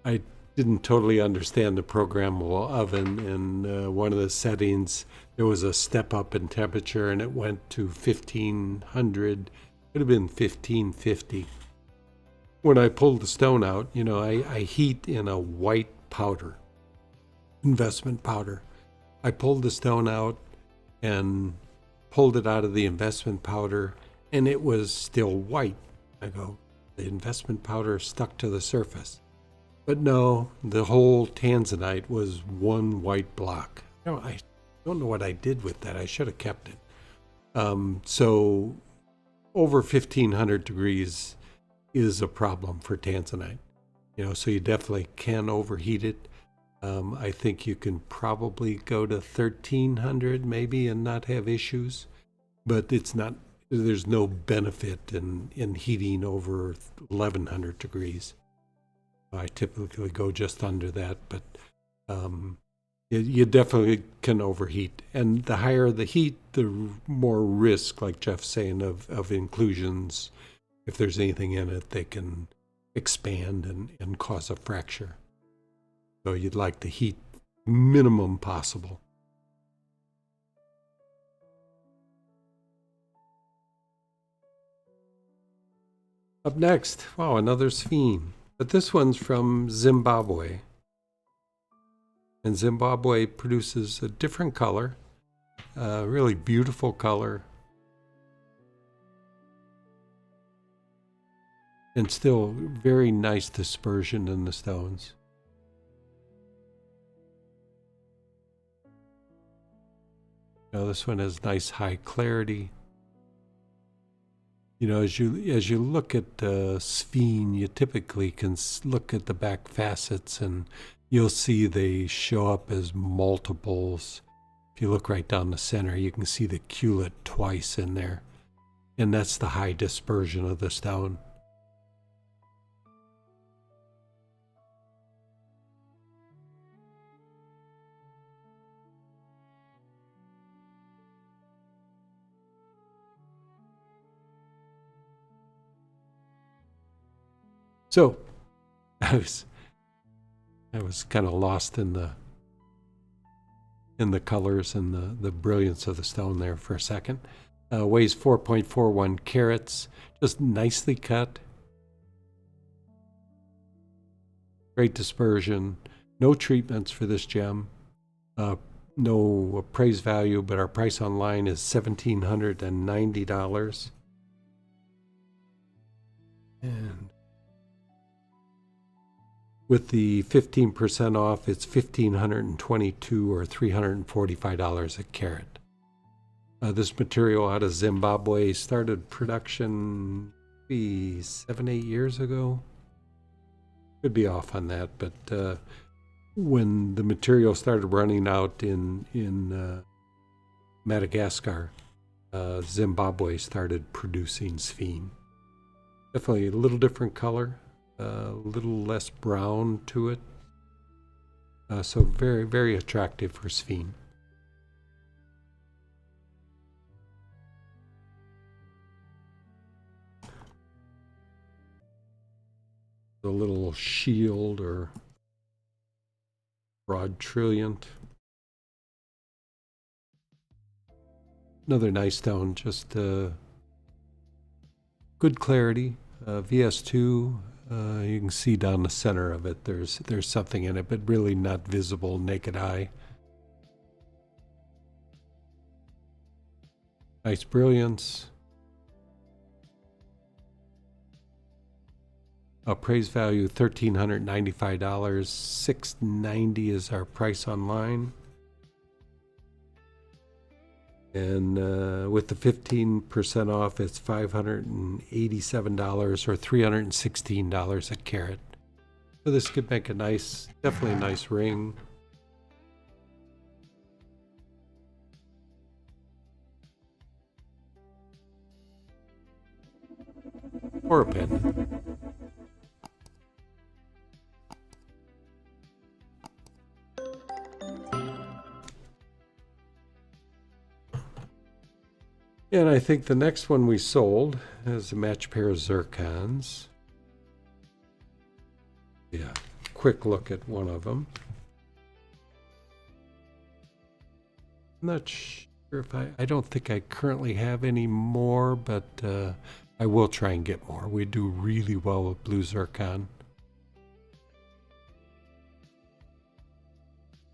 I didn't totally understand the programmable oven. In one of the settings, there was a step up in temperature, and it went to 1500. It would have been 1550. When I pulled the stone out, I heat in a white powder, investment powder. I pulled the stone out and pulled it out of the investment powder, and it was still white. I go, the investment powder stuck to the surface. But no, the whole Tanzanite was one white block. I don't know what I did with that. I should have kept it. So over 1500 degrees is a problem for Tanzanite. So you definitely can overheat it. I think you can probably go to 1300 maybe and not have issues, but there's no benefit in heating over 1100 degrees. I typically go just under that, but you definitely can overheat. And the higher the heat, the more risk, like Jeff's saying, of inclusions. If there's anything in it, they can expand and cause a fracture. So you'd like the heat minimum possible. Up next, wow, another Sphene. But this one's from Zimbabwe. And Zimbabwe produces a different color, really beautiful color. And still very nice dispersion in the stones. Now this one has nice high clarity. You know, as you look at Sphene, you typically can look at the back facets, and you'll see they show up as multiples. If you look right down the center, you can see the culet twice in there, and that's the high dispersion of the stone. So, I was kind of lost in the colors and the brilliance of the stone there for a second. Weighs 4.41 carats, just nicely cut. Great dispersion. No treatments for this gem. No appraised value, but our price online is $1,790. And with the 15% off, it's $1,522 or $345 a carat. This material out of Zimbabwe started production maybe 7-8 years ago. Could be off on that, but when the material started running out in Madagascar, Zimbabwe started producing Sphene. Definitely a little different color. A little less brown to it. So very, very attractive for Sphene. The little shield or broad trilliant. Another nice stone, just good clarity. VS2. You can see down the center of it, there's something in it, but really not visible naked eye. Nice brilliance. Appraised value $1,395. $690 is our price online. And with the 15% off, it's $587 or $316 a carat. So this could make a nice, definitely a nice ring. Or a pendant. And I think the next one we sold is a match pair of Zircons. Yeah, quick look at one of them. I'm not sure if I don't think I currently have any more, but I will try and get more. We do really well with blue Zircon.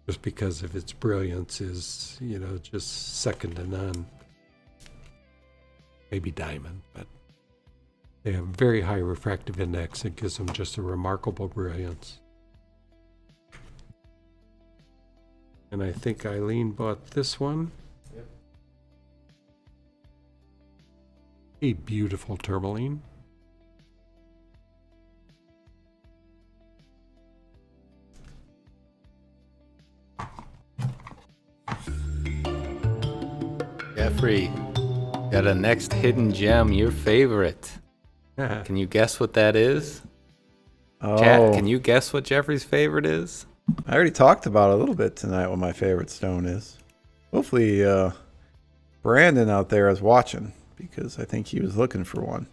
Just because of its brilliance is, you know, just second to none. Maybe diamond, but they have very high refractive index. It gives them just a remarkable brilliance. And I think Eileen bought this one. Yep. A beautiful Tourmaline. Jeffrey, got a next hidden gem, your favorite. Can you guess what that is? Chat, can you guess what Jeffrey's favorite is? I already talked about it a little bit tonight what my favorite stone is. Hopefully Brandon out there is watching because I think he was looking for one.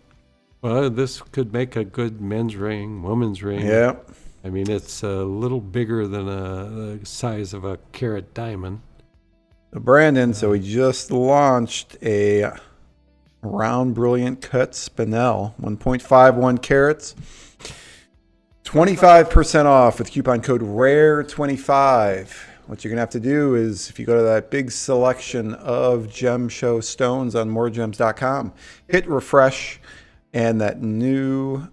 Well, this could make a good men's ring, woman's ring. Yeah. I mean, it's a little bigger than the size of a carat diamond. Brandon, so we just launched a round brilliant cut Spinel, 1.51 carats. 25% off with coupon code RARE25. What you're going to have to do is, if you go to that big selection of Gemshow stones on MoreGems.com, hit refresh, and that new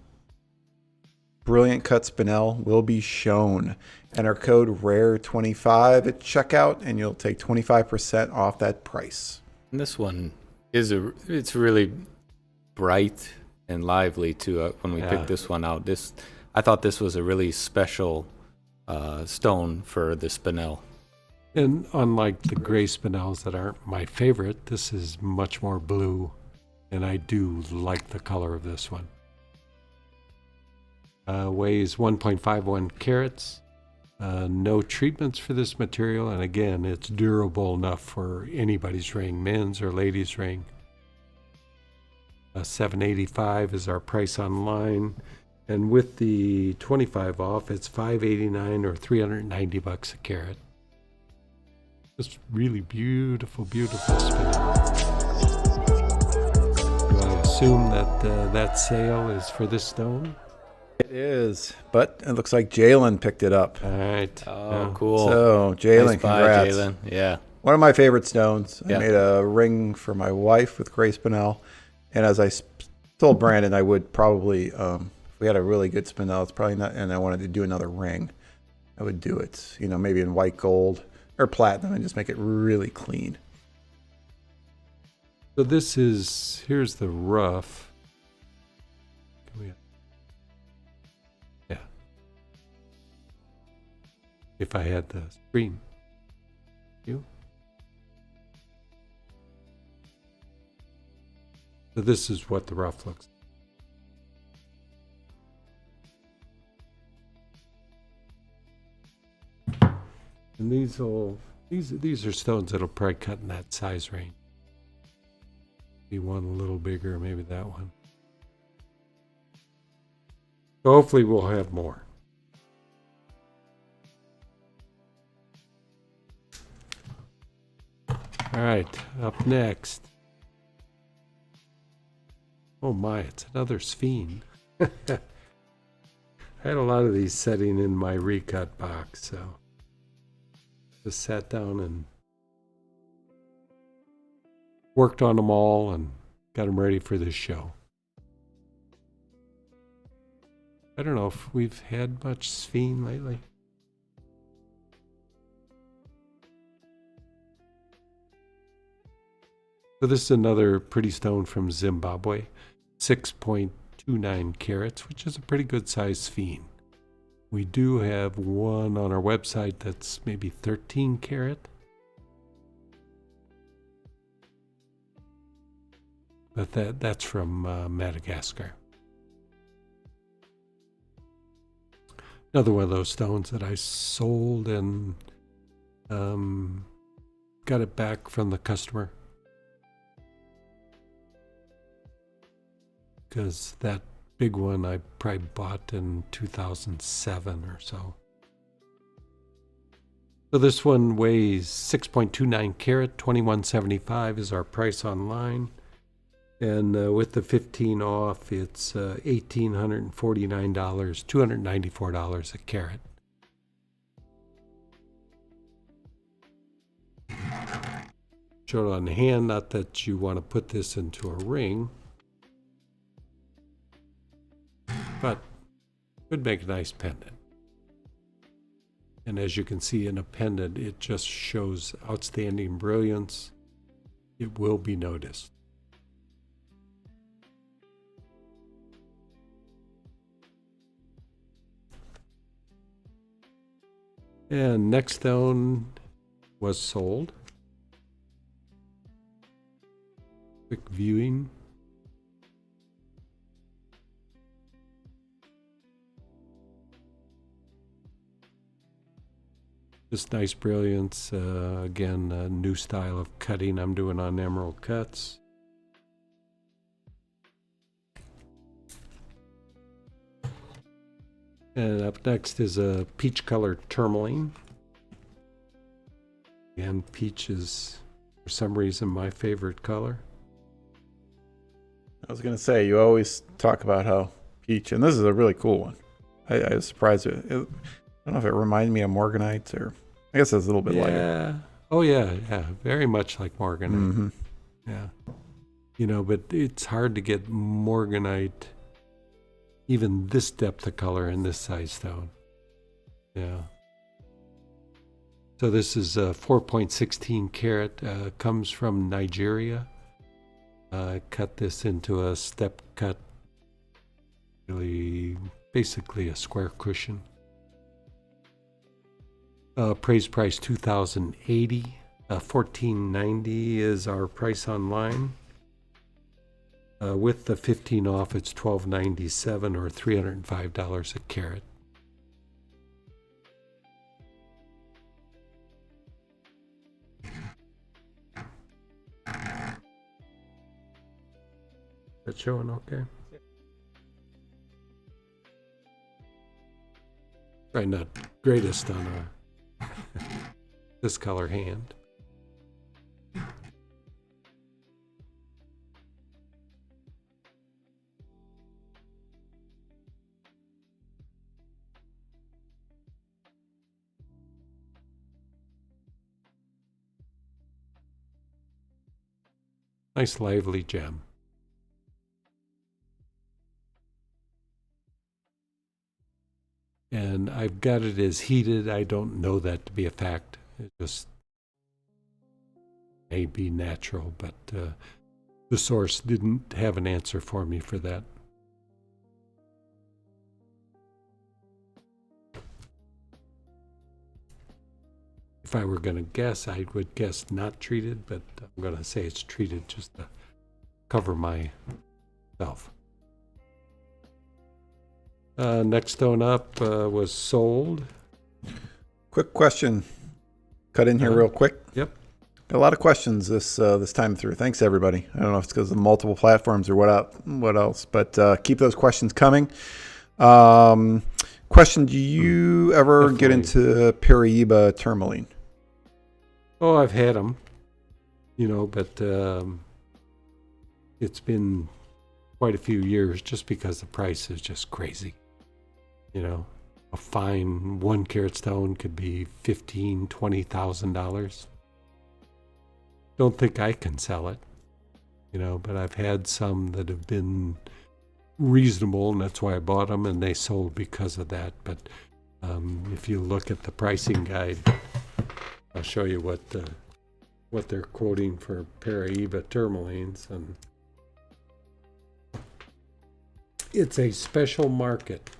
brilliant cut Spinel will be shown. Enter code RARE25 at checkout, and you'll take 25% off that price. And this one it's really bright and lively too. When we picked this one out, I thought this was a really special stone for the Spinel. And unlike the gray Spinels that aren't my favorite, this is much more blue, and I do like the color of this one. Weighs 1.51 carats. No treatments for this material, and again, it's durable enough for anybody's ring, men's or ladies' ring. $785 is our price online. And with the 25 off, it's $589 or $390 a carat. Just really beautiful, beautiful Spinel. Do I assume that that sale is for this stone? It is, but it looks like Jalen picked it up. All right. Oh, cool. So, Jalen, Nice buy, congrats. Jalen. Yeah. One of my favorite stones. Yeah. I made a ring for my wife with gray Spinel. And as I told Brandon, I would probably, if we had a really good Spinel, it's probably not, and I wanted to do another ring, I would do it, maybe in white gold or platinum and just make it really clean. So here's the rough. Yeah. If I had the screen. So this is what the rough looks like. And these are stones that'll probably cut in that size range. Maybe one a little bigger, maybe that one. So hopefully we'll have more. All right, up next. Oh my, it's another Sphene. I had a lot of these sitting in my recut box, so just sat down and worked on them all and got them ready for this show. I don't know if we've had much Sphene lately. So this is another pretty stone from Zimbabwe, 6.29 carats, which is a pretty good size Sphene. We do have one on our website that's maybe 13 carat. But that's from Madagascar. Another one of those stones that I sold and got it back from the customer. Because that big one I probably bought in 2007 or so. So this one weighs 6.29 carat, $21.75 is our price online. And with the 15 off, it's $1,849, $294 a carat. Show it on the hand, not that you want to put this into a ring. But could make a nice pendant. And as you can see in a pendant, it just shows outstanding brilliance. It will be noticed. And next stone was sold. Quick viewing. Just nice brilliance. Again, a new style of cutting I'm doing on emerald cuts. And up next is a peach colored tourmaline. Again, peach is, for some reason, my favorite color. I was going to say, you always talk about how peach, and this is a really cool one. I was surprised. I don't know if it reminded me of Morganite, or I guess it's a little bit lighter. Yeah. Oh, yeah. Very much like Morganite. Mm-hmm. Yeah. You know, but it's hard to get Morganite, even this depth of color in this size stone. Yeah. So this is 4.16 carat, comes from Nigeria. I cut this into a step cut, really basically a square cushion. Appraised price $2,080. $1,490 is our price online. With the 15 off, it's $1,297 or $305 a carat. That showing okay? Probably not greatest on this color hand. Nice lively gem. And I've got it as heated. I don't know that to be a fact. It just may be natural, but the source didn't have an answer for me for that. If I were going to guess, I would guess not treated, but I'm going to say it's treated just to cover myself. Next stone up was sold. Quick question. Cut in here real quick. Yep. Got a lot of questions this time through. Thanks, everybody. I don't know if it's because of multiple platforms or what else, but keep those questions coming. Question, do you ever get into Paraíba tourmaline? Oh, I've had them, but it's been quite a few years just because the price is just crazy. A fine 1 carat stone could be $15,000, $20,000. Don't think I can sell it, but I've had some that have been reasonable, and that's why I bought them, and they sold because of that. But if you look at the pricing guide, I'll show you what they're quoting for Paraíba tourmalines, and it's a special market.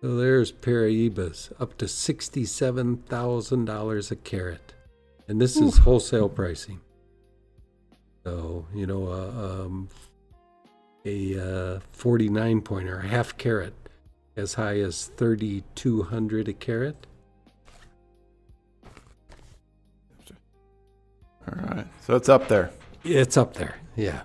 So there's Paraíbas, up to $67,000 a carat. And this is wholesale pricing. So, a 49 pointer, a half carat, as high as $3,200 a carat. All right. So it's up there. It's up there, yeah.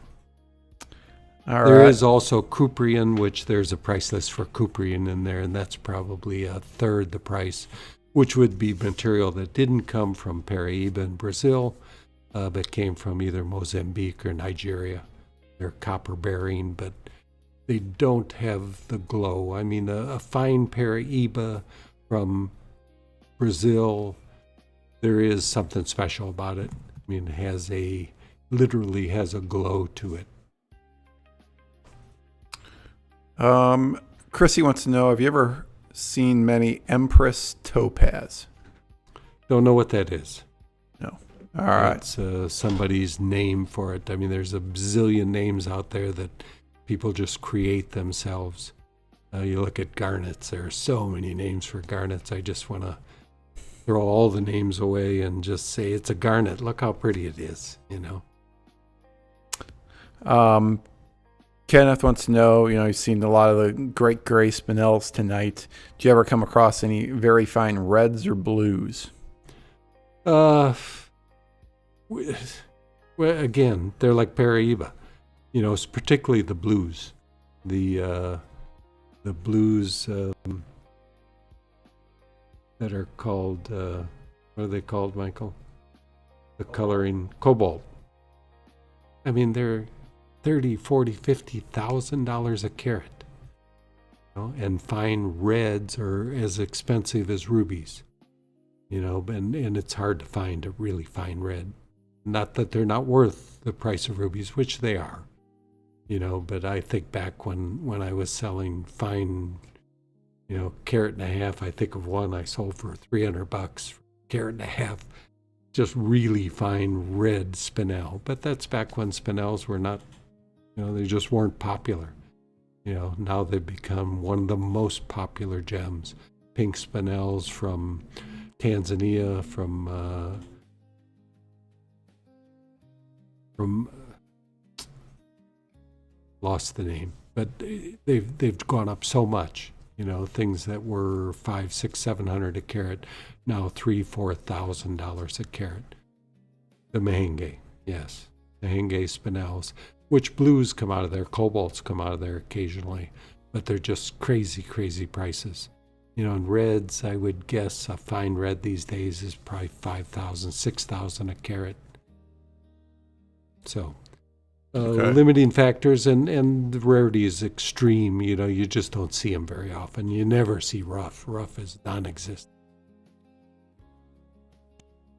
All right. There is also Cuprian, which there's a price list for Cuprian in there, and that's probably a third the price, which would be material that didn't come from Paraíba in Brazil, but came from either Mozambique or Nigeria. They're copper bearing, but they don't have the glow. I mean, a fine Paraíba from Brazil, there is something special about it. I mean, it literally has a glow to it. Chrissy wants to know, have you ever seen many Empress topaz? Don't know what that is. No. All right. It's somebody's name for it. I mean, there's a bazillion names out there that people just create themselves. You look at garnets. There are so many names for garnets. I just want to throw all the names away and just say it's a garnet. Look how pretty it is, Kenneth wants to know, you've seen a lot of the great gray Spinels tonight. Do you ever come across any very fine reds or blues? Well, again, they're like Paraíba, particularly the blues. The blues that are called, what are they called, Michael? The coloring cobalt. I mean, they're $30,000, $40,000, $50,000 a carat. And fine reds are as expensive as rubies. And it's hard to find a really fine red. Not that they're not worth the price of rubies, which they are. But I think back when I was selling fine, carat and a half, I think of one I sold for $300 for carat and a half. Just really fine red Spinel. But that's back when Spinels were not, they just weren't popular. Now they've become one of the most popular gems. Pink Spinels from Tanzania, from lost the name, but they've gone up so much. Things that were $500, $600, $700 a carat, now $3,000, $4,000 a carat. The Mahenge, yes, Mahenge Spinels, which blues come out of there, cobalts come out of there occasionally, but they're just crazy, crazy prices. And reds, I would guess a fine red these days is probably $5,000, $6,000 a carat. So, limiting factors and the rarity is extreme. You just don't see them very often. You never see rough. Rough is non-existent.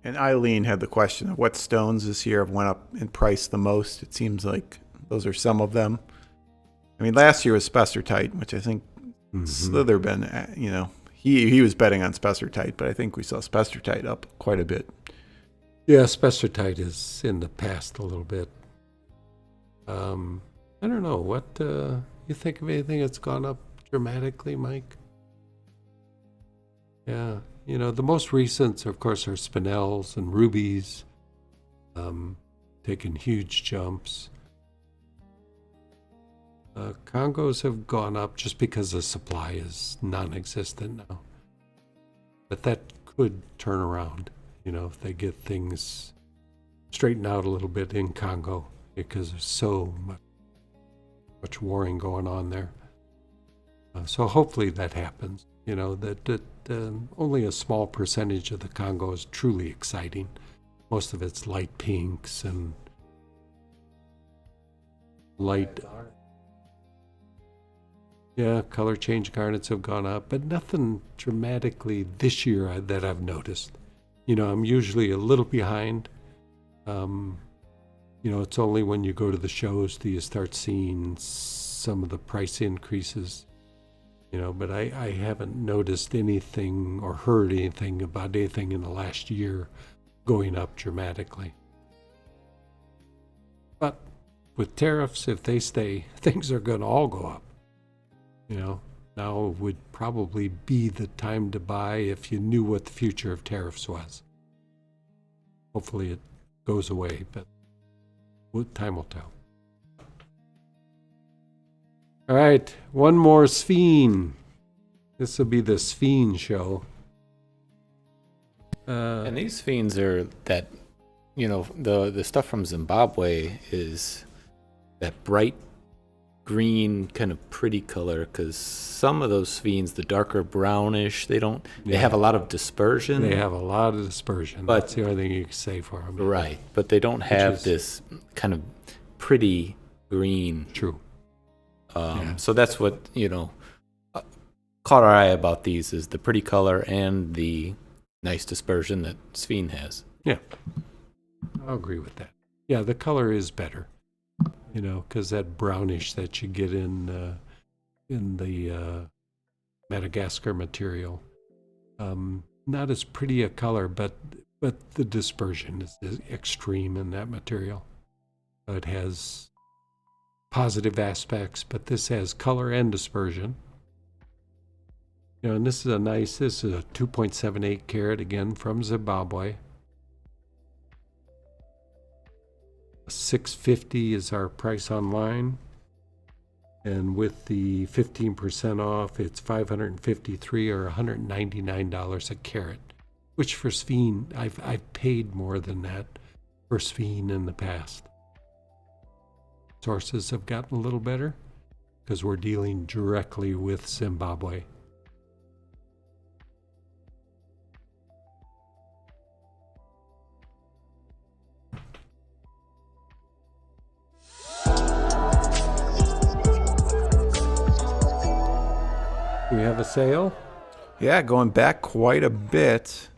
And Eileen had the question of what stones this year have went up in price the most. It seems like those are some of them. I mean, last year was Spessertite, which I think Slitherbin, he was betting on Spessertite, but I think we saw Spessertite up quite a bit. Yeah, Spessertite is in the past a little bit. I don't know. What you think of anything that's gone up dramatically, Mike? Yeah, the most recent, of course, are Spinels and rubies, taking huge jumps. Congos have gone up just because the supply is non-existent now. But that could turn around, if they get things straightened out a little bit in Congo, because there's so much warring going on there. So hopefully that happens. That only a small percentage of the Congo is truly exciting. Most of it's light pinks and light. Yeah, color change garnets have gone up, but nothing dramatically this year that I've noticed. I'm usually a little behind. It's only when you go to the shows do you start seeing some of the price increases. But I haven't noticed anything or heard anything about anything in the last year going up dramatically. But with tariffs, if they stay, things are going to all go up. Now would probably be the time to buy if you knew what the future of tariffs was. Hopefully it goes away, but time will tell. All right, one more Sphene. This will be the Sphene show. And these Sphenes are that, the stuff from Zimbabwe is that bright green kind of pretty color, because some of those Sphenes, the darker brownish, they have a lot of dispersion. They have a lot of dispersion. But, that's the only thing you can say for them. Right, but they don't have this kind of pretty green. True. So that's what, caught our eye about these is the pretty color and the nice dispersion that Sphene has. Yeah, I'll agree with that. Yeah, the color is better, because that brownish that you get in the Madagascar material, not as pretty a color, but the dispersion is extreme in that material. It has positive aspects, but this has color and dispersion. And this is a 2.78 carat again from Zimbabwe. $650 is our price online. And with the 15% off, it's $553 or $199 a carat, which for Sphene, I've paid more than that for Sphene in the past. Sources have gotten a little better because we're dealing directly with Zimbabwe. We have a sale. Yeah, going back quite a bit,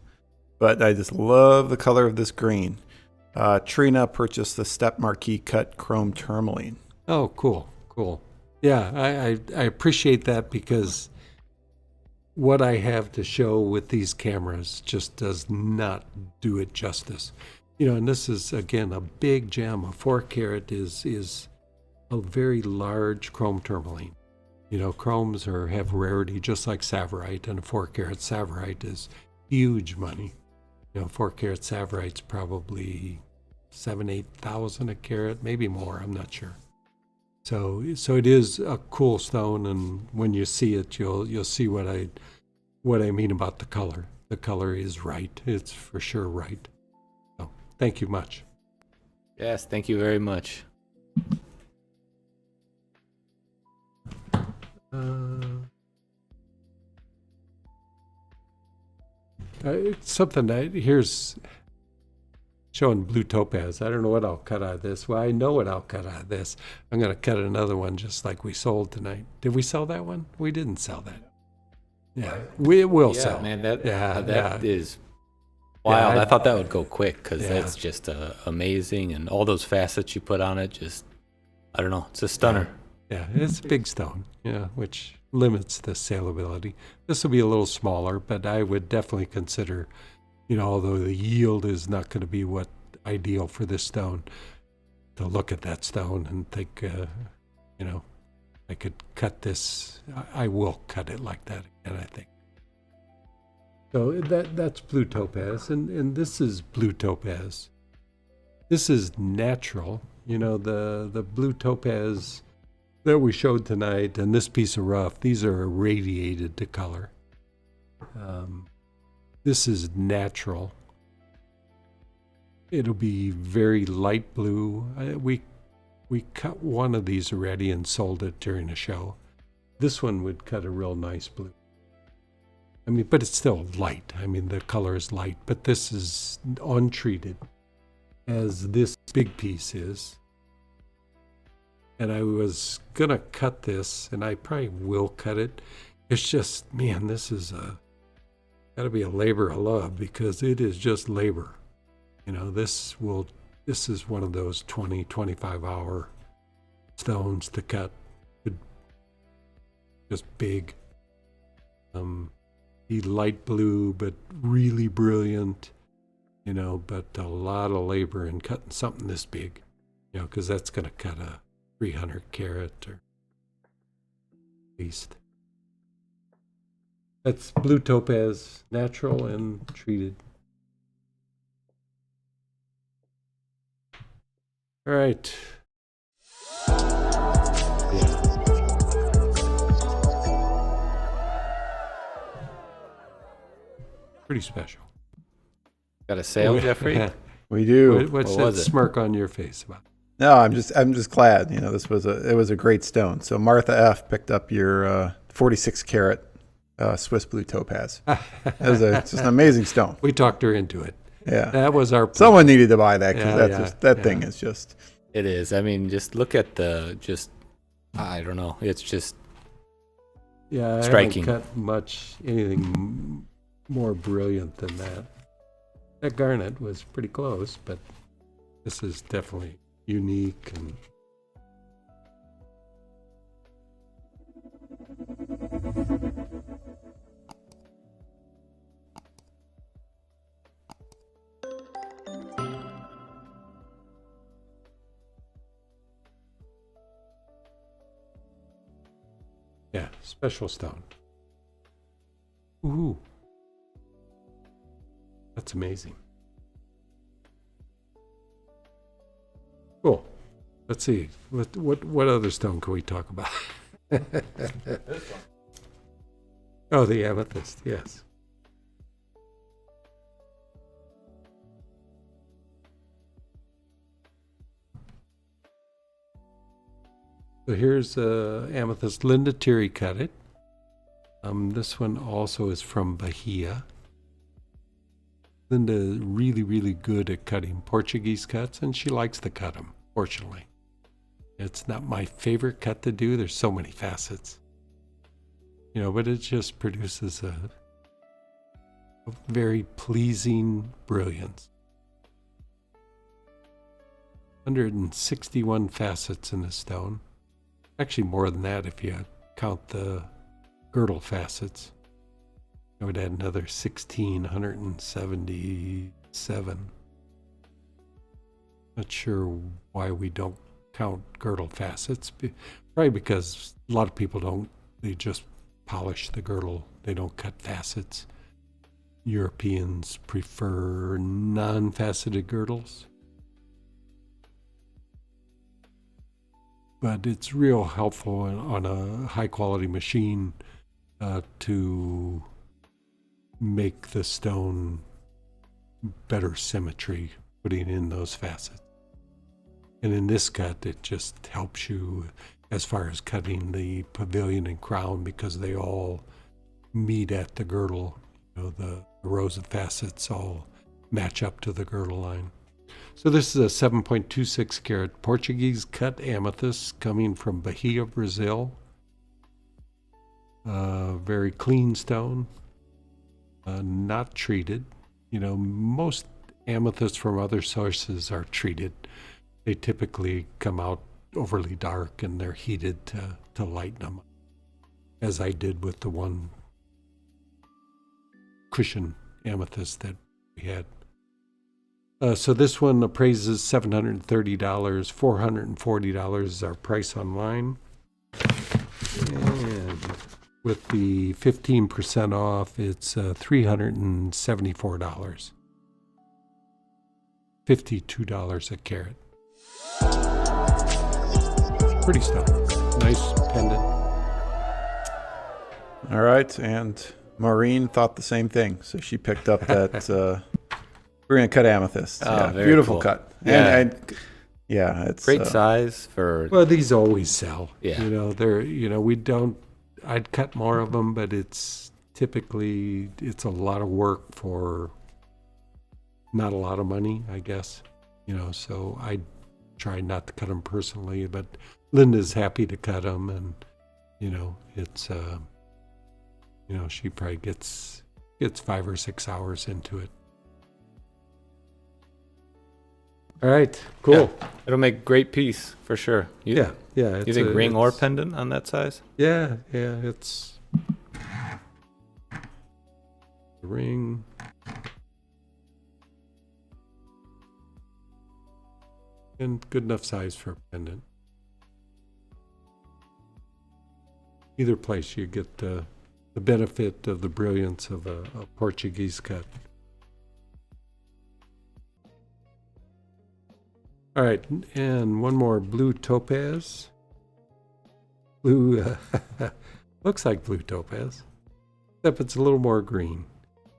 but I just love the color of this green. Trina purchased the Step Marquee Cut Chrome Tourmaline. Oh, cool. Yeah, I appreciate that because what I have to show with these cameras just does not do it justice. And this is, again, a big gem. A 4 carat is a very large chrome tourmaline. Chromes have rarity just like Savorite, and a 4 carat Savorite is huge money. 4 carat Savorite's probably 7,000-8,000 a carat, maybe more, I'm not sure. So it is a cool stone, and when you see it, you'll see what I mean about the color. The color is right. It's for sure right. So thank you much. Yes, thank you very much. It's something that here's showing blue topaz. I don't know what I'll cut out of this. Well, I know what I'll cut out of this. I'm going to cut another one just like we sold tonight. Did we sell that one? We didn't sell that. Yeah, we will sell. Man, that yeah. is wild. Yeah, I thought that would go quick because Yeah. that's just amazing, and all those facets you put on it, just I don't know, it's a stunner. Yeah, it's a big stone, which limits the saleability. This will be a little smaller, but I would definitely consider, although the yield is not going to be what ideal for this stone, to look at that stone and think, I could cut this. I will cut it like that again, I think. So that's blue topaz, and this is blue topaz. This is natural. The blue topaz that we showed tonight and this piece of rough, these are irradiated to color. This is natural. It'll be very light blue. We cut one of these already and sold it during a show. This one would cut a real nice blue. But it's still light. The color is light, but this is untreated, as this big piece is. And I was going to cut this, and I probably will cut it. It's just, man, this is got to be a labor of love, because it is just labor. This is one of those 20, 25-hour stones to cut. Just big. Be light blue, but really brilliant, but a lot of labor in cutting something this big, because that's going to cut a 300 carat or at least. That's blue topaz, natural and treated. All right. Yeah. Pretty special. Got a sale, Jeffrey? We do. What's that smirk on your face about? No, I'm just glad. This was a great stone. So Martha F picked up your 46 carat Swiss blue topaz. It was just an amazing stone. We talked her into it. Yeah, that was our plan. Someone needed to buy that, because that thing is just. It is. Just look at I don't know. It's just striking. I haven't cut anything more brilliant than that. That garnet was pretty close, but this is definitely unique. And yeah, special stone. Ooh. That's amazing. Cool. Let's see. What other stone can we talk about? Oh, the amethyst, yes. So here's amethyst. Linda Terry cut it. This one also is from Bahia. Linda is really, really good at cutting Portuguese cuts, and she likes to cut them, fortunately. It's not my favorite cut to do. There's so many facets. But it just produces a very pleasing brilliance. 161 facets in the stone. Actually more than that if you count the girdle facets. I would add another 1,677. Not sure why we don't count girdle facets. Probably because a lot of people don't. They just polish the girdle. They don't cut facets. Europeans prefer non-faceted girdles. But it's real helpful on a high-quality machine to make the stone better symmetry, putting in those facets. And in this cut, it just helps you as far as cutting the pavilion and crown because they all meet at the girdle. The rows of facets all match up to the girdle line. So this is a 7.26 karat Portuguese cut amethyst coming from Bahia, Brazil. Very clean stone, not treated. Most amethysts from other sources are treated. They typically come out overly dark and they're heated to lighten them, as I did with the one cushion amethyst that we had. So this one appraises $730, $440 is our price online. And with the 15% off, it's $374. $52 a carat. Pretty stuff. Nice pendant. All right, and Maureen thought the same thing, so she picked up that we're gonna cut amethyst. Oh, very beautiful cool. cut. Yeah. And it's Great size for. Well, these always sell. Yeah. They're we don't. I'd cut more of them, but it's typically a lot of work for not a lot of money, I guess. So I try not to cut them personally, but Linda's happy to cut them, and it's she probably gets 5 or 6 hours into it. All right, cool. Yeah, it'll make great piece for sure. Yeah. You think ring or pendant on that size? Yeah, it's the ring. And good enough size for a pendant. Either place, you get the benefit of the brilliance of a Portuguese cut. All right, and one more blue topaz. Blue, looks like blue topaz, except it's a little more green.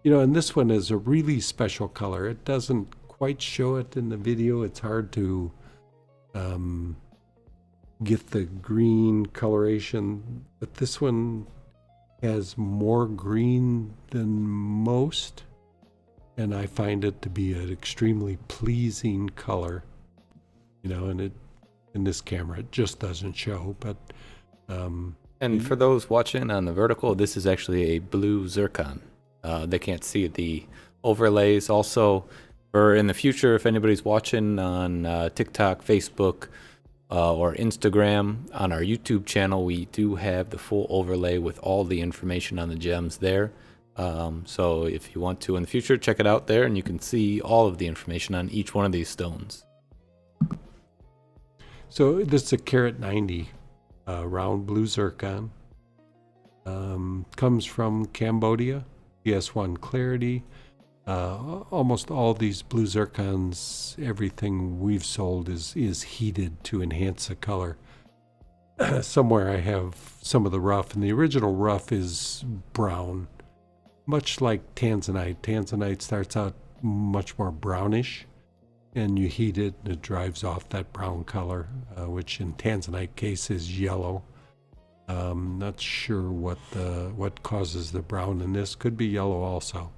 And this one is a really special color. It doesn't quite show it in the video. It's hard to get the green coloration, but this one has more green than most, and I find it to be an extremely pleasing color. And it in this camera it just doesn't show, but and for those watching on the vertical, this is actually a blue zircon. They can't see the overlays. Also, for in the future, if anybody's watching on TikTok, Facebook, or Instagram, on our YouTube channel, we do have the full overlay with all the information on the gems there. So if you want to in the future, check it out there, and you can see all of the information on each one of these stones. So this is a carat 90 round blue zircon. Comes from Cambodia, PS1 clarity. Almost all these blue zircons, everything we've sold is heated to enhance the color. Somewhere I have some of the rough, and the original rough is brown, much like Tanzanite. Tanzanite starts out much more brownish, and you heat it and it drives off that brown color, which in Tanzanite case is yellow. Not sure what causes the brown in this. Could be yellow also.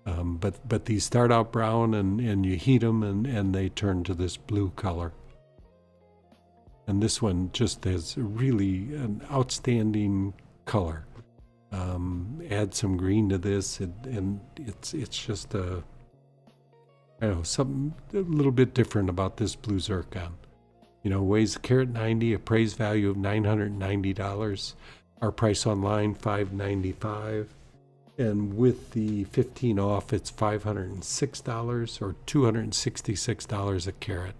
But these start out brown, and you heat them, and they turn to this blue color. And this one just has really an outstanding color. Add some green to this, and it's just something a little bit different about this blue zircon. Weighs a carat 90, appraised value of $990. Our price online, $595. And with the 15 off, it's $506 or $266 a carat.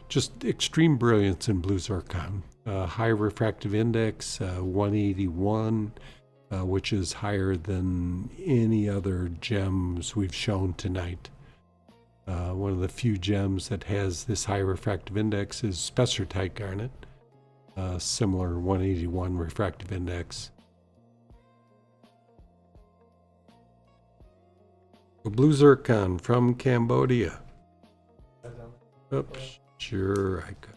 Just extreme brilliance in blue zircon. High refractive index, 181, which is higher than any other gems we've shown tonight. One of the few gems that has this high refractive index is Spinel garnet, similar 181 refractive index. A blue zircon from Cambodia. Oops, sure I could.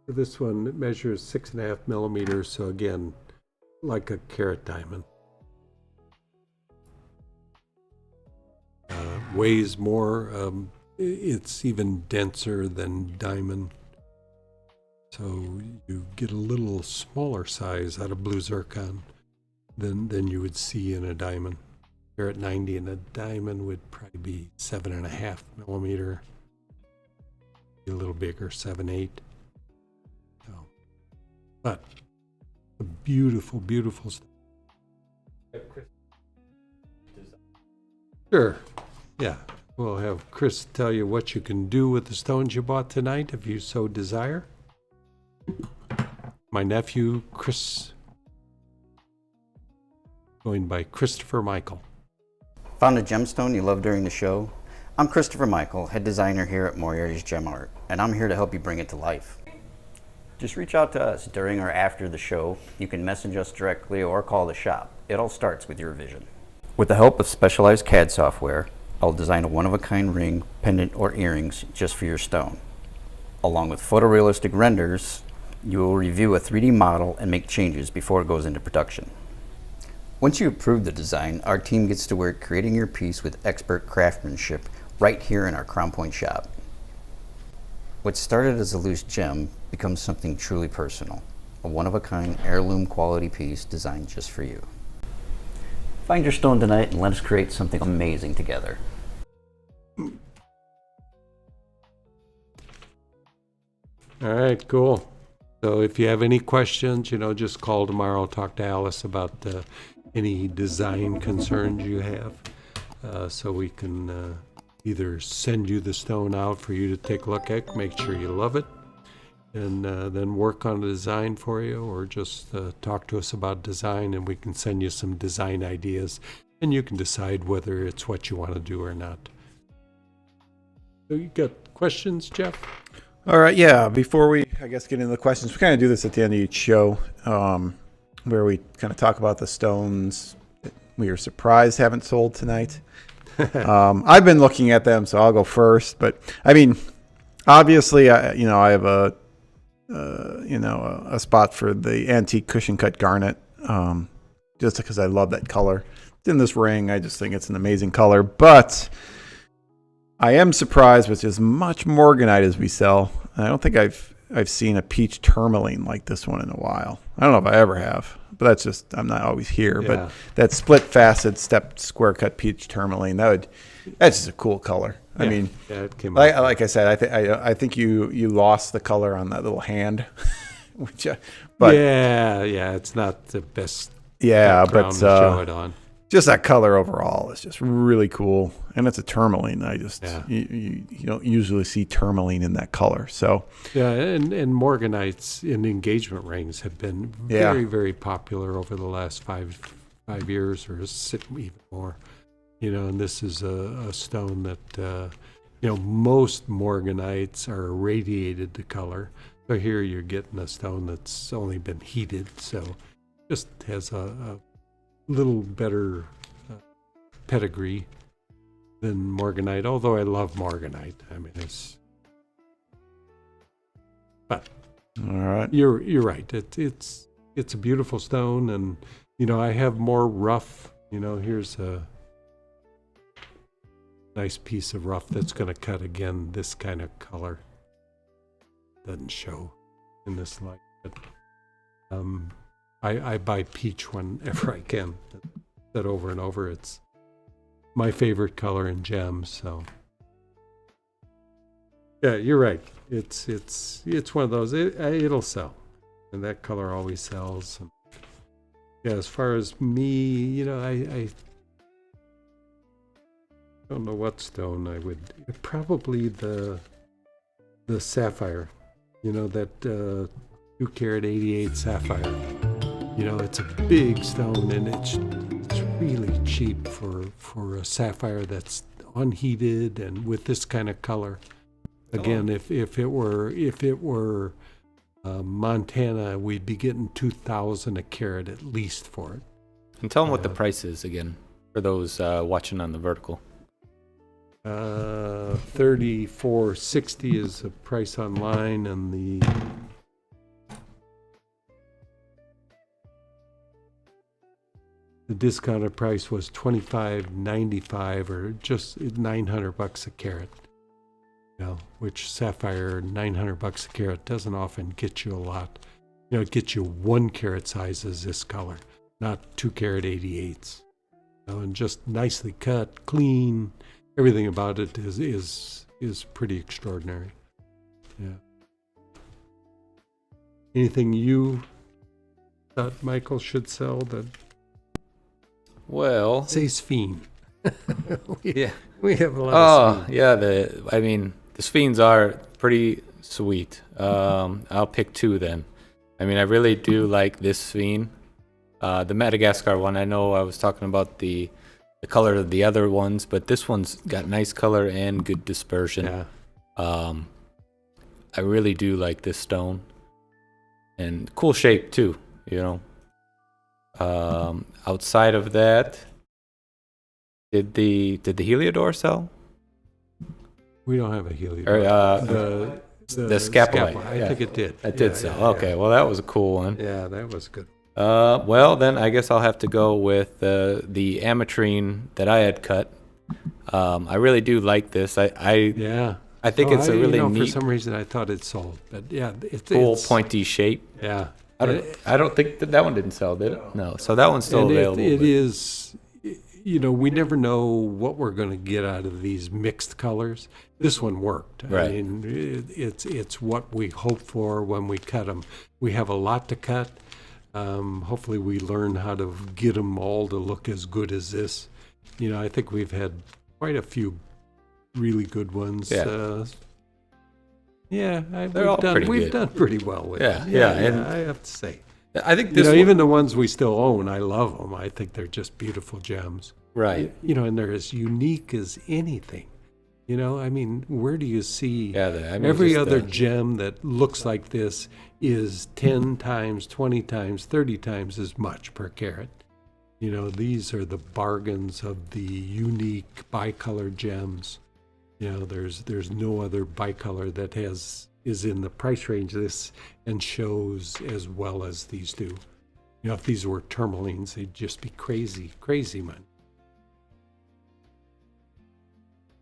This one measures 6.5 millimeters, so again, like a carat diamond. Weighs more. It's even denser than diamond. So you get a little smaller size out of blue zircon than you would see in a diamond. Carat 90 in a diamond would probably be 7.5 millimeter. A little bigger, 7.8. But a beautiful, beautiful stuff. Sure. Yeah. We'll have Chris tell you what you can do with the stones you bought tonight if you so desire. My nephew, Chris, going by Christopher Michael. Found a gemstone you love during the show? I'm Christopher Michael, head designer here at Moriarty's Gem Art, and I'm here to help you bring it to life. Just reach out to us during or after the show. You can message us directly or call the shop. It all starts with your vision. With the help of specialized CAD software, I'll design a one-of-a-kind ring, pendant, or earrings just for your stone. Along with photorealistic renders, you will review a 3D model and make changes before it goes into production. Once you approve the design, our team gets to work creating your piece with expert craftsmanship right here in our Crown Point shop. What started as a loose gem becomes something truly personal, a one-of-a-kind heirloom quality piece designed just for you. Find your stone tonight and let us create something amazing together. All right, cool. So if you have any questions, just call tomorrow, talk to Alice about any design concerns you have, so we can either send you the stone out for you to take a look at, make sure you love it, and then work on a design for you, or just talk to us about design, and we can send you some design ideas, and you can decide whether it's what you want to do or not. So you got questions, Jeff? All right, yeah. Before we, get into the questions, we kind of do this at the end of each show, where we kind of talk about the stones that we are surprised haven't sold tonight. I've been looking at them, so I'll go first. But obviously, I have a spot for the antique cushion cut garnet, just because I love that color. It's in this ring. I just think it's an amazing color. But I am surprised with as much morganite as we sell. I don't think I've seen a peach tourmaline like this one in a while. I don't know if I ever have, but that's just, I'm not always here. Yeah. But that split facet stepped square cut peach tourmaline, that's just a cool color. Yeah. It came like I said, I think you lost the color on that little hand, but yeah, it's not the best Yeah, background but to show it on. just that color overall is just really cool, and it's a tourmaline. You don't usually see tourmaline in that color. So yeah, and morganites in engagement rings have been very, very popular over the last five years, or even more. And this is a stone that most morganites are irradiated to color. So here you're getting a stone that's only been heated, so just has a little better pedigree than morganite, although I love morganite. I mean, but all right, you're right. It's a beautiful stone, and I have more rough. Here's a nice piece of rough that's going to cut again this kind of color. Doesn't show in this light, but I buy peach whenever I can. That over and over. It's my favorite color in gems. So yeah, you're right. It's one of those. It'll sell, and that color always sells. And yeah, as far as me, I don't know what stone I would. Probably the sapphire. That 2 carat 88 sapphire. It's a big stone, and it's really cheap for a sapphire that's unheated and with this kind of color. Again, if it were Montana, we'd be getting $2,000 a carat at least for it. And tell them what the price is again for those watching on the vertical. $34.60 is the price online, and the discounted price was $25.95, or just $900 a carat. Which sapphire $900 a carat doesn't often get you a lot. It gets you 1 carat sizes this color, not 2 carat 88s. And just nicely cut, clean. Everything about it is pretty extraordinary. Yeah. Anything you thought Michael should sell that? Well, say Sphene. Yeah, we have a lot of Sphene. Yeah. The Sphenes are pretty sweet. I'll pick 2 then. I mean, I really do like this Sphene. The Madagascar one, I know I was talking about the color of the other ones, but this one's got nice color and good dispersion. Yeah. I really do like this stone, and cool shape too. Outside of that, did the Heliodor sell? We don't have a Heliodor. The Scapolite. I think it did. It did sell. Okay, well that was a cool one. Yeah, that was good. Well, then I guess I'll have to go with the Ametrine that I had cut. I really do like this. I think it's a really neat. For some reason, I thought it sold, but yeah, it's pointy shape. Yeah, I don't think that one didn't sell, did it? No. So that one's still available. It is. We never know what we're going to get out of these mixed colors. This one worked. Right. I mean, it's what we hope for when we cut them. We have a lot to cut. Hopefully we learn how to get them all to look as good as this. I think we've had quite a few really good ones. Yeah. We've done pretty well with it. Yeah, I have to say. I think this even the ones we still own, I love them. I think they're just beautiful gems. Right. And they're as unique as anything. I mean, where do you see every other gem that looks like this is 10 times, 20 times, 30 times as much per carat. These are the bargains of the unique bicolored gems. There's no other bicolor that is in the price range of this and shows as well as these do. If these were tourmalines, they'd just be crazy money.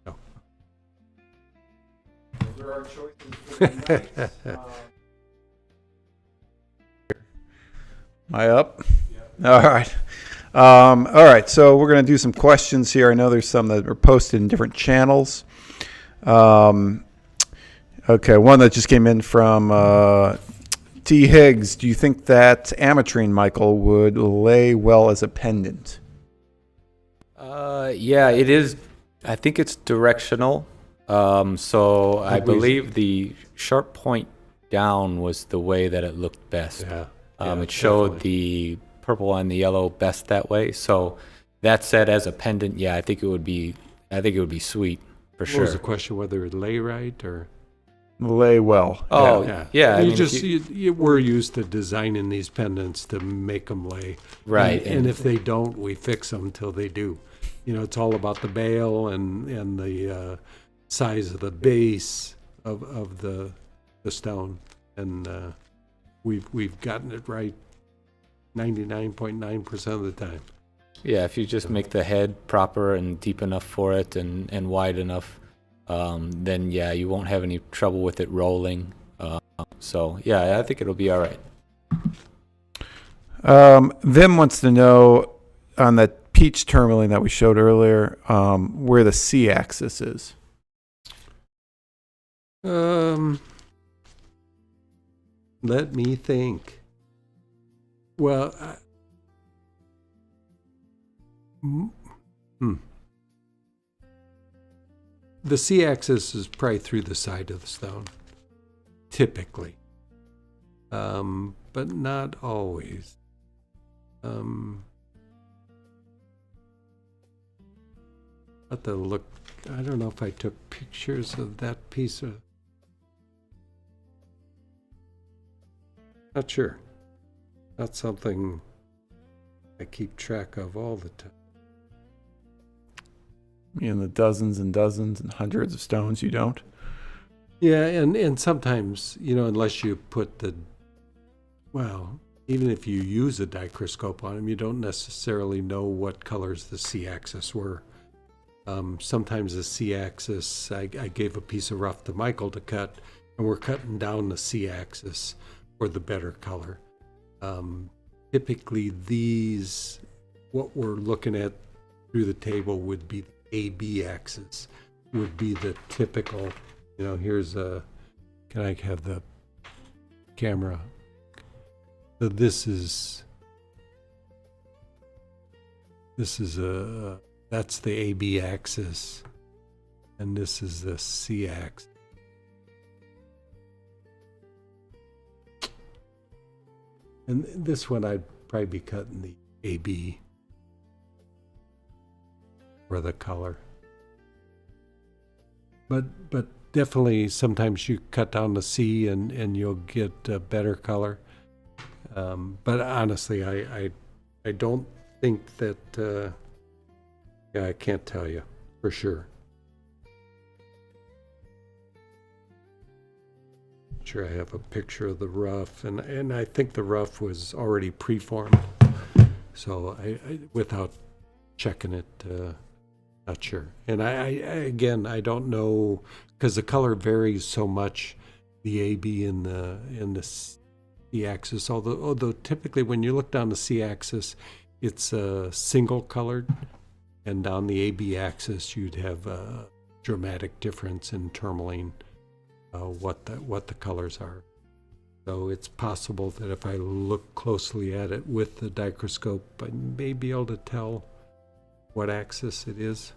So. There are choices. Am I up? Yeah. All right. So we're going to do some questions here. I know there's some that are posted in different channels. Okay, one that just came in from T. Higgs, do you think that Ametrine, Michael, would lay well as a pendant? Yeah, it is. I think it's directional. So I believe the sharp point down was the way that it looked best. It showed the purple and the yellow best that way. So that said, as a pendant, yeah, I think it would be sweet for sure. What was the question? Whether it lay right or lay well? Oh, yeah. We're used to designing these pendants to make them lay. Right. And if they don't, we fix them till they do. It's all about the bail and the size of the base of the stone, and we've gotten it right 99.9% of the time. Yeah, if you just make the head proper and deep enough for it and wide enough, then yeah, you won't have any trouble with it rolling. So yeah, I think it'll be all right. Vim wants to know on that peach tourmaline that we showed earlier, where the C-axis is. Let me think. Well, the C-axis is probably through the side of the stone, typically, but not always. Have to look. I don't know if I took pictures of that piece of. Not sure. Not something I keep track of all the time. In the dozens and dozens and hundreds of stones, you don't? Yeah, and sometimes, unless you put even if you use a dichroscope on them, you don't necessarily know what colors the C-axis were. Sometimes the C-axis, I gave a piece of rough to Michael to cut, and we're cutting down the C-axis for the better color. Typically what we're looking at through the table would be the AB axis, would be the typical, here's can I have the camera? So this is that's the AB axis, and this is the C axis. And this one I'd probably be cutting the AB for the color. But definitely sometimes you cut down the C and you'll get a better color. But honestly, I don't think that, I can't tell you for sure. Sure, I have a picture of the rough, and I think the rough was already preformed. So I without checking it, not sure. And I don't know, because the color varies so much, the AB and the C axis. Although typically when you look down the C axis, it's single colored, and down the AB axis you'd have a dramatic difference in tourmaline. What the colors are. So it's possible that if I look closely at it with the dichroscope, I may be able to tell what axis it is.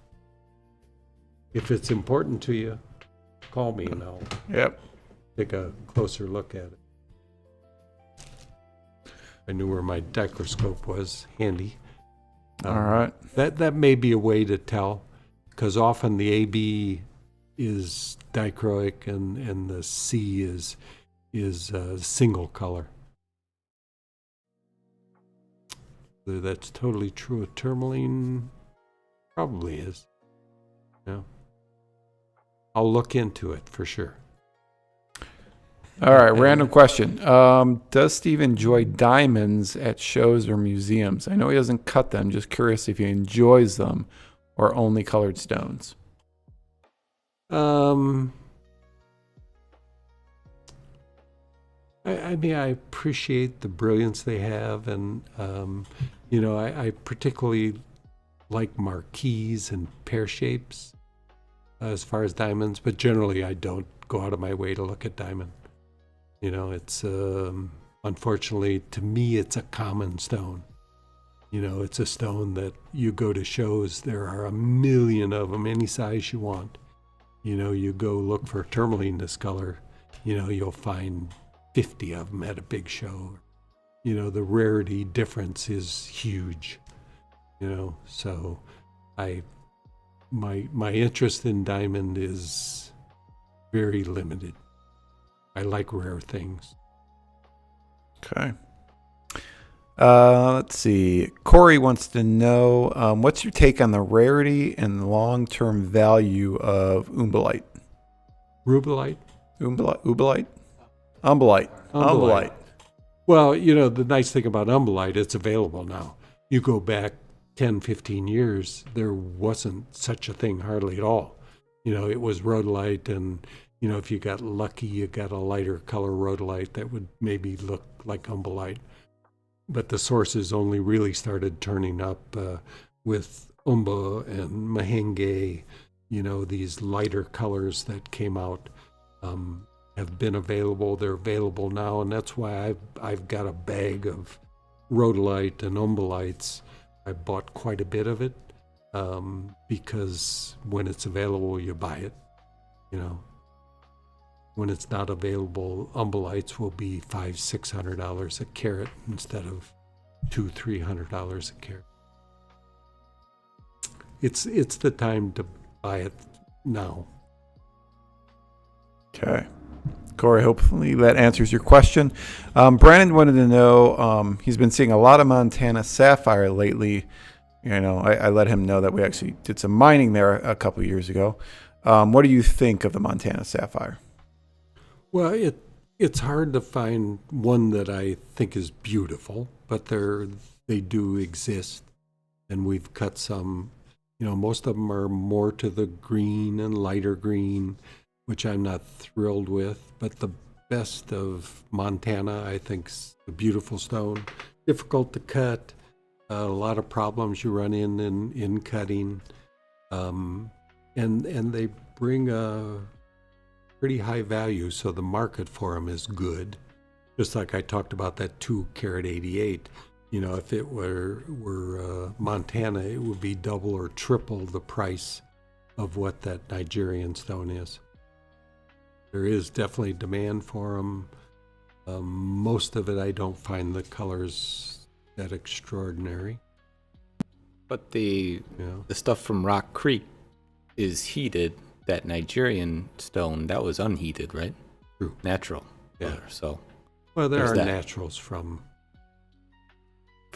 If it's important to you, call me and I'll take a closer look at it. I knew where my dichroscope was handy. All right. That may be a way to tell, because often the AB is dichroic and the C is single color. Whether that's totally true of tourmaline, probably is. Yeah. I'll look into it for sure. All right, random question. Does Steve enjoy diamonds at shows or museums? I know he doesn't cut them. Just curious if he enjoys them or only colored stones. I mean, I appreciate the brilliance they have, and I particularly like marquise and pear shapes as far as diamonds, but generally I don't go out of my way to look at diamond. You know, it's unfortunately, to me, it's a common stone. You know, it's a stone that you go to shows, there are a million of them, any size you want. You know, you go look for tourmaline this color, you know, you'll find 50 of them at a big show. You know, the rarity difference is huge, you know, so my interest in diamond is very limited. I like rare things. Okay. Let's see. Corey wants to know, what's your take on the rarity and long-term value of umbalite? Rubellite? Umbalite. Well, you know, the nice thing about umbalite, it's available now. You go back 10, 15 years, there wasn't such a thing hardly at all. You know, it was rhodolite, and, you know, if you got lucky, you got a lighter color rhodolite that would maybe look like umbalite. But the sources only really started turning up with Umba and Mahenge. You know, these lighter colors that came out have been available. They're available now, and that's why I've got a bag of rhodolite and umbalites. I bought quite a bit of it because when it's available, you buy it. You know, when it's not available, umbalites will be $500-$600 a carat instead of $200-$300 a carat. It's the time to buy it now. Okay. Corey, hopefully that answers your question. Brandon wanted to know, he's been seeing a lot of Montana sapphire lately. You know, I let him know that we actually did some mining there a couple of years ago. What do you think of the Montana sapphire? Well, it's hard to find one that I think is beautiful, but they do exist, and we've cut some. You know, most of them are more to the green and lighter green, which I'm not thrilled with. But the best of Montana, I think, is a beautiful stone. Difficult to cut, a lot of problems you run in cutting, and they bring a pretty high value, so the market for them is good. Just like I talked about that 2 carat 88. You know, if it were Montana, it would be double or triple the price of what that Nigerian stone is. There is definitely demand for them. Most of it, I don't find the colors that extraordinary. But the stuff from Rock Creek is heated. That Nigerian stone, that was unheated, right? True. Natural. Yeah. Color, so. Well, there are that. naturals from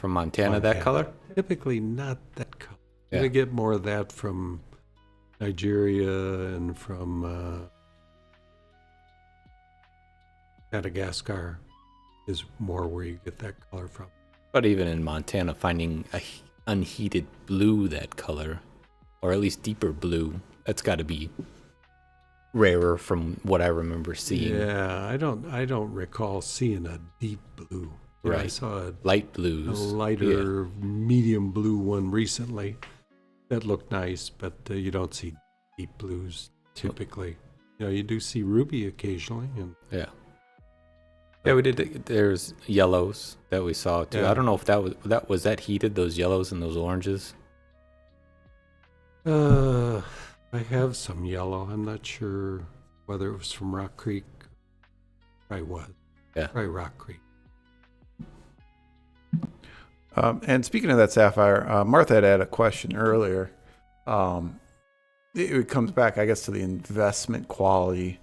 Montana, that color? Typically not that color. Yeah. You get more of that from Nigeria and from Madagascar is more where you get that color from. But even in Montana, finding a unheated blue that color, or at least deeper blue, that's got to be rarer from what I remember seeing. Yeah, I don't recall seeing a deep blue. Right. I saw light a blues. lighter medium blue one recently that looked nice, but you don't see deep blues typically. You know, you do see ruby occasionally. And Yeah, we did. There's yellows that we saw too. Yeah. I don't know if that was heated, those yellows and those oranges. I have some yellow. I'm not sure whether it was from Rock Creek. Probably was. Yeah. Probably Rock Creek. And speaking of that sapphire, Martha had a question earlier. It comes back, I guess, to the investment quality.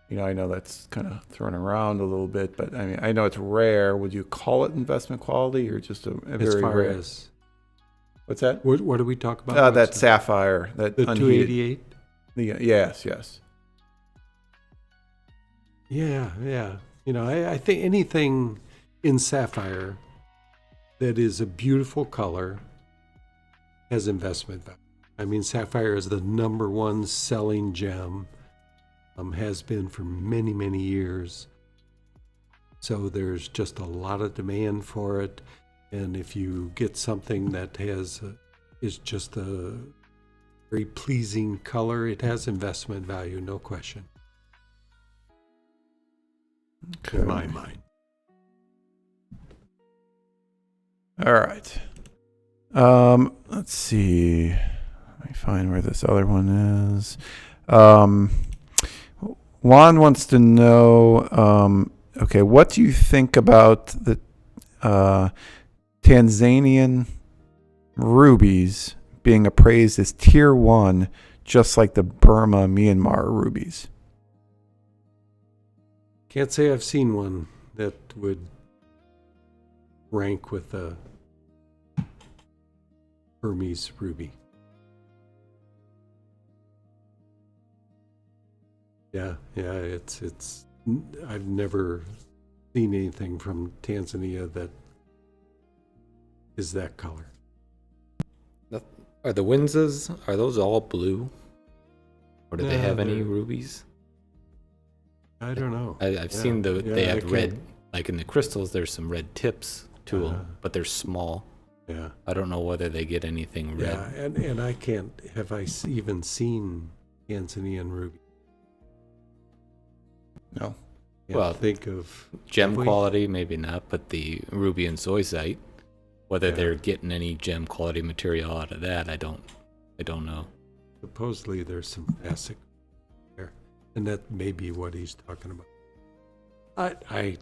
You know, I know that's kind of thrown around a little bit, but I mean, I know it's rare. Would you call it investment quality or just a very As far rare? as What's that? what do we talk about? That sapphire, that the unheated. 288. Yes. Yeah. You know, I think anything in sapphire that is a beautiful color has investment value. I mean, sapphire is the number one selling gem, has been for many, many years. So there's just a lot of demand for it. And if you get something that is just a very pleasing color, it has investment value, no question. in my mind. All right. Let's see. Let me find where this other one is. Juan wants to know, okay, what do you think about the Tanzanian rubies being appraised as tier 1, just like the Burma, Myanmar rubies? Can't say I've seen one that would rank with a Burmese ruby. Yeah, it's. I've never seen anything from Tanzania that is that color. Are the Winzas, are those all blue? Or do they have any they're- rubies? I don't know. I've seen they I have red, can't- like in the crystals, there's some red tips to them, but they're small. Yeah, I don't know whether they get anything red. yeah, and I can't. Have I even seen Tanzanian ruby? No. Can't Well, think of Gem have we? quality, maybe not, but the ruby and zoisite, whether Yeah. they're getting any gem quality material out of that, I don't know. Supposedly there's some facet there, and that may be what he's talking about. I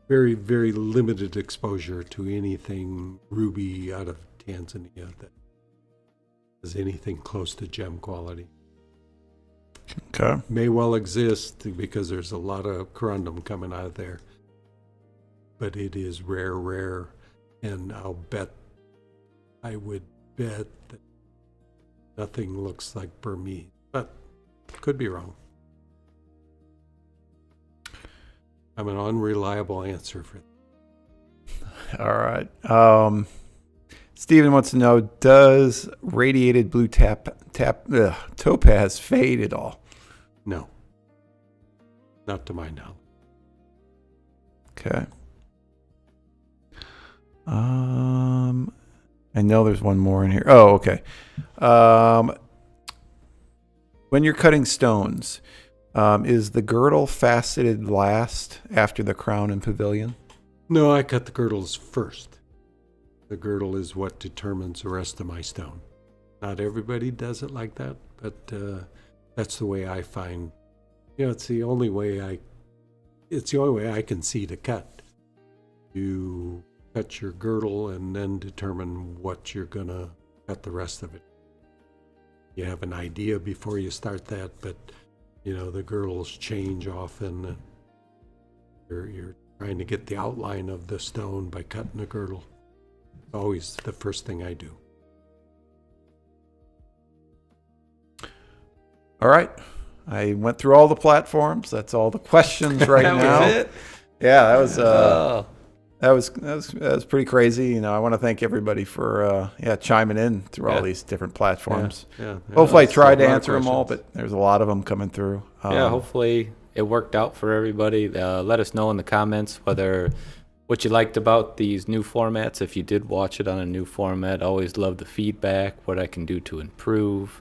very, very limited exposure to anything ruby out of Tanzania that is anything close to gem quality. Okay. May well exist because there's a lot of corundum coming out of there, but it is rare, and I would bet that nothing looks like Burmese, but could be wrong. I'm an unreliable answer for that. All right. Steven wants to know, does radiated blue topaz fade at all? No, not to my knowledge. Okay. I know there's one more in here. Oh, okay. When you're cutting stones, is the girdle faceted last after the crown and pavilion? No, I cut the girdles first. The girdle is what determines the rest of my stone. Not everybody does it like that, but that's the way I find. It's the only way I can see to cut. You cut your girdle and then determine what you're gonna cut the rest of it. You have an idea before you start that, but the girdles change often. You're trying to get the outline of the stone by cutting the girdle. It's always the first thing I do. All right. I went through all the platforms. That's all the questions right That now. was it? Yeah, that was Oh. that was pretty crazy. I want to thank everybody for chiming in through all these different platforms. Yeah. Hopefully, I That's tried a to lot of answer them all, questions. but there's a lot of them coming through. Yeah, hopefully it worked out for everybody. Let us know in the comments what you liked about these new formats. If you did watch it on a new format, always love the feedback, what I can do to improve,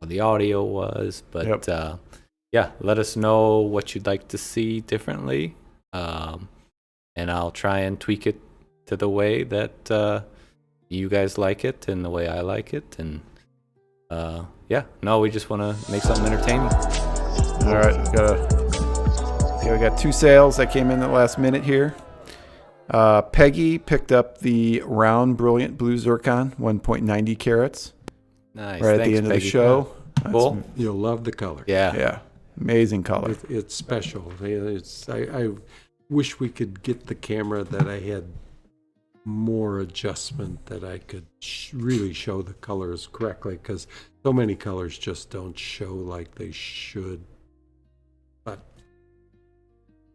how the audio was. But let us know what you'd like to see differently. And I'll try and tweak it to the way that you guys like it and the way I like it. And we just want to make something entertaining. All right, we got 2 sales that came in at the last minute here. Peggy picked up the round brilliant blue zircon, 1.90 carats, Nice. right at Thanks, the end of Peggy. the show. Cool. You'll love the color. Yeah. Amazing color. It's special. I wish we could get the camera that I had more adjustment that I could really show the colors correctly, because so many colors just don't show like they should. But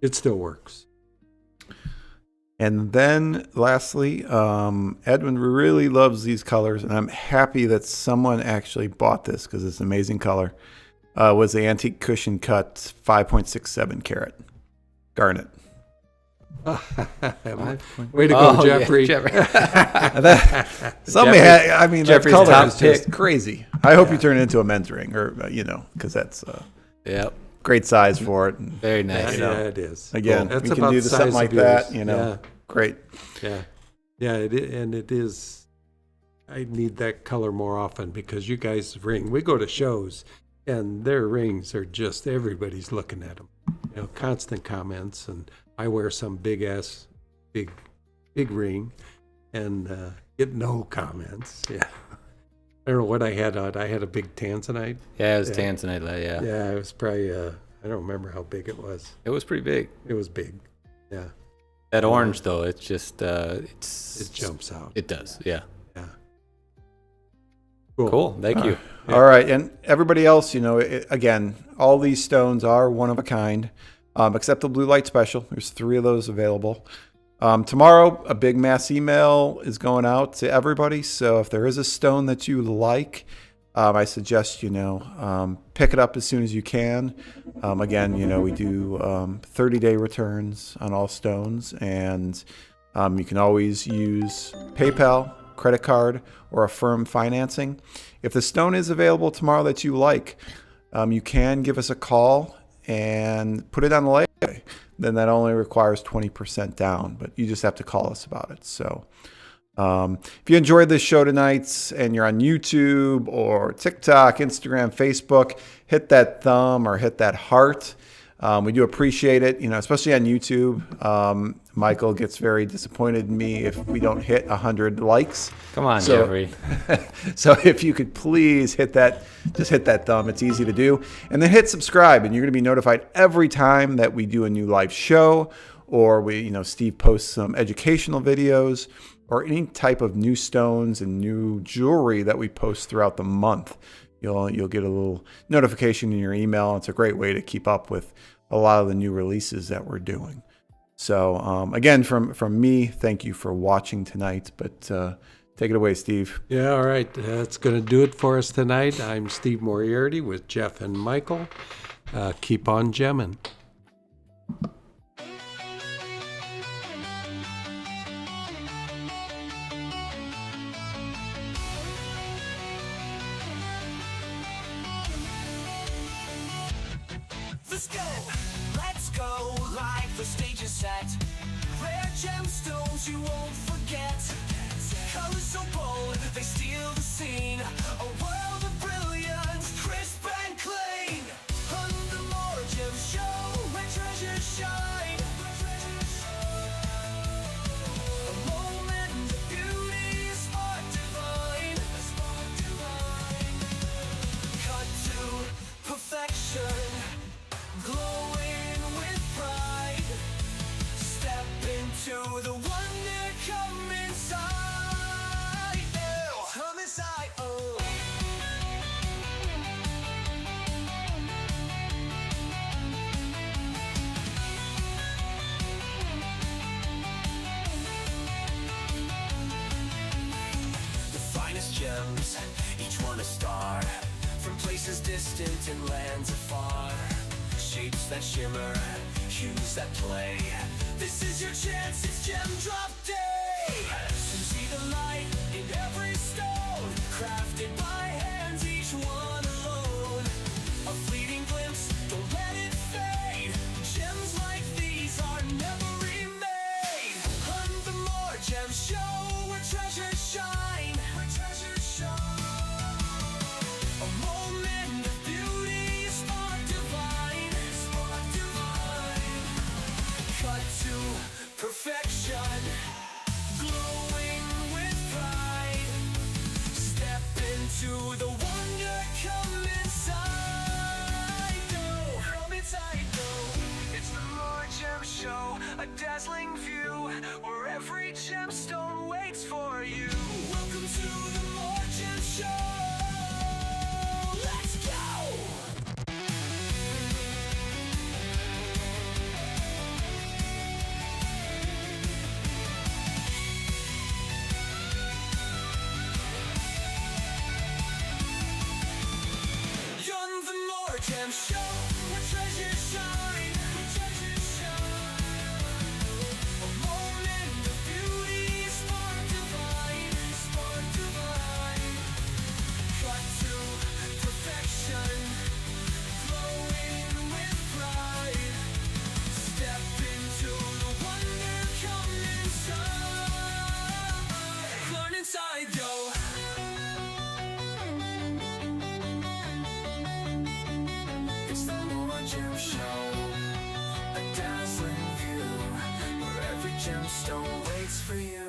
it still works. And then lastly, Edwin really loves these colors, and I'm happy that someone actually bought this because it's an amazing color. Was the Antique Cushion Cut 5.67 carat garnet. Way to go, Jeffrey. Somebody had, that Jeffrey's color top is just pick. crazy. I hope you turn it into a men's ring, or because that's Yep. great size for it. Very nice. Yeah, it is. Again, That's we can about do the something size like of that. yours. Great. Yeah, and it is. I need that color more often because you guys ring. We go to shows, and their rings are just everybody's looking at them. Constant comments, and I wear some big ring, and get no comments. Yeah, I don't know what I had on. I had a big Tanzanite. Yeah, it was Tanzanite. Yeah. Yeah, it was probably. I don't remember how big it was. It was pretty big. It was big. Yeah. That orange though, it's just It jumps out. It does. Yeah. Yeah. Cool. Thank you. All right, and everybody else, again, all these stones are one of a kind, except the blue light special. There's 3 of those available. Tomorrow, a big mass email is going out to everybody. So if there is a stone that you like, I suggest, pick it up as soon as you can. Again, we do 30-day returns on all stones, and you can always use PayPal, credit card, or Affirm financing. If the stone is available tomorrow that you like, you can give us a call and put it on the layaway. Then that only requires 20% down, but you just have to call us about it. So if you enjoyed this show tonight and you're on YouTube or TikTok, Instagram, Facebook, hit that thumb or hit that heart. We do appreciate it, especially on YouTube. Michael gets very disappointed in me if we don't hit 100 likes. Come on, Jeffrey. So if you could please hit that thumb. It's easy to do. And then hit subscribe, and you're going to be notified every time that we do a new live show, or Steve posts some educational videos, or any type of new stones and new jewelry that we post throughout the month. You'll get a little notification in your email. It's a great way to keep up with a lot of the new releases that we're doing. So again, from me, thank you for watching tonight. But take it away, Steve. Yeah, all right. That's going to do it for us tonight. I'm Steve Moriarty with Jeff and Michael. Keep on gemming. Let's go, like the stage is set. Rare gemstones you won't forget. Colors so bold, they steal the scene. A world of brilliance, crisp and clean. On the MoreGems show, where treasures shine. A moment of beauty, a spark divine. Cut to perfection. Glowing with pride, step into the wonder, come inside. Oh, come inside. Oh. The finest gems, each one a star, from places distant and lands afar. Shapes that shimmer, hues that play. This is your chance, it's Gem Drop Day. So see the light in every stone, crafted by hands, each one alone. A fleeting glimpse, don't let it fade. Gems like these are never remade. On the MoreGems show, where treasures shine. A moment of beauty, a spark divine. Cut to perfection, glowing with pride. Step into the wonder, come inside. Oh, come inside, oh. It's the MoreGems show, a dazzling view, where every gemstone waits for you. Welcome to the MoreGems show. Let's go! On the MoreGems show, where treasures shine. A moment of beauty, a spark divine. Cut to perfection, glowing with Gem Show, a dazzling view where every gemstone waits for you.